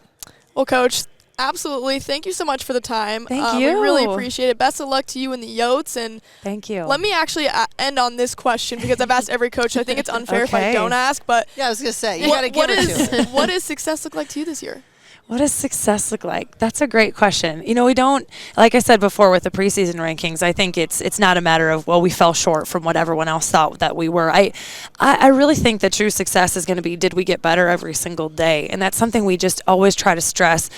Well, Coach, absolutely. Thank you so much for the time. Thank you. We really appreciate it. Best of luck to you and the Yotes. And thank you. Let me actually end on this question, because I've asked every coach. I think it's unfair if I don't ask. But yeah, I was going to say, you got to give it to it. What does success look like to you this year? What does success look like? That's a great question. We don't, like I said before with the preseason rankings, I think it's not a matter of, well, we fell short from what everyone else thought that we were. I really think that true success is going to be, did we get better every single day? And that's something we just always try to stress.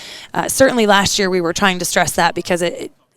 Certainly last year we were trying to stress that, because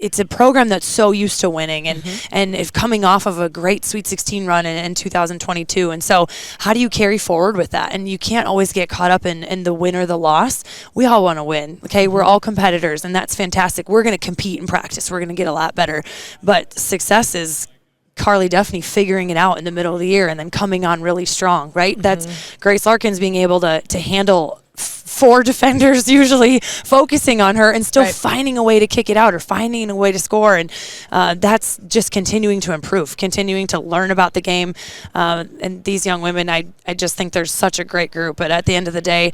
it's a program that's so used to winning and if coming off of a great Sweet 16 run in 2022. And so how do you carry forward with that? And you can't always get caught up in the win or the loss. We all want to win. Okay. We're all competitors, and that's fantastic. We're going to compete in practice. We're going to get a lot better, but success is Carly Duffney figuring it out in the middle of the year and then coming on really strong, right? That's Grace Larkins being able to handle four defenders usually focusing on her and still finding a way to kick it out or finding a way to score. And that's just continuing to improve, continuing to learn about the game. And these young women, I just think there's such a great group. But at the end of the day,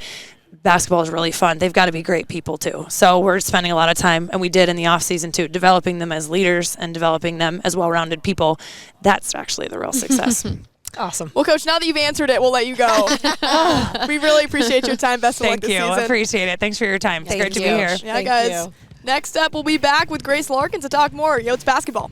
basketball is really fun. They've got to be great people too. So we're spending a lot of time, and we did in the off season too, developing them as leaders and developing them as well-rounded people. That's actually the real success. Awesome. Well, Coach, now that you've answered it, we'll let you go. We really appreciate your time. Best of luck Thank this you. season. Appreciate it. Thanks for your time. It's great to be here. Yeah, Thank guys. you. Next up, we'll be back with Grace Larkin to talk more Yotes basketball.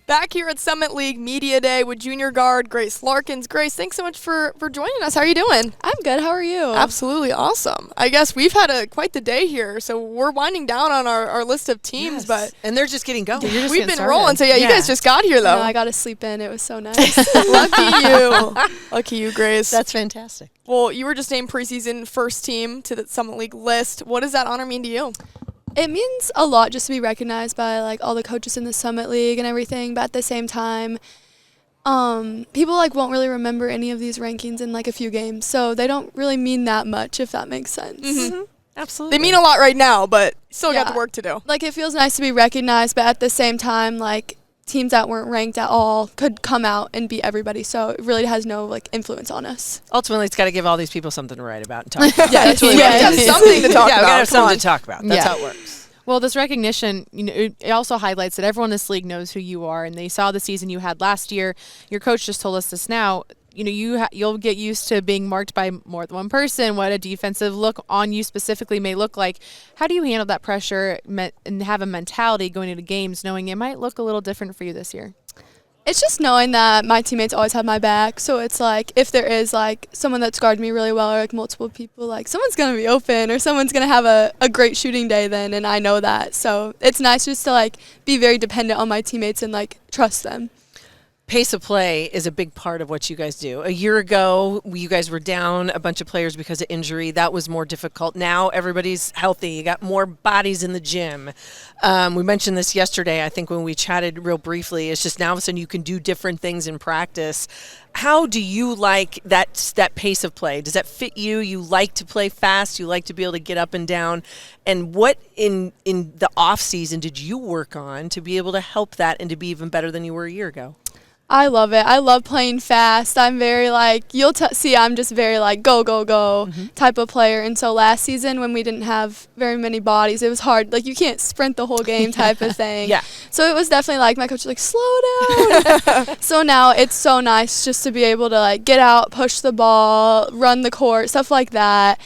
Back here at Summit League Media Day with junior guard Grace Larkins. Grace, thanks so much for joining us. How are you doing? I'm good. How are you? Absolutely awesome. I guess we've had quite the day here, so we're winding down on our list of teams, but And they're just getting going. we've been rolling. So, you guys just got here, though. No, I got to sleep in. It was so nice. Lucky you. Lucky you, Grace. That's fantastic. Well, you were just named preseason first team to the Summit League list. What does that honor mean to you? It means a lot just to be recognized by like all the coaches in the Summit League and everything, but at the same time, people won't really remember any of these rankings in like a few games, so they don't really mean that much, if that makes sense. Mm-hmm. Absolutely. They mean a lot right now, but still got the work to do. Like, it feels nice to be recognized, but at the same time, like, teams that weren't ranked at all could come out and beat everybody, so it really has no influence on us. Ultimately, it's got to give all these people something to write about and talk about. Yeah, That's really we what have it is. something to talk Yeah, we got to about. have something to talk about. That's how it works. Well, this recognition, it also highlights that everyone in this league knows who you are, and they saw the season you had last year. Your coach just told us this now. You'll get used to being marked by more than one person, what a defensive look on you specifically may look like. How do you handle that pressure and have a mentality going into games knowing it might look a little different for you this year? It's just knowing that my teammates always have my back. So it's like, if there is someone that's guarded me really well, or multiple people, someone's going to be open or someone's going to have a great shooting day then, and I know that. So it's nice just to be very dependent on my teammates and trust them. Pace of play is a big part of what you guys do. A year ago, you guys were down a bunch of players because of injury. That was more difficult. Now everybody's healthy. You got more bodies in the gym. We mentioned this yesterday, I think, when we chatted real briefly. It's just now all of a sudden you can do different things in practice. How do you like that pace of play? Does that fit you? You like to play fast. You like to be able to get up and down. And what in the off season did you work on to be able to help that and to be even better than you were a year ago? I love it. I love playing fast. I'm very you'll see I'm just very go, go, go type of player. And so last season when we didn't have very many bodies, it was hard. You can't sprint the whole game type of thing. Yeah. So it was definitely my coach was slow down. So now it's so nice just to be able to get out, push the ball, run the court, stuff like that.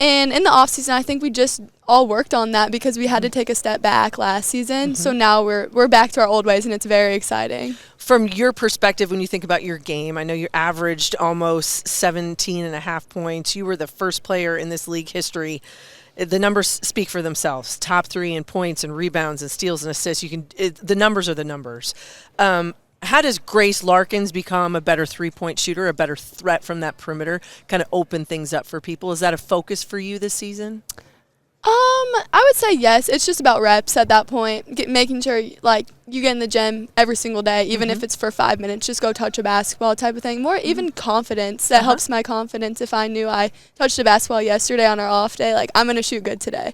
And in the off season, I think we just all worked on that because we had to take a step back last season. So now we're back to our old ways, and it's very exciting. From your perspective, when you think about your game, I know you averaged almost 17 and a half points. You were the first player in this league history. The numbers speak for themselves. Top 3 in points and rebounds and steals and assists. The numbers are the numbers. How does Grace Larkins become a better three-point shooter, a better threat from that perimeter, kind of open things up for people? Is that a focus for you this season? I would say yes. It's just about reps at that point. Making sure you get in the gym every single day, even if it's for 5 minutes. Just go touch a basketball type of thing. More even confidence. That helps my confidence. If I knew I touched a basketball yesterday on our off day, I'm gonna shoot good today.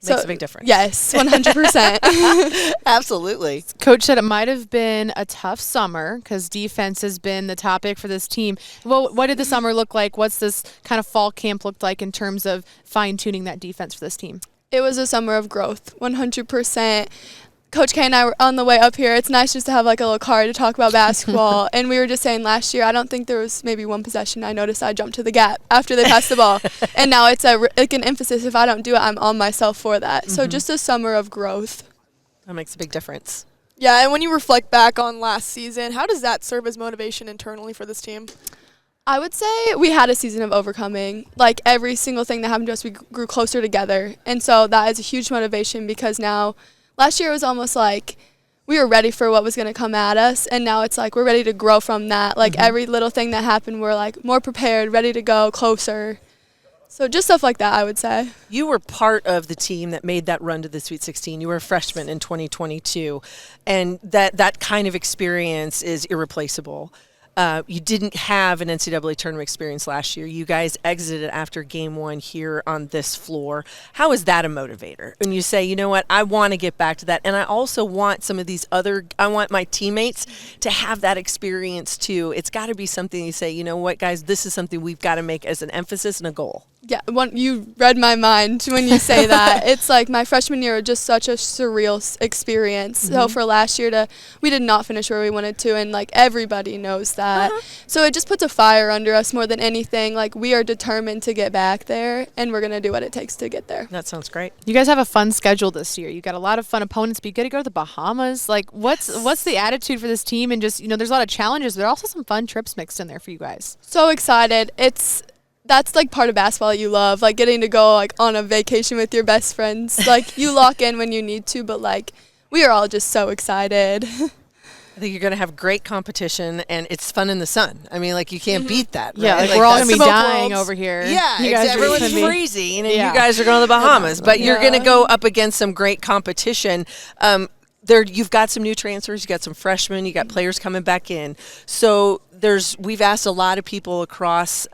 Makes a big difference. Yes, 100%. Absolutely. Coach said it might have been a tough summer because defense has been the topic for this team. Well, what did the summer look like? What's this kind of fall camp look like in terms of fine-tuning that defense for this team? It was a summer of growth, 100%. Coach K and I were on the way up here. It's nice just to have like a little car to talk about basketball. And we were just saying last year, I don't think there was maybe one possession I noticed I jumped to the gap after they passed the ball. And now it's like an emphasis. If I don't do it, I'm on myself for that. So just a summer of growth. That makes a big difference. Yeah, and when you reflect back on last season, how does that serve as motivation internally for this team? I would say we had a season of overcoming. Like every single thing that happened to us, we grew closer together. And so that is a huge motivation because now last year it was almost like we were ready for what was going to come at us, and now it's like we're ready to grow from that. Like every little thing that happened, we're like more prepared, ready to go, closer. So just stuff like that, I would say. You were part of the team that made that run to the Sweet 16. You were a freshman in 2022, and that kind of experience is irreplaceable. You didn't have an NCAA tournament experience last year. You guys exited after game one here on this floor. How is that a motivator? When you say, you know what, I want to get back to that. And I also want some of these I want my teammates to have that experience too. It's got to be something you say, you know what, guys, this is something we've got to make as an emphasis and a goal. Yeah, you read my mind when you say that. It's like my freshman year was just such a surreal experience. So for last year we did not finish where we wanted to, and like everybody knows that. So it just puts a fire under us more than anything. Like we are determined to get back there, and we're gonna do what it takes to get there. That sounds great. You guys have a fun schedule this year. You got a lot of fun opponents, but you get to go to the Bahamas. Like what's the attitude for this team? And just, there's a lot of challenges, but also some fun trips mixed in there for you guys. So excited. That's like part of basketball that you love, like getting to go like on a vacation with your best friends. Like you lock in when you need to, but like we are all just so excited. I think you're going to have great competition, and it's fun in the sun. I mean, like you can't beat that. Right? Yeah, like we're all going to be dying over here. Yeah, everyone's freezing, and you Yeah. guys are going to the Bahamas, but you're going to go up against some great competition. You've got some new transfers, you got some freshmen, you got players coming back in. So we've asked a lot of people across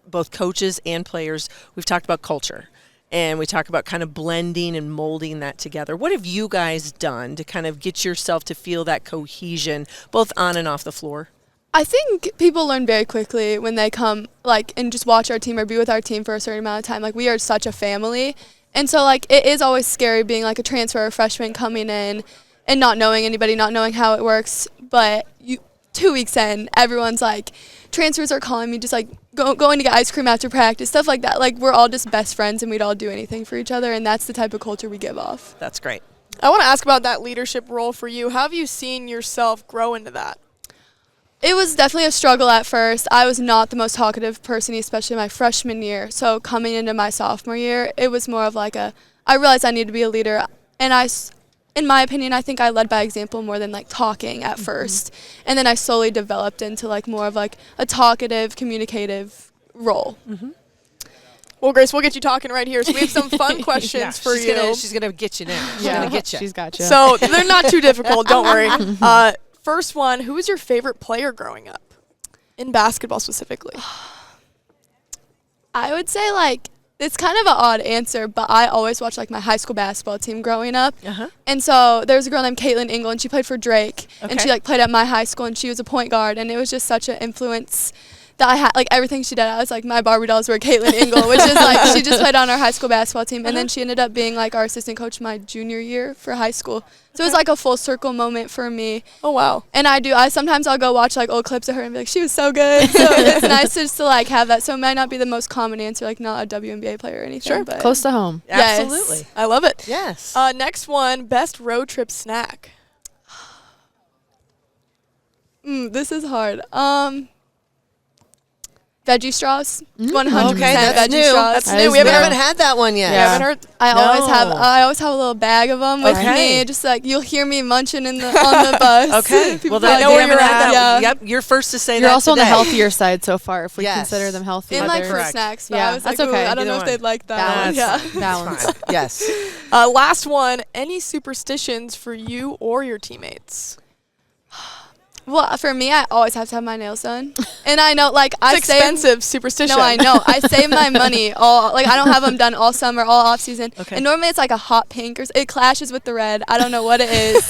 both coaches and players. We've talked about culture, and we talk about kind of blending and molding that together. What have you guys done to kind of get yourself to feel that cohesion both on and off the floor? I think people learn very quickly when they come like and just watch our team or be with our team for a certain amount of time. Like we are such a family. And so like it is always scary being like a transfer or freshman coming in and not knowing anybody, not knowing how it works. But 2 weeks in, everyone's like, transfers are calling me just like going to get ice cream after practice, stuff like that. Like we're all just best friends and we'd all do anything for each other, and that's the type of culture we give off. That's great. I want to ask about that leadership role for you. How have you seen yourself grow into that? It was definitely a struggle at first. I was not the most talkative person, especially my freshman year. So coming into my sophomore year, it was more of like I realized I needed to be a leader. And in my opinion, I think I led by example more than like talking at first. And then I slowly developed into like more of like a talkative, communicative role. Well, Grace, we'll get you talking right here. So we have some fun questions for you. She's gonna get you now. She's gonna get you. She's got you. So they're not too difficult. Don't worry. First one, who was your favorite player growing up? In basketball specifically. I would say like, it's kind of an odd answer, but I always watched like my high school basketball team growing up. And so there was a girl named Caitlin England. She played for Drake, and she like played at my high school, and she was a point guard, and it was just such an influence that I had. Like everything she did, I was like, my Barbie dolls were Caitlin England, which is like she just played on our high school basketball team, and then she ended up being like our assistant coach my junior year for high school. So it was like a full circle moment for me. Oh wow! And sometimes I'll go watch like old clips of her and be like, she was so good. So it's nice just to like have that. So it might not be the most common answer, like not a WNBA player or anything. Sure, but close to home. Yes. Absolutely. I love it. Yes. Next one, best road trip snack. This is hard. Veggie straws, 100% Okay, that's veggie new. straws. That's new. We haven't had that one yet. I always have a little bag of them with me. Just like you'll hear me munching on the bus. Okay. People Well, like, they haven't had that. Yep. You're first to say that. You're also on the today. healthier side so far, if we consider them healthy. In like Other- for snacks, but Yeah, I was like, that's okay. I don't Either know if one. they'd like that. Balance. Yeah. Balance. Fine. Yes. Last one. Any superstitions for you or your teammates? Well, for me, I always have to have my nails done, and I know It's expensive superstition. No, I know. I save my money I don't have them done all summer, all off season. Okay. And normally it's like a hot pink it clashes with the red. I don't know what it is,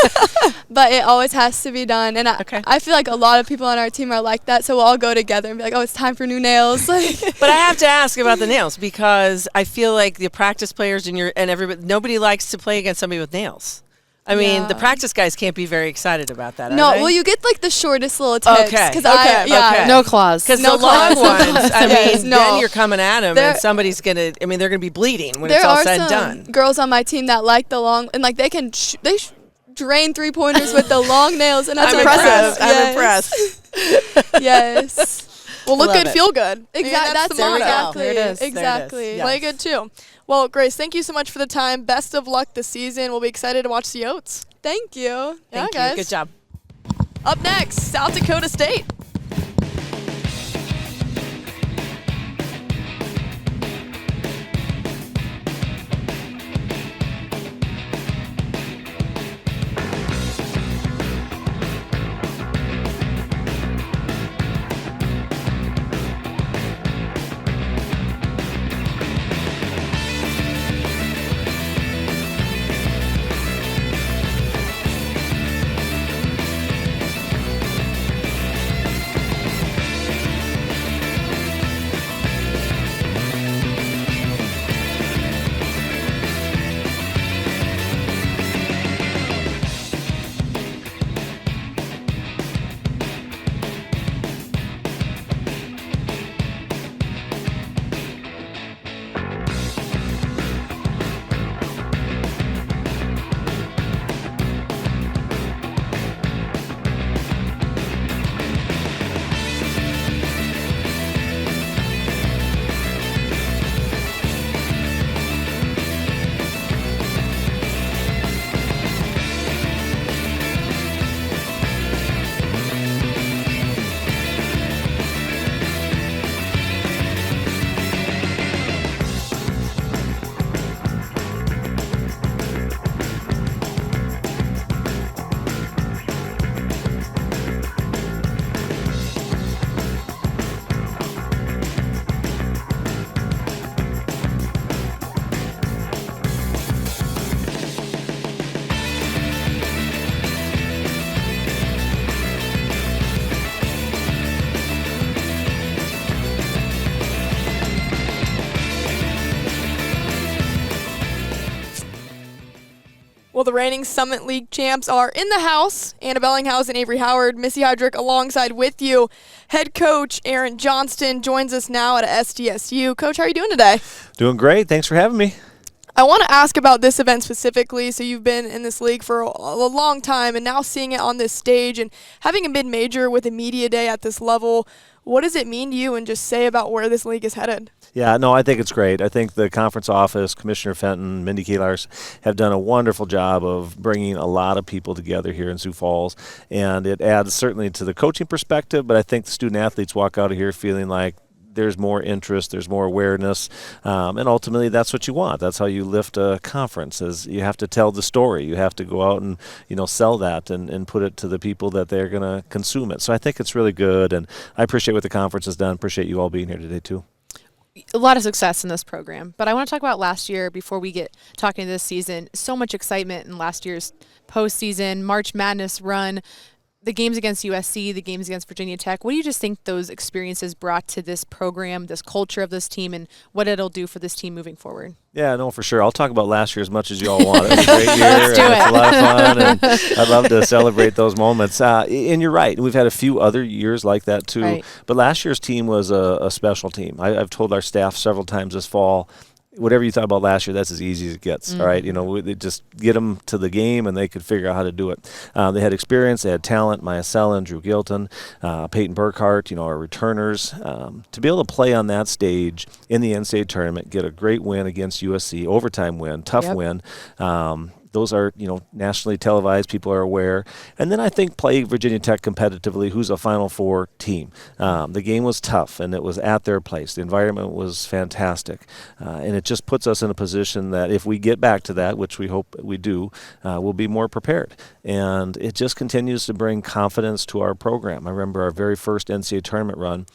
but it always has to be done. And I feel like a lot of people on our team are like that, so we'll all go together and be like, oh, it's time for new nails. But I have to ask about the nails because I feel like the practice players and everybody, nobody likes to play against somebody with nails. I mean, the practice guys can't be very excited about that. No, are they? well, you get like the shortest little tips. Okay. No claws. Because No the long claws. ones, I Yes, mean, no. then you're coming at them and somebody's going to, I mean, they're going to be bleeding when it's all said and done. There are some girls on my team that like the long, and like they can, drain 3-pointers with the long nails, and that's I'm impressive. impressed. Yes. Well, look Love good, it. feel good. Exactly. That's the motto. exactly. There it is. Exactly. Yes. Play good too. Well, Grace, thank you so much for the time. Best of luck this season. We'll be excited to watch the Oats. Thank you. Thank you. guys. Good job. Up next, South Dakota State. Well, the reigning Summit League champs are in the house. Anna Bellinghausen and Avery Howard, Missy Hydrick alongside with you. Head coach Aaron Johnston joins us now at SDSU. Coach, how are you doing today? Doing great. Thanks for having me. I want to ask about this event specifically. So you've been in this league for a long time and now seeing it on this stage and having a mid-major with a media day at this level. What does it mean to you, and just say about where this league is headed? Yeah, no, I think it's great. I think the conference office, Commissioner Fenton, Mindy Keelars have done a wonderful job of bringing a lot of people together here in Sioux Falls, and it adds certainly to the coaching perspective, but I think the student athletes walk out of here feeling like there's more interest, there's more awareness, and ultimately that's what you want. That's how you lift a conference, is you have to tell the story. You have to go out and, sell that and put it to the people that they're going to consume it. So I think it's really good, and I appreciate what the conference has done. Appreciate you all being here today too. A lot of success in this program, but I want to talk about last year before we get talking this season. So much excitement in last year's postseason, March Madness run, the games against USC, the games against Virginia Tech. What do you just think those experiences brought to this program, this culture of this team, and what it'll do for this team moving forward? Yeah, no, for sure. I'll talk about last year as much as you all want. It was a great year. Let's do and it. It's a lot of fun, and I'd love to celebrate those moments. And you're right. We've had a few other years like that too. Right. But last year's team was a special team. I've told our staff several times this fall, whatever you thought about last year, that's as easy as it gets, all right? They just get them to the game, and they could figure out how to do it. They had experience. They had talent. Maya Sellen, Drew Gilton, Peyton Burkhart, our returners. To be able to play on that stage in the NCAA tournament, get a great win against USC, overtime win, tough win, those are, nationally televised. People are aware. And then I think play Virginia Tech competitively, who's a Final Four team. The game was tough, and it was at their place. The environment was fantastic. And it just puts us in a position that if we get back to that, which we hope we do, we'll be more prepared. And it just continues to bring confidence to our program. I remember our very first NCAA tournament run.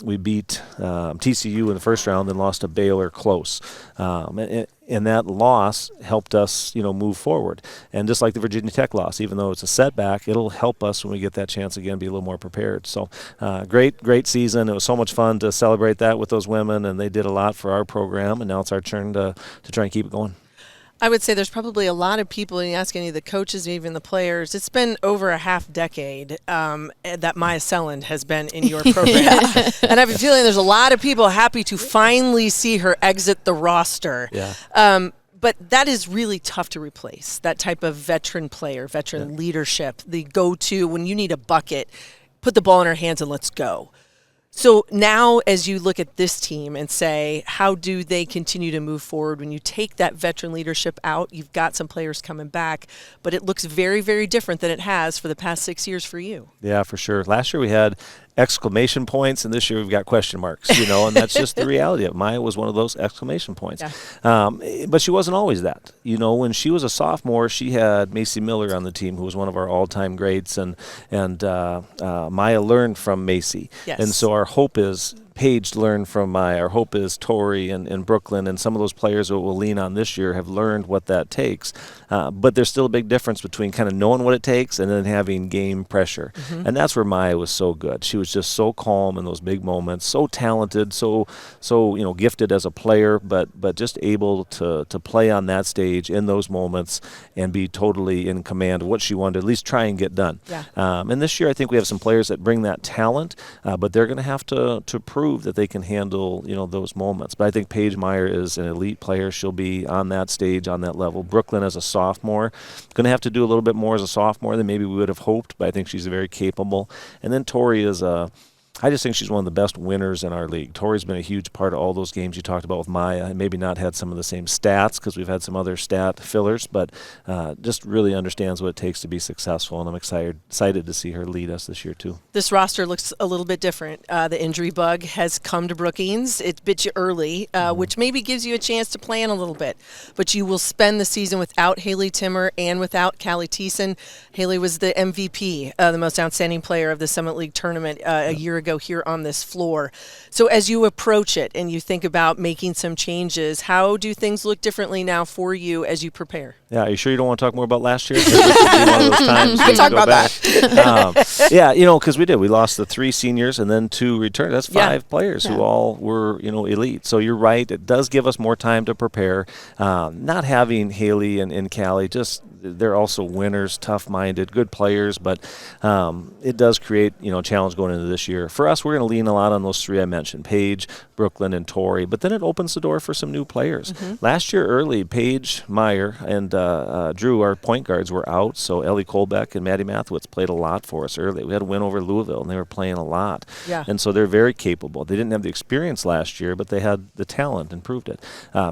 We beat TCU in the first round, then lost to Baylor close. And that loss helped us, move forward. And just like the Virginia Tech loss, even though it's a setback, it'll help us when we get that chance again, be a little more prepared. So great season. It was so much fun to celebrate that with those women, and they did a lot for our program, and now it's our turn to try and keep it going. I would say there's probably a lot of people, and you ask any of the coaches, even the players, it's been over a half decade that Maya Selland has been in your program. And I have a feeling there's a lot of people happy to finally see her exit the roster. Yeah. But that is really tough to replace, that type of veteran player, veteran leadership, the go-to when you need a bucket, put the ball in her hands and let's go. So now as you look at this team and say, how do they continue to move forward when you take that veteran leadership out? You've got some players coming back, but it looks very, very different than it has for the past 6 years for you. Yeah, for sure. Last year we had exclamation points, and this year we've got question marks, and that's just the reality of it. Maya was one of those exclamation points. Yeah. But she wasn't always that. When she was a sophomore, she had Macy Miller on the team, who was one of our all-time greats, and Maya learned from Macy. Yes. And so our hope is Paige learned from Maya. Our hope is Tori and Brooklyn and some of those players that we'll lean on this year have learned what that takes. But there's still a big difference between kind of knowing what it takes and then having game pressure. Mm-hmm. And that's where Maya was so good. She was just so calm in those big moments, so talented, so gifted as a player, but just able to play on that stage in those moments and be totally in command of what she wanted to at least try and get done. Yeah. And this year I think we have some players that bring that talent, but they're going to have to prove that they can handle those moments. But I think Paige Meyer is an elite player. She'll be on that stage, on that level. Brooklyn as a sophomore, going to have to do a little bit more as a sophomore than maybe we would have hoped, but I think she's very capable. And then Tori is I just think she's one of the best winners in our league. Tori's been a huge part of all those games you talked about with Maya, and maybe not had some of the same stats because we've had some other stat fillers, but just really understands what it takes to be successful, and I'm excited to see her lead us this year too. This roster looks a little bit different. The injury bug has come to Brookings. It bit you early, which maybe gives you a chance to plan a little bit, but you will spend the season without Haley Timmer and without Callie Thiessen. Haley was the MVP, the most outstanding player of the Summit League tournament a year ago here on this floor. So as you approach it and you think about making some changes, how do things look differently now for you as you prepare? Yeah, are you sure you don't want to talk more about last year? This would be one of those times we talk about that. Yeah, because we did. We lost the 3 seniors and then 2 returned. That's 5 players who all were, elite. So you're right. It does give us more time to prepare. Not having Haley and Callie, just they're also winners, tough-minded, good players, but it does create, challenge going into this year. For us, we're going to lean a lot on those 3 I mentioned, Paige, Brooklyn, and Tori, but then it opens the door for some new players. Mm-hmm. Last year early, Paige Meyer and Drew, our point guards, were out, so Ellie Kolbeck and Maddie Mathewitz played a lot for us early. We had a win over Louisville, and they were playing a lot. Yeah. And so they're very capable. They didn't have the experience last year, but they had the talent and proved it.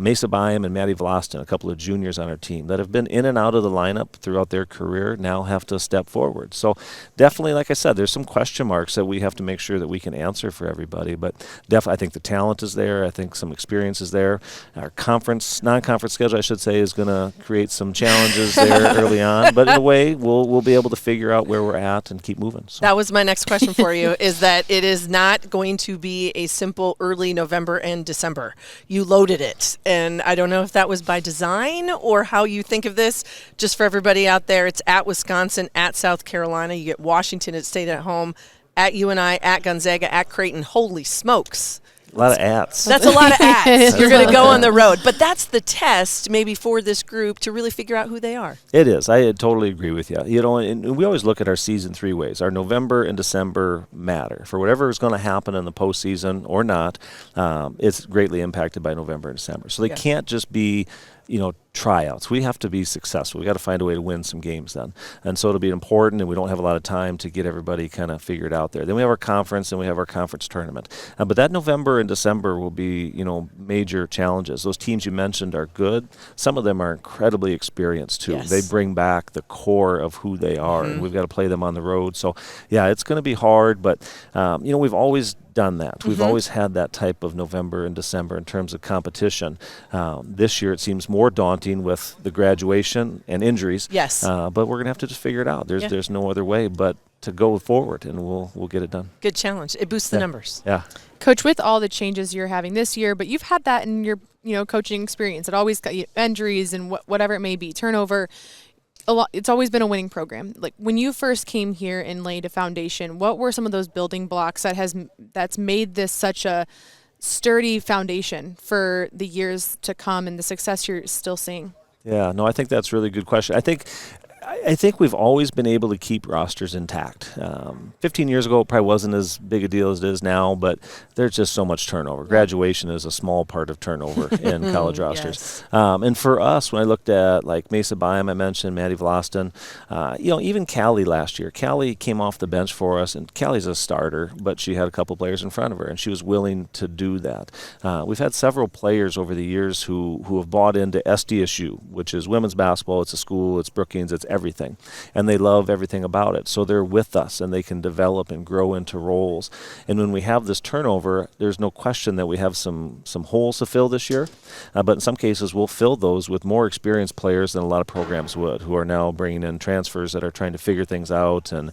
Mesa Byam and Maddie Vlaston, a couple of juniors on our team that have been in and out of the lineup throughout their career, now have to step forward. So definitely, like I said, there's some question marks that we have to make sure that we can answer for everybody, but definitely I think the talent is there. I think some experience is there. Our non-conference schedule, I should say, is going to create some challenges there early on, but in a way, we'll be able to figure out where we're at and keep moving. So. That was my next question for you, is that it is not going to be a simple early November and December. You loaded it, and I don't know if that was by design or how you think of this. Just for everybody out there, it's at Wisconsin, at South Carolina. You get Washington at State at home, at UNI, at Gonzaga, at Creighton. Holy smokes. A lot of ats. That's a lot of ats. You're going to go on the road. But that's the test maybe for this group to really figure out who they are. It is. I totally agree with you. And we always look at our season 3 ways. Our November and December matter. For whatever is going to happen in the postseason or not, it's greatly impacted by November and December. So they can't just be tryouts. We have to be successful. We got to find a way to win some games then. And so it'll be important, and we don't have a lot of time to get everybody kind of figured out there. Then we have our conference, and we have our conference tournament. But that November and December will be, major challenges. Those teams you mentioned are good. Some of them are incredibly experienced too. Yes. They bring back the core of who they are, and we've got to play them on the road. So, yeah, it's going to be hard, but, we've always done that. We've always had that type of November and December in terms of competition. This year it seems more daunting with the graduation and injuries. Yes. But we're going to have to just figure it out. There's no other way but to go forward, and we'll get it done. Good challenge. It boosts the numbers. Yeah. Coach, with all the changes you're having this year, but you've had that in your coaching experience. It always got injuries and whatever it may be, turnover. It's always been a winning program. Like when you first came here and laid a foundation, what were some of those building blocks that's made this such a sturdy foundation for the years to come and the success you're still seeing? Yeah, no, I think that's a really good question. I think we've always been able to keep rosters intact. 15 years ago, it probably wasn't as big a deal as it is now, but there's just so much turnover. Graduation is a small part of turnover in college rosters. And for us, when I looked at like Mesa Byam, I mentioned Maddie Vlaston, even Callie last year. Callie came off the bench for us, and Callie's a starter, but she had a couple players in front of her, and she was willing to do that. We've had several players over the years who have bought into SDSU, which is women's basketball. It's a school, it's Brookings, it's everything, and they love everything about it. So they're with us, and they can develop and grow into roles. And when we have this turnover, there's no question that we have some holes to fill this year, but in some cases we'll fill those with more experienced players than a lot of programs would, who are now bringing in transfers that are trying to figure things out. And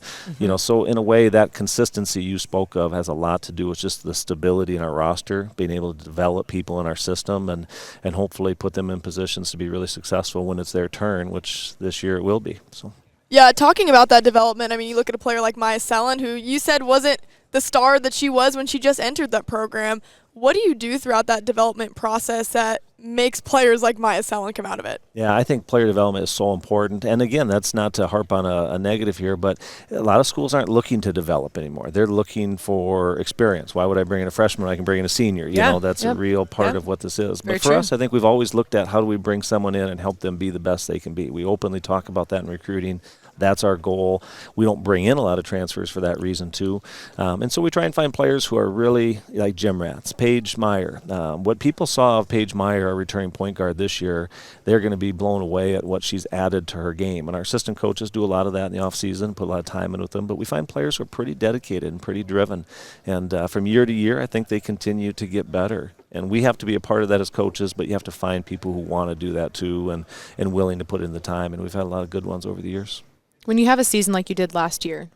so in a way, that consistency you spoke of has a lot to do with just the stability in our roster, being able to develop people in our system, and hopefully put them in positions to be really successful when it's their turn, which this year it will be. So. Yeah, talking about that development, I mean, you look at a player like Maya Sellen, who you said wasn't the star that she was when she just entered that program. What do you do throughout that development process that makes players like Maya Sellen come out of it? Yeah, I think player development is so important. And again, that's not to harp on a negative here, but a lot of schools aren't looking to develop anymore. They're looking for experience. Why would I bring in a freshman when I can bring in a senior? That's a real part of what this is. Very but for true. us, I think we've always looked at how do we bring someone in and help them be the best they can be. We openly talk about that in recruiting. That's our goal. We don't bring in a lot of transfers for that reason, too. And so we try and find players who are really like gym rats. Paige Meyer. What people saw of Paige Meyer, our returning point guard this year, they're going to be blown away at what she's added to her game. And our assistant coaches do a lot of that in the offseason, put a lot of time in with them. But we find players who are pretty dedicated and pretty driven. And from year to year, I think they continue to get better. And we have to be a part of that as coaches, but you have to find people who want to do that, too, and willing to put in the time. And we've had a lot of good ones over the years. When you have a season like you did last year,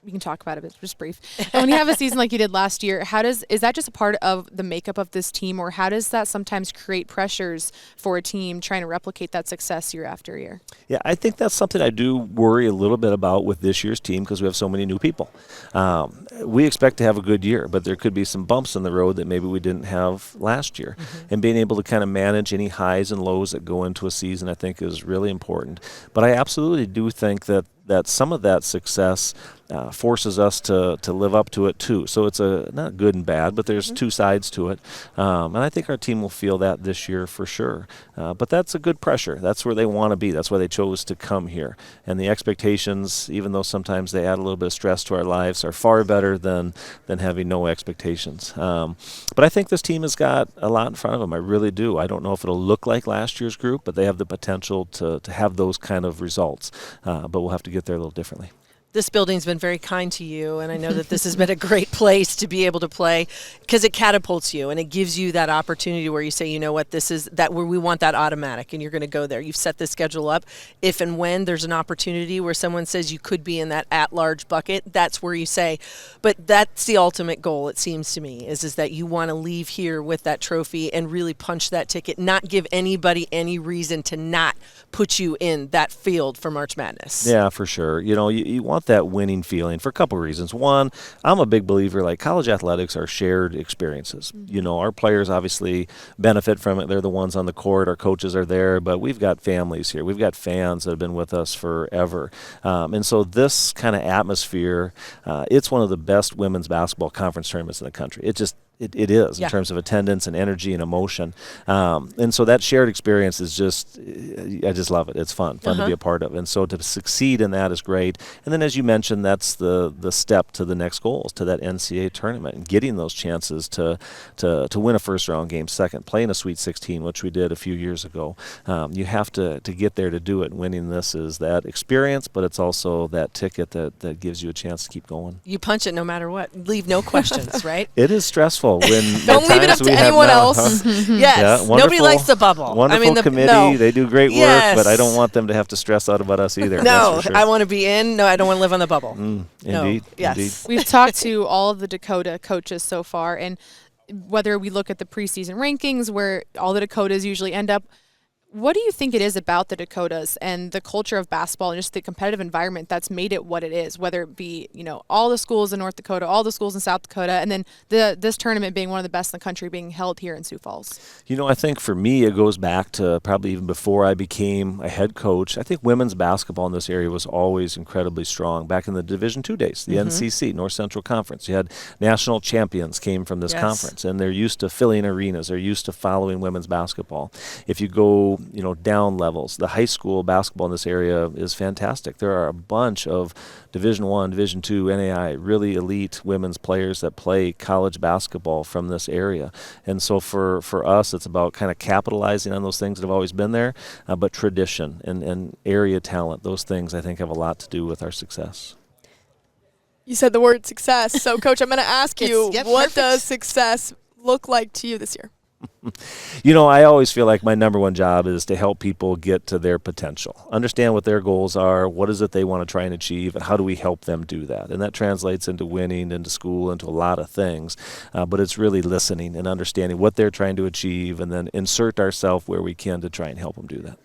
we can talk about it, but it's just brief. And when you have a season like you did last year, is that just a part of the makeup of this team, or how does that sometimes create pressures for a team trying to replicate that success year after year? Yeah, I think that's something I do worry a little bit about with this year's team because we have so many new people. We expect to have a good year, but there could be some bumps in the road that maybe we didn't have last year. And being able to kind of manage any highs and lows that go into a season, I think, is really important. But I absolutely do think that some of that success forces us to live up to it too. So it's not good and bad, but there's two sides to it. And I think our team will feel that this year for sure. But that's a good pressure. That's where they want to be. That's why they chose to come here. And the expectations, even though sometimes they add a little bit of stress to our lives, are far better than having no expectations. But I think this team has got a lot in front of them. I really do. I don't know if it'll look like last year's group, but they have the potential to have those kind of results. But we'll have to get there a little differently. This building's been very kind to you, and I know that this has been a great place to be able to play because it catapults you and it gives you that opportunity where you say, you know what, this is that where we want that automatic, and you're going to go there. You've set the schedule up. If and when there's an opportunity where someone says you could be in that at-large bucket, that's where you say, but that's the ultimate goal, it seems to me, is that you want to leave here with that trophy and really punch that ticket, not give anybody any reason to not put you in that field for March Madness. Yeah, for sure. You want that winning feeling for a couple of reasons. One, I'm a big believer, like college athletics are shared experiences. Our players obviously benefit from it. They're the ones on the court. Our coaches are there, but we've got families here. We've got fans that have been with us forever. And so this kind of atmosphere, it's one of the best women's basketball conference tournaments in the country. it is Yeah. in terms of attendance and energy and emotion. And so that shared experience is just, I just love it. It's fun to be a part of. And so to succeed in that is great. And then as you mentioned, that's the step to the next goals, to that NCAA tournament, and getting those chances to win a first round game, second, playing a Sweet 16, which we did a few years ago. You have to get there to do it. Winning this is that experience, but it's also that ticket that gives you a chance to keep going. You punch it no matter what. Leave no questions, right? It is stressful when Don't leave it up to anyone else. Yes. Nobody likes the bubble. Wonderful committee. No. They do great work, but I don't want them to have to stress out about us either. No, that's for sure. I want to be in. No, I don't want to live on the bubble. Indeed. Yes. Indeed. We've talked to all of the Dakota coaches so far, and whether we look at the preseason rankings where all the Dakotas usually end up, what do you think it is about the Dakotas and the culture of basketball and just the competitive environment that's made it what it is, whether it be, all the schools in North Dakota, all the schools in South Dakota, and then this tournament being one of the best in the country being held here in Sioux Falls? I think for me, it goes back to probably even before I became a head coach. I think women's basketball in this area was always incredibly strong. Back in the Division II days, the NCC, North Central Conference, you had national champions came from this conference, and they're used to filling arenas. They're used to following women's basketball. If you go down levels, the high school basketball in this area is fantastic. There are a bunch of Division I, Division II, NAI, really elite women's players that play college basketball from this area. And so for us, it's about kind of capitalizing on those things that have always been there, but tradition and area talent, those things I think have a lot to do with our success. You said the word success. So, Coach, I'm going to ask you, what perfect. does success look like to you this year? I always feel like my number one job is to help people get to their potential, understand what their goals are, what is it they want to try and achieve, and how do we help them do that. And that translates into winning, into school, into a lot of things. But it's really listening and understanding what they're trying to achieve and then insert ourselves where we can to try and help them do that.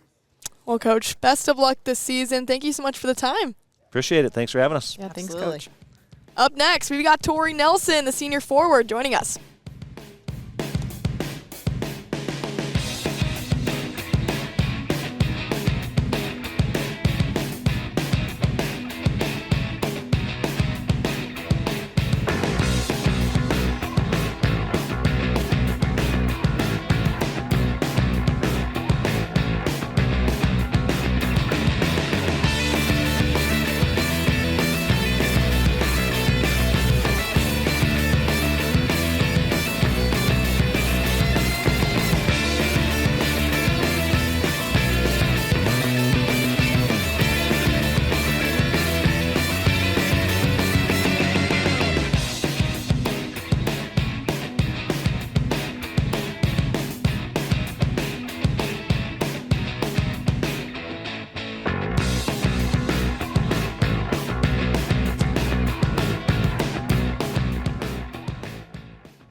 Well, Coach, best of luck this season. Thank you so much for the time. Appreciate it. Thanks for having us. Yeah, thanks, Absolutely. Coach. Up next, we've got Tori Nelson, the senior forward, joining us.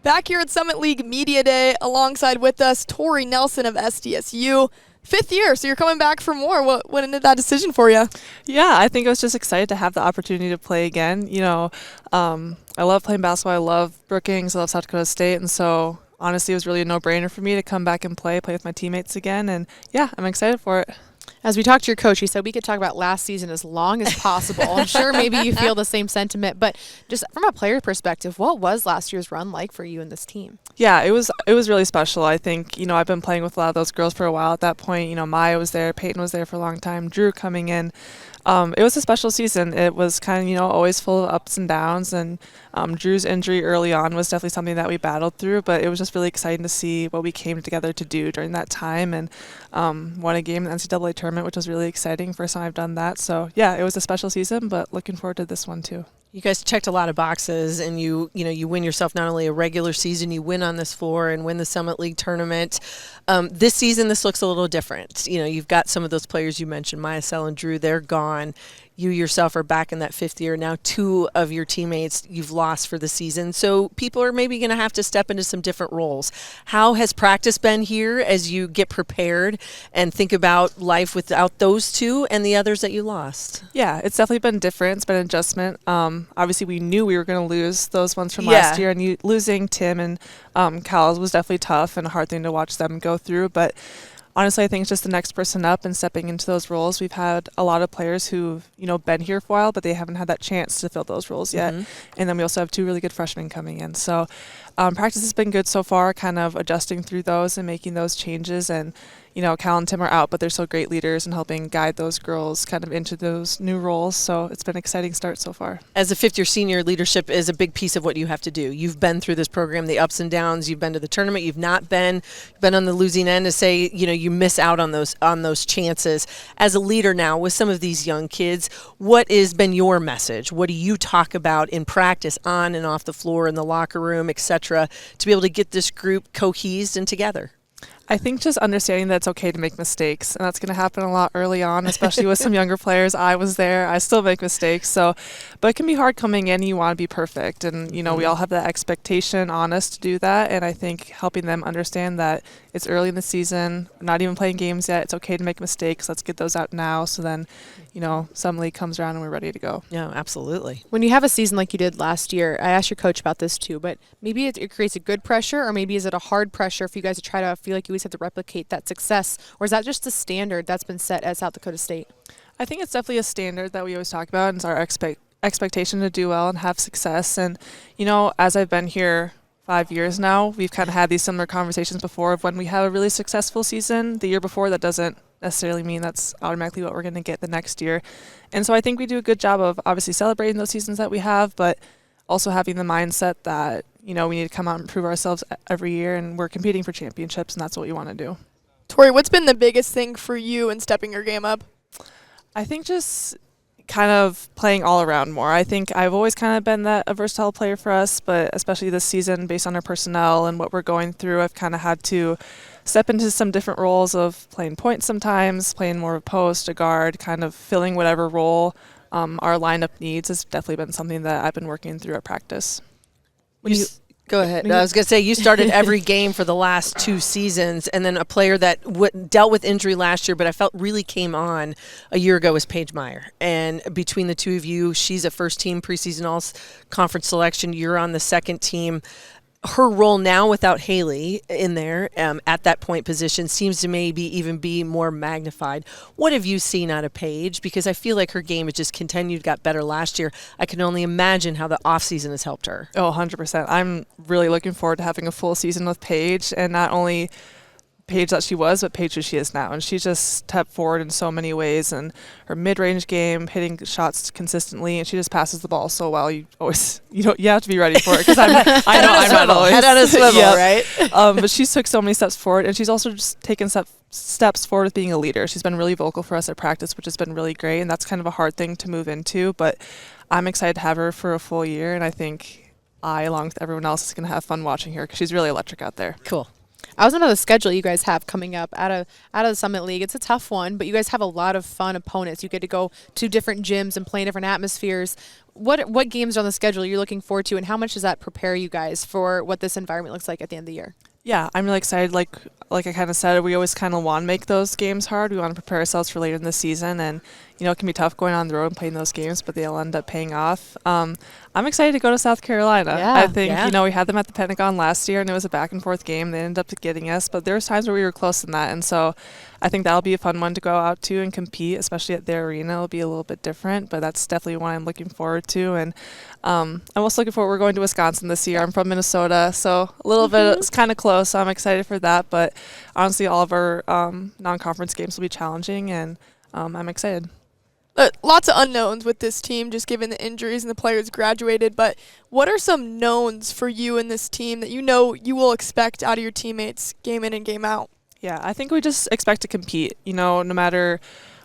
Back here at Summit League Media Day, alongside with us, Tori Nelson of SDSU. 5th year, so you're coming back for more. What went into that decision for you? Yeah, I think I was just excited to have the opportunity to play again. I love playing basketball. I love Brookings. I love South Dakota State. And so, honestly, it was really a no-brainer for me to come back and play with my teammates again. And, yeah, I'm excited for it. As we talked to your coach, he said we could talk about last season as long as possible. I'm sure maybe you feel the same sentiment, but just from a player perspective, what was last year's run like for you and this team? Yeah, it was really special. I think, I've been playing with a lot of those girls for a while at that point. Maya was there, Peyton was there for a long time, Drew coming in. It was a special season. It was kind of, always full of ups and downs, and Drew's injury early on was definitely something that we battled through, but it was just really exciting to see what we came together to do during that time, and won a game in the NCAA tournament, which was really exciting. First time I've done that. So, yeah, it was a special season, but looking forward to this one too. You guys checked a lot of boxes, and you win yourself not only a regular season, you win on this floor and win the Summit League tournament. This season, this looks a little different. You've got some of those players you mentioned, Maya Sell and Drew, they're gone. You yourself are back in that 5th year. Now 2 of your teammates you've lost for the season. So people are maybe going to have to step into some different roles. How has practice been here as you get prepared and think about life without those 2 and the others that you lost? Yeah, it's definitely been different. It's been an adjustment. Obviously, we knew we were going to lose those ones from last year, and losing Tim and Cal was definitely tough and a hard thing to watch them go through. But honestly, I think it's just the next person up and stepping into those roles. We've had a lot of players who've, been here for a while, but they haven't had that chance to fill those roles yet. And then we also have 2 really good freshmen coming in. So practice has been good so far, kind of adjusting through those and making those changes. And, Cal and Tim are out, but they're still great leaders and helping guide those girls kind of into those new roles. So it's been an exciting start so far. As a fifth-year senior, leadership is a big piece of what you have to do. You've been through this program, the ups and downs. You've been to the tournament. You've not been. You've been on the losing end to say, you miss out on those chances. As a leader now with some of these young kids, what has been your message? What do you talk about in practice, on and off the floor, in the locker room, etc., to be able to get this group cohesed and together? I think just understanding that it's okay to make mistakes, and that's going to happen a lot early on, especially with some younger players. I was there. I still make mistakes. But it can be hard coming in. You want to be perfect. And, we all have that expectation on us to do that. And I think helping them understand that it's early in the season, we're not even playing games yet. It's okay to make mistakes. Let's get those out now. So then, some league comes around and we're ready to go. Yeah, absolutely. When you have a season like you did last year, I asked your coach about this too, but maybe it creates a good pressure, or maybe is it a hard pressure for you guys to try to feel like you always have to replicate that success, or is that just the standard that's been set at South Dakota State? I think it's definitely a standard that we always talk about, and it's our expectation to do well and have success. And, as I've been here 5 years now, we've kind of had these similar conversations before of when we have a really successful season the year before, that doesn't necessarily mean that's automatically what we're going to get the next year. And so I think we do a good job of obviously celebrating those seasons that we have, but also having the mindset that, we need to come out and prove ourselves every year, and we're competing for championships, and that's what we want to do. Tori, what's been the biggest thing for you in stepping your game up? I think just kind of playing all around more. I think I've always kind of been a versatile player for us, but especially this season, based on our personnel and what we're going through, I've kind of had to step into some different roles of playing point sometimes, playing more of a post, a guard, kind of filling whatever role our lineup needs has definitely been something that I've been working through at practice. Go ahead. I was going to say, you started every game for the last 2 seasons, and then a player that dealt with injury last year, but I felt really came on a year ago was Paige Meyer. And between the two of you, she's a first-team preseason all-conference selection. You're on the second team. Her role now without Haley in there at that point position seems to maybe even be more magnified. What have you seen out of Paige? Because I feel like her game has just continued, got better last year. I can only imagine how the offseason has helped her. Oh, 100%. I'm really looking forward to having a full season with Paige, and not only Paige that she was, but Paige who she is now. And she's just stepped forward in so many ways, and her mid-range game, hitting shots consistently, and she just passes the ball so well. You have to be ready for it, because I know I'm not always head on a swivel, right? But she's took so many steps forward, and she's also just taken steps forward with being a leader. She's been really vocal for us at practice, which has been really great, and that's kind of a hard thing to move into. But I'm excited to have her for a full year, and I think along with everyone else, is going to have fun watching her, because she's really electric out there. Cool. I was on the schedule you guys have coming up out of the Summit League. It's a tough one, but you guys have a lot of fun opponents. You get to go to different gyms and play in different atmospheres. What games are on the schedule you're looking forward to, and how much does that prepare you guys for what this environment looks like at the end of the year? Yeah, I'm really excited. Like I kind of said, we always kind of want to make those games hard. We want to prepare ourselves for later in the season, and it can be tough going on the road and playing those games, but they'll end up paying off. I'm excited to go to South Carolina. Yeah, I think we had them at the Pentagon last year, and it was a back and forth game. They ended up getting us, but there was times where we were close in that, and so I think that'll be a fun one to go out to and compete, especially at their arena. It'll be a little bit different, but that's definitely one I'm looking forward to. And I'm also looking forward. We're going to Wisconsin this year. I'm from Minnesota, so a little bit it's kind of close. So I'm excited for that. But honestly, all of our non-conference games will be challenging, and I'm excited. Lots of unknowns with this team, just given the injuries and the players graduated. But what are some knowns for you in this team that you will expect out of your teammates game in and game out? Yeah, I think we just expect to compete. No matter,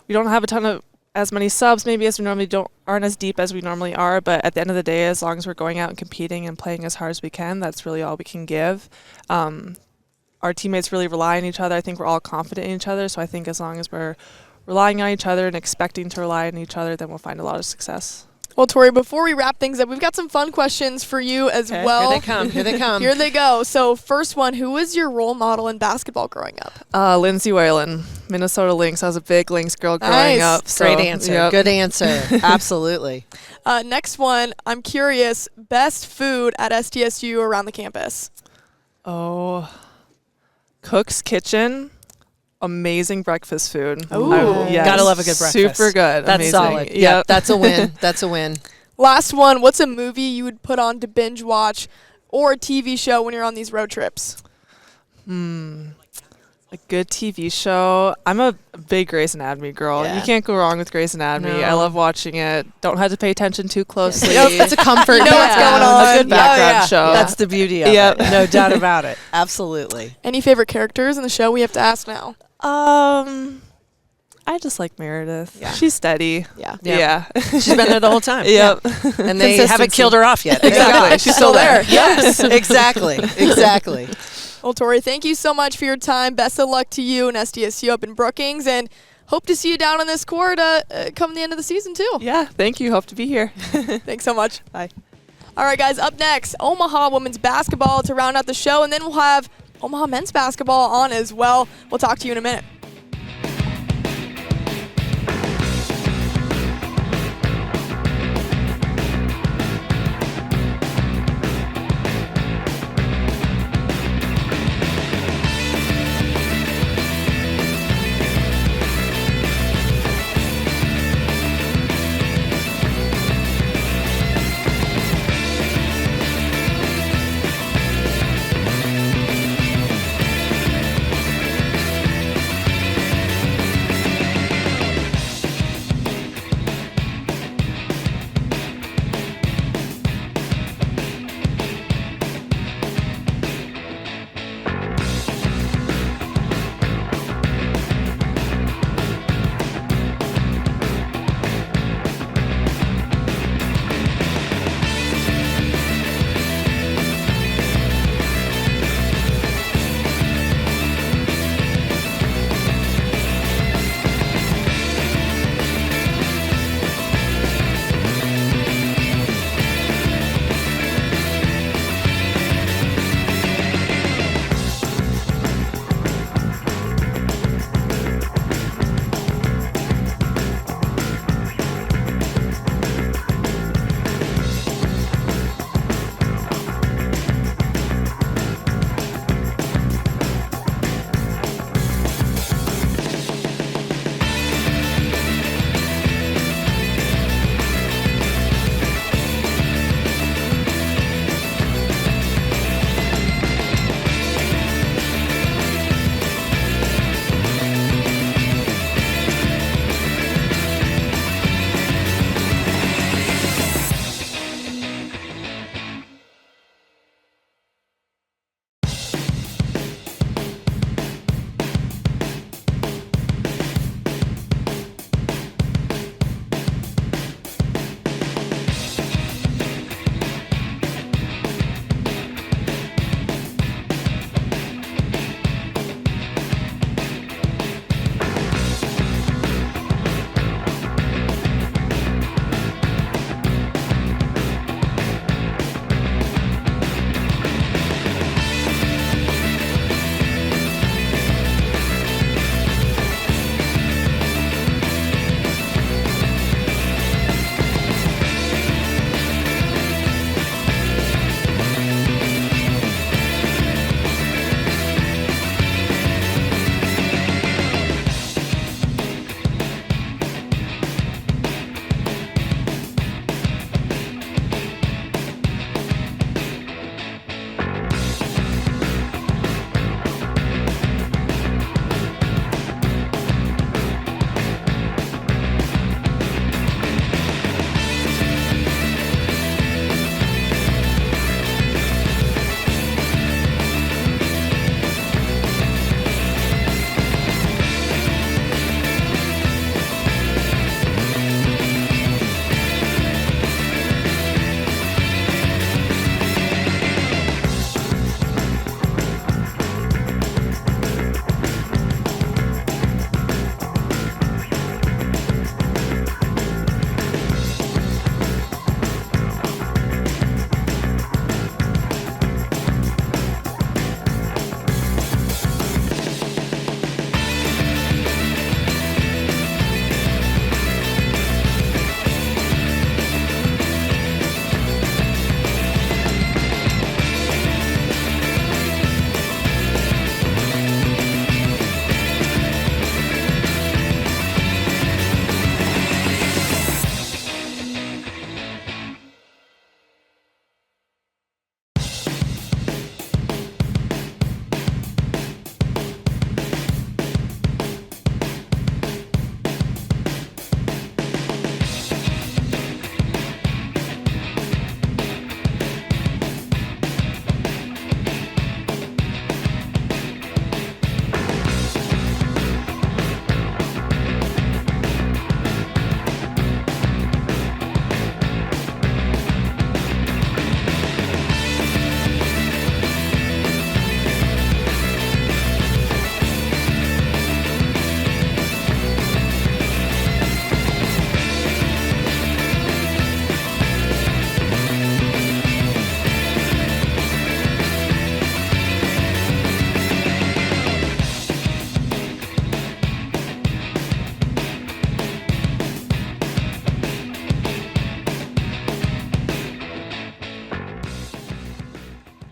we don't have a ton of as many subs maybe as we normally aren't as deep as we normally are. But at the end of the day, as long as we're going out and competing and playing as hard as we can, that's really all we can give. Our teammates really rely on each other. I think we're all confident in each other. So I think as long as we're relying on each other and expecting to rely on each other, then we'll find a lot of success. Well, Tori, before we wrap things up, we've got some fun questions for you as well. Here they come. Here they come. Here they go. So first one, who was your role model in basketball growing up? Lindsay Whalen, Minnesota Lynx. I was a big Lynx girl growing up. So, great answer. Yep. Good answer. Absolutely. Next one, I'm curious, best food at SDSU around the campus? Oh, Cook's Kitchen. amazing breakfast food. Ooh. Yes, Gotta love a good breakfast. Super good. That's amazing. solid. Yeah, that's a win. That's a win. Last one, what's a movie you would put on to binge watch or a TV show when you're on these road trips? A good TV show. I'm a big Grey's Anatomy girl. Yeah. You can't go wrong with Grey's Anatomy. No. I love watching it. Don't have to pay attention too closely. Yep, it's a comfort. You know what's going on. A good background show. That's the beauty of Yep. it. No doubt about it. Absolutely. Any favorite characters in the show? We have to ask now. I just like Meredith. Yeah. She's steady. Yeah. She's been there the whole time. Yep. And they haven't killed her off yet. Exactly. She's still there. Yes, exactly. Exactly. Well, Tori, thank you so much for your time. Best of luck to you and SDSU up in Brookings, and hope to see you down on this court come the end of the season, too. Yeah, thank you. Hope to be here. Thanks so much. Bye. All right, guys, up next, Omaha women's basketball to round out the show, and then we'll have Omaha men's basketball on as well. We'll talk to you in a minute.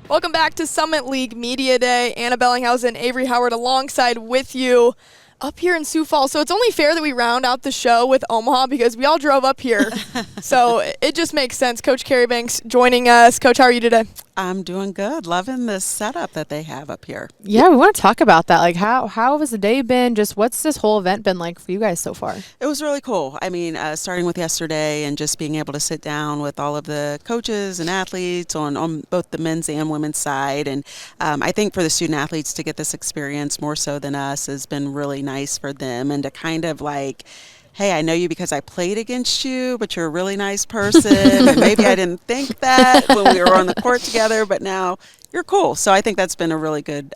Welcome back to Summit League Media Day. Anna Bellinghausen, Avery Howard alongside with you up here in Sioux Falls. So it's only fair that we round out the show with Omaha because we all drove up here. So it just makes sense. Coach Carrie Banks joining us. Coach, how are you today? I'm doing good. Loving this setup that they have up here. Yeah, we want to talk about that. Like, how has the day been? Just what's this whole event been like for you guys so far? It was really cool. I mean, starting with yesterday and just being able to sit down with all of the coaches and athletes on both the men's and women's side. And I think for the student athletes to get this experience more so than us has been really nice for them, and to kind of like, hey, I know you because I played against you, but you're a really nice person. And maybe I didn't think that when we were on the court together, but now you're cool. So I think that's been a really good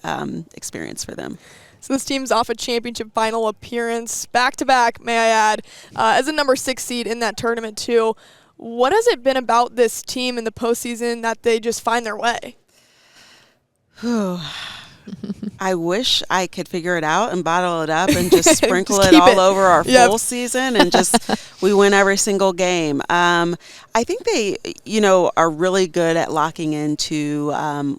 experience for them. So this team's off a championship final appearance, back-to-back, may I add, as a number 6 seed in that tournament too. What has it been about this team in the postseason that they just find their way? I wish I could figure it out and bottle it up and just sprinkle just it all it. over our Yep. full season and just we win every single game. I think they, are really good at locking into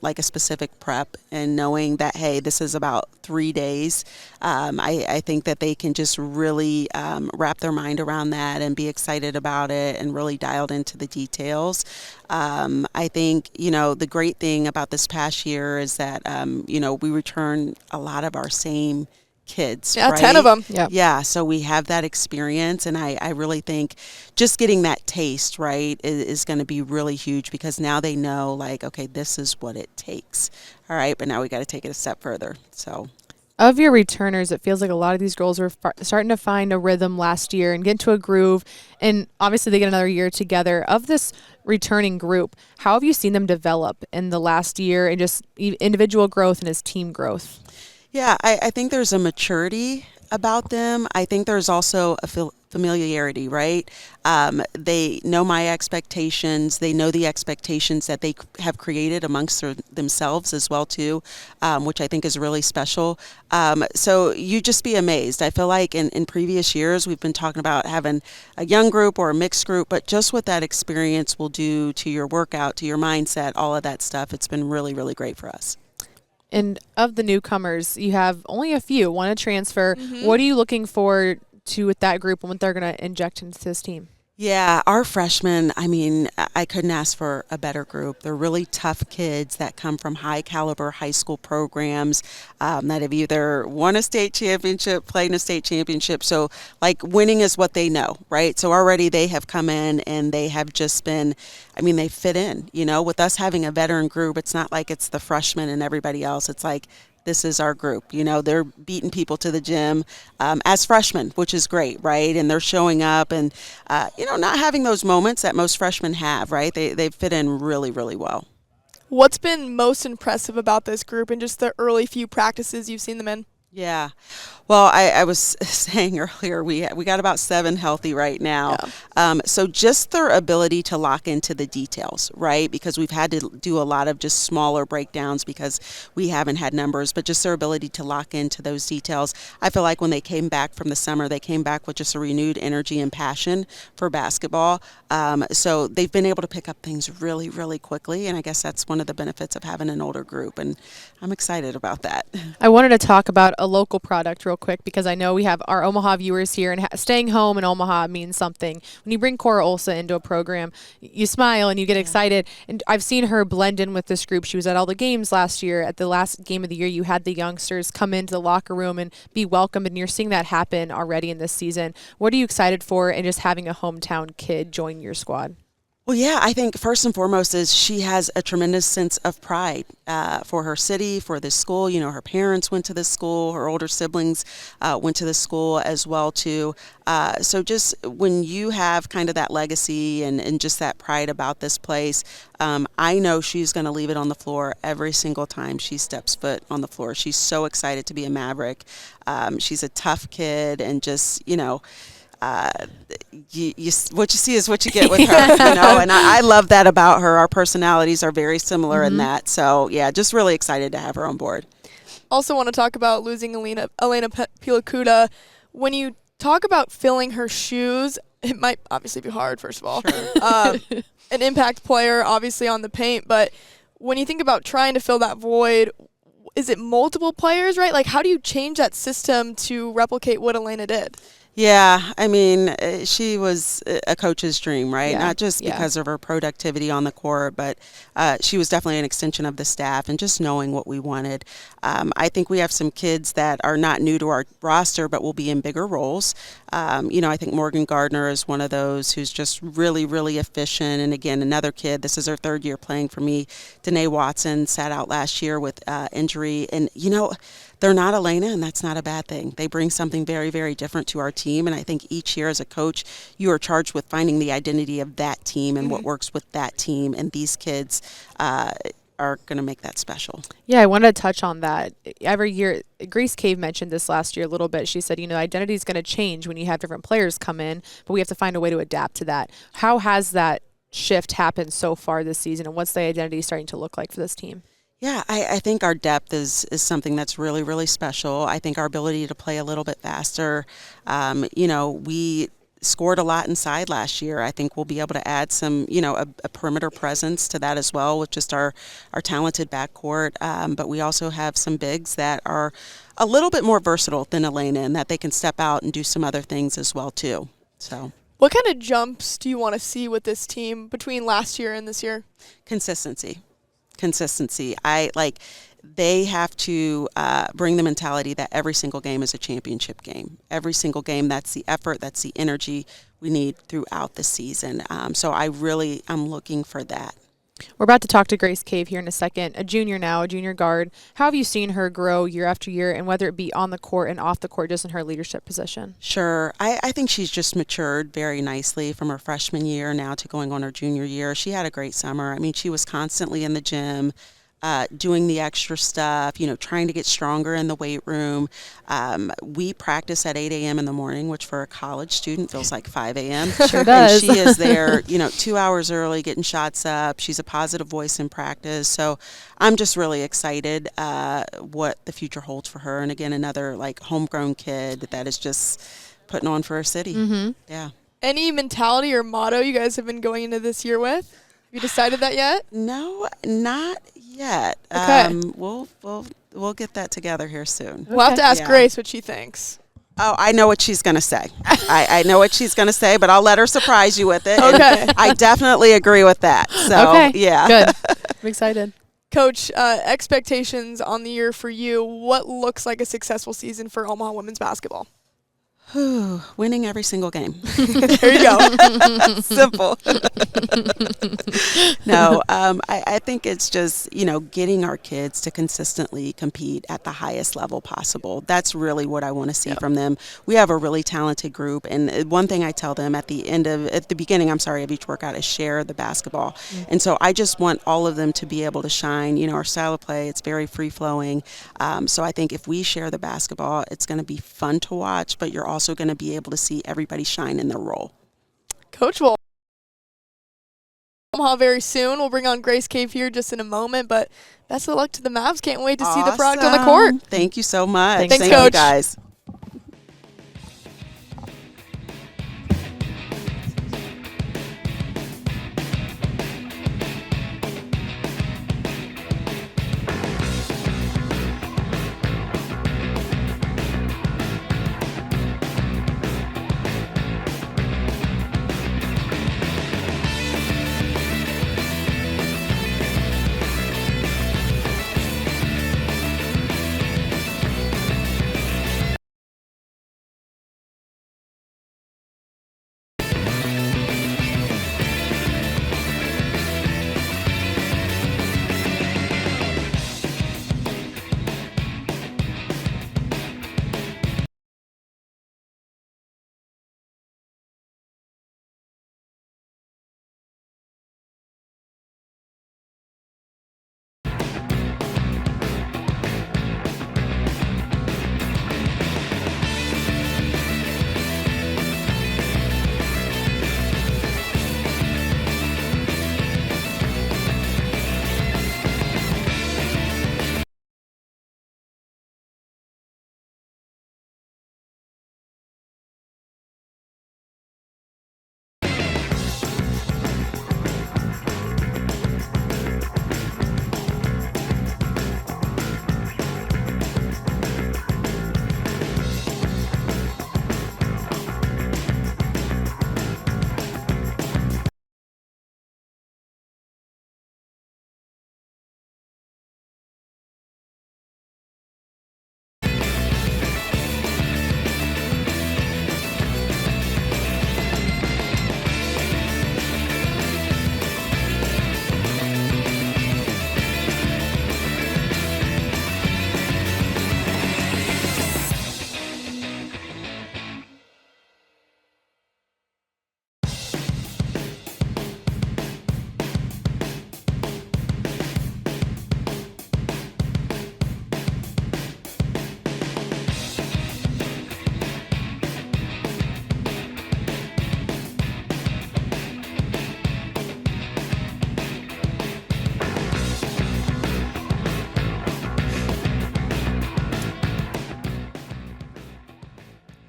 like a specific prep and knowing that, hey, this is about 3 days. I think that they can just really wrap their mind around that and be excited about it and really dialed into the details. I think, the great thing about this past year is that, we return a lot of our same kids. Yeah, right? 10 of them. Yeah, so we have that experience, and I really think just getting that taste, right, is going to be really huge because now they know, like, okay, this is what it takes. All right, but now we got to take it a step further. So. Of your returners, it feels like a lot of these girls were starting to find a rhythm last year and get into a groove, and obviously they get another year together. Of this returning group, how have you seen them develop in the last year and just individual growth and as team growth? Yeah, I think there's a maturity about them. I think there's also a familiarity, right? They know my expectations. They know the expectations that they have created amongst themselves as well, too, which I think is really special. So you just be amazed. I feel like in previous years, we've been talking about having a young group or a mixed group, but just what that experience will do to your workout, to your mindset, all of that stuff, it's been really, really great for us. And of the newcomers, you have only a few want to transfer. What are you looking forward to with that group and what they're going to inject into this team? Yeah, our freshmen, I mean, I couldn't ask for a better group. They're really tough kids that come from high caliber high school programs that have either won a state championship, played in a state championship. So, like, winning is what they know, right? So already they have come in and they have just been, I mean, they fit in. With us having a veteran group, it's not like it's the freshmen and everybody else. It's like, this is our group. They're beating people to the gym as freshmen, which is great, right? And they're showing up and, not having those moments that most freshmen have, right? They fit in really, really well. What's been most impressive about this group and just the early few practices you've seen them in? Yeah. Well, I was saying earlier, we got about 7 healthy right now. Yeah. So just their ability to lock into the details, right? Because we've had to do a lot of just smaller breakdowns because we haven't had numbers, but just their ability to lock into those details. I feel like when they came back from the summer, they came back with just a renewed energy and passion for basketball. So they've been able to pick up things really, really quickly. And I guess that's one of the benefits of having an older group. And I'm excited about that. I wanted to talk about a local product real quick because I know we have our Omaha viewers here, and staying home in Omaha means something. When you bring Cora Olsa into a program, you smile and you get excited. And I've seen her blend in with this group. She was at all the games last year. At the last game of the year, you had the youngsters come into the locker room and be welcomed, and you're seeing that happen already in this season. What are you excited for and just having a hometown kid join your squad? Well, yeah, I think first and foremost is she has a tremendous sense of pride for her city, for this school. Her parents went to this school, her older siblings went to this school as well too. So just when you have kind of that legacy and just that pride about this place, I know she's going to leave it on the floor every single time she steps foot on the floor. She's so excited to be a Maverick. She's a tough kid and just, what you see is what you get with her, and I love that about her. Our personalities are very similar in that. So, yeah, just really excited to have her on board. Also want to talk about losing Elena Pilacuda. When you talk about filling her shoes, it might obviously be hard, first of all. Sure. An impact player, obviously, on the paint, but when you think about trying to fill that void, is it multiple players, right? Like, how do you change that system to replicate what Elena did? Yeah, I mean, she was a coach's dream, right? Yeah, Not just yeah. because of her productivity on the court, but she was definitely an extension of the staff and just knowing what we wanted. I think we have some kids that are not new to our roster, but will be in bigger roles. I think Morgan Gardner is one of those who's just really, really efficient. And again, another kid, this is her third year playing for me. Danae Watson sat out last year with injury. And, they're not Elena, and that's not a bad thing. They bring something very, very different to our team, and I think each year as a coach, you are charged with finding the identity of that team and what works with that team, and these kids are going to make that special. Yeah, I wanted to touch on that. Every year, Grace Cave mentioned this last year a little bit. She said, identity is going to change when you have different players come in, but we have to find a way to adapt to that. How has that shift happened so far this season, and what's the identity starting to look like for this team? Yeah, I think our depth is something that's really, really special. I think our ability to play a little bit faster. We scored a lot inside last year. I think we'll be able to add some, a perimeter presence to that as well with just our talented backcourt. But we also have some bigs that are a little bit more versatile than Elena and that they can step out and do some other things as well, too. So, what kind of jumps do you want to see with this team between last year and this year? Consistency. They have to bring the mentality that every single game is a championship game. Every single game, that's the effort, that's the energy we need throughout the season. So I'm looking for that. We're about to talk to Grace Cave here in a second, a junior now, a junior guard. How have you seen her grow year after year, and whether it be on the court and off the court, just in her leadership position? Sure. I think she's just matured very nicely from her freshman year now to going on her junior year. She had a great summer. I mean, she was constantly in the gym, doing the extra stuff, trying to get stronger in the weight room. We practice at 8 a.m. in the morning, which for a college student feels like 5 a.m. Sure does. And she is there, 2 hours early, getting shots up. She's a positive voice in practice. So I'm just really excited what the future holds for her. And again, another homegrown kid that is just putting on for her city. Mm-hmm. Yeah. Any mentality or motto you guys have been going into this year with? Have you decided that yet? No, not yet. Okay. We'll get that together here soon. We'll have to ask Grace what she thinks. Oh, I know what she's going to say. I know what she's going to say, but I'll let her surprise you with it. Okay. And I definitely agree with that. So, okay. Yeah. Good. I'm excited. Coach, expectations on the year for you. What looks like a successful season for Omaha women's basketball? Winning every single game. There you go. Simple. No, I think it's just, getting our kids to consistently compete at the highest level possible. That's really what I want to see from them. We have a really talented group, and one thing I tell them at the beginning of each workout is share the basketball. And so I just want all of them to be able to shine. Our style of play, it's very free-flowing. So I think if we share the basketball, it's going to be fun to watch, but you're also going to be able to see everybody shine in their role. Coach will Omaha very soon. We'll bring on Grace Cave here just in a moment, but best of luck to the Mavs. Can't wait to see the product on the court. Thank you so much. Thanks, Thank Coach. you, guys.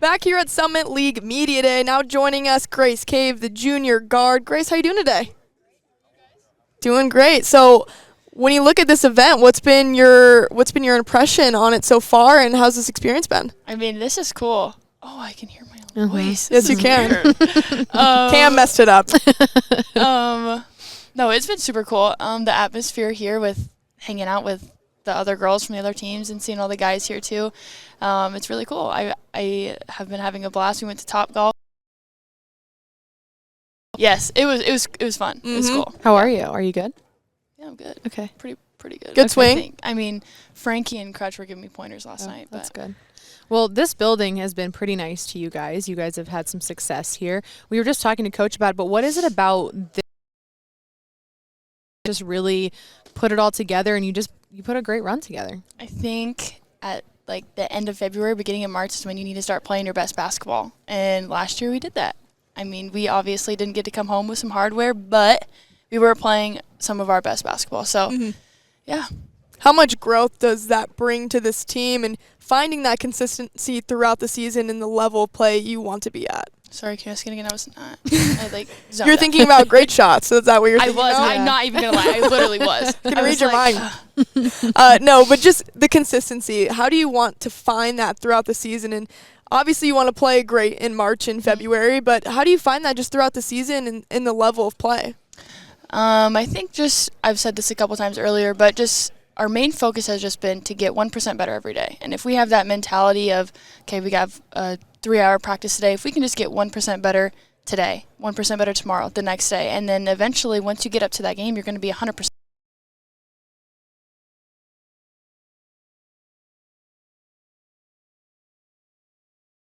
Back here at Summit League Media Day, now joining us, Grace Cave, the junior guard. Grace, how you doing today? Doing great. So, when you look at this event, what's been your impression on it so far, and how's this experience been? I mean, this is cool. Oh, I can hear my own voice. Yes, you can. Cam messed it up. No, it's been super cool. The atmosphere here with hanging out with the other girls from the other teams and seeing all the guys here too. It's really cool. I have been having a blast. We went to Top Golf. Yes, it was fun. It was cool. How are you? Are you good? Yeah, I'm good. Okay. Pretty good. Good swing? I mean, Frankie and Crutch were giving me pointers last night. That's good. Well, this building has been pretty nice to you guys. You guys have had some success here. We were just talking to Coach about it, but what is it about this? Just really put it all together, and you put a great run together. I think at like the end of February, beginning of March is when you need to start playing your best basketball. And last year we did that. I mean, we obviously didn't get to come home with some hardware, but we were playing some of our best basketball. So, yeah. How much growth does that bring to this team and finding that consistency throughout the season and the level of play you want to be at? Sorry, can you ask it again? I was not. I like zoned You're out. thinking about great shots. So is that what you're thinking I was. about? I'm not even going to lie. I literally was. Can read your mind. No, but just the consistency. How do you want to find that throughout the season? And obviously you want to play great in March and February, but how do you find that just throughout the season and in the level of play? I think I've said this a couple times earlier, but just our main focus has just been to get 1% better every day. And if we have that mentality of, okay, we got a 3-hour practice today, if we can just get 1% better today, 1% better tomorrow, the next day, and then eventually once you get up to that game, you're going to be 100%.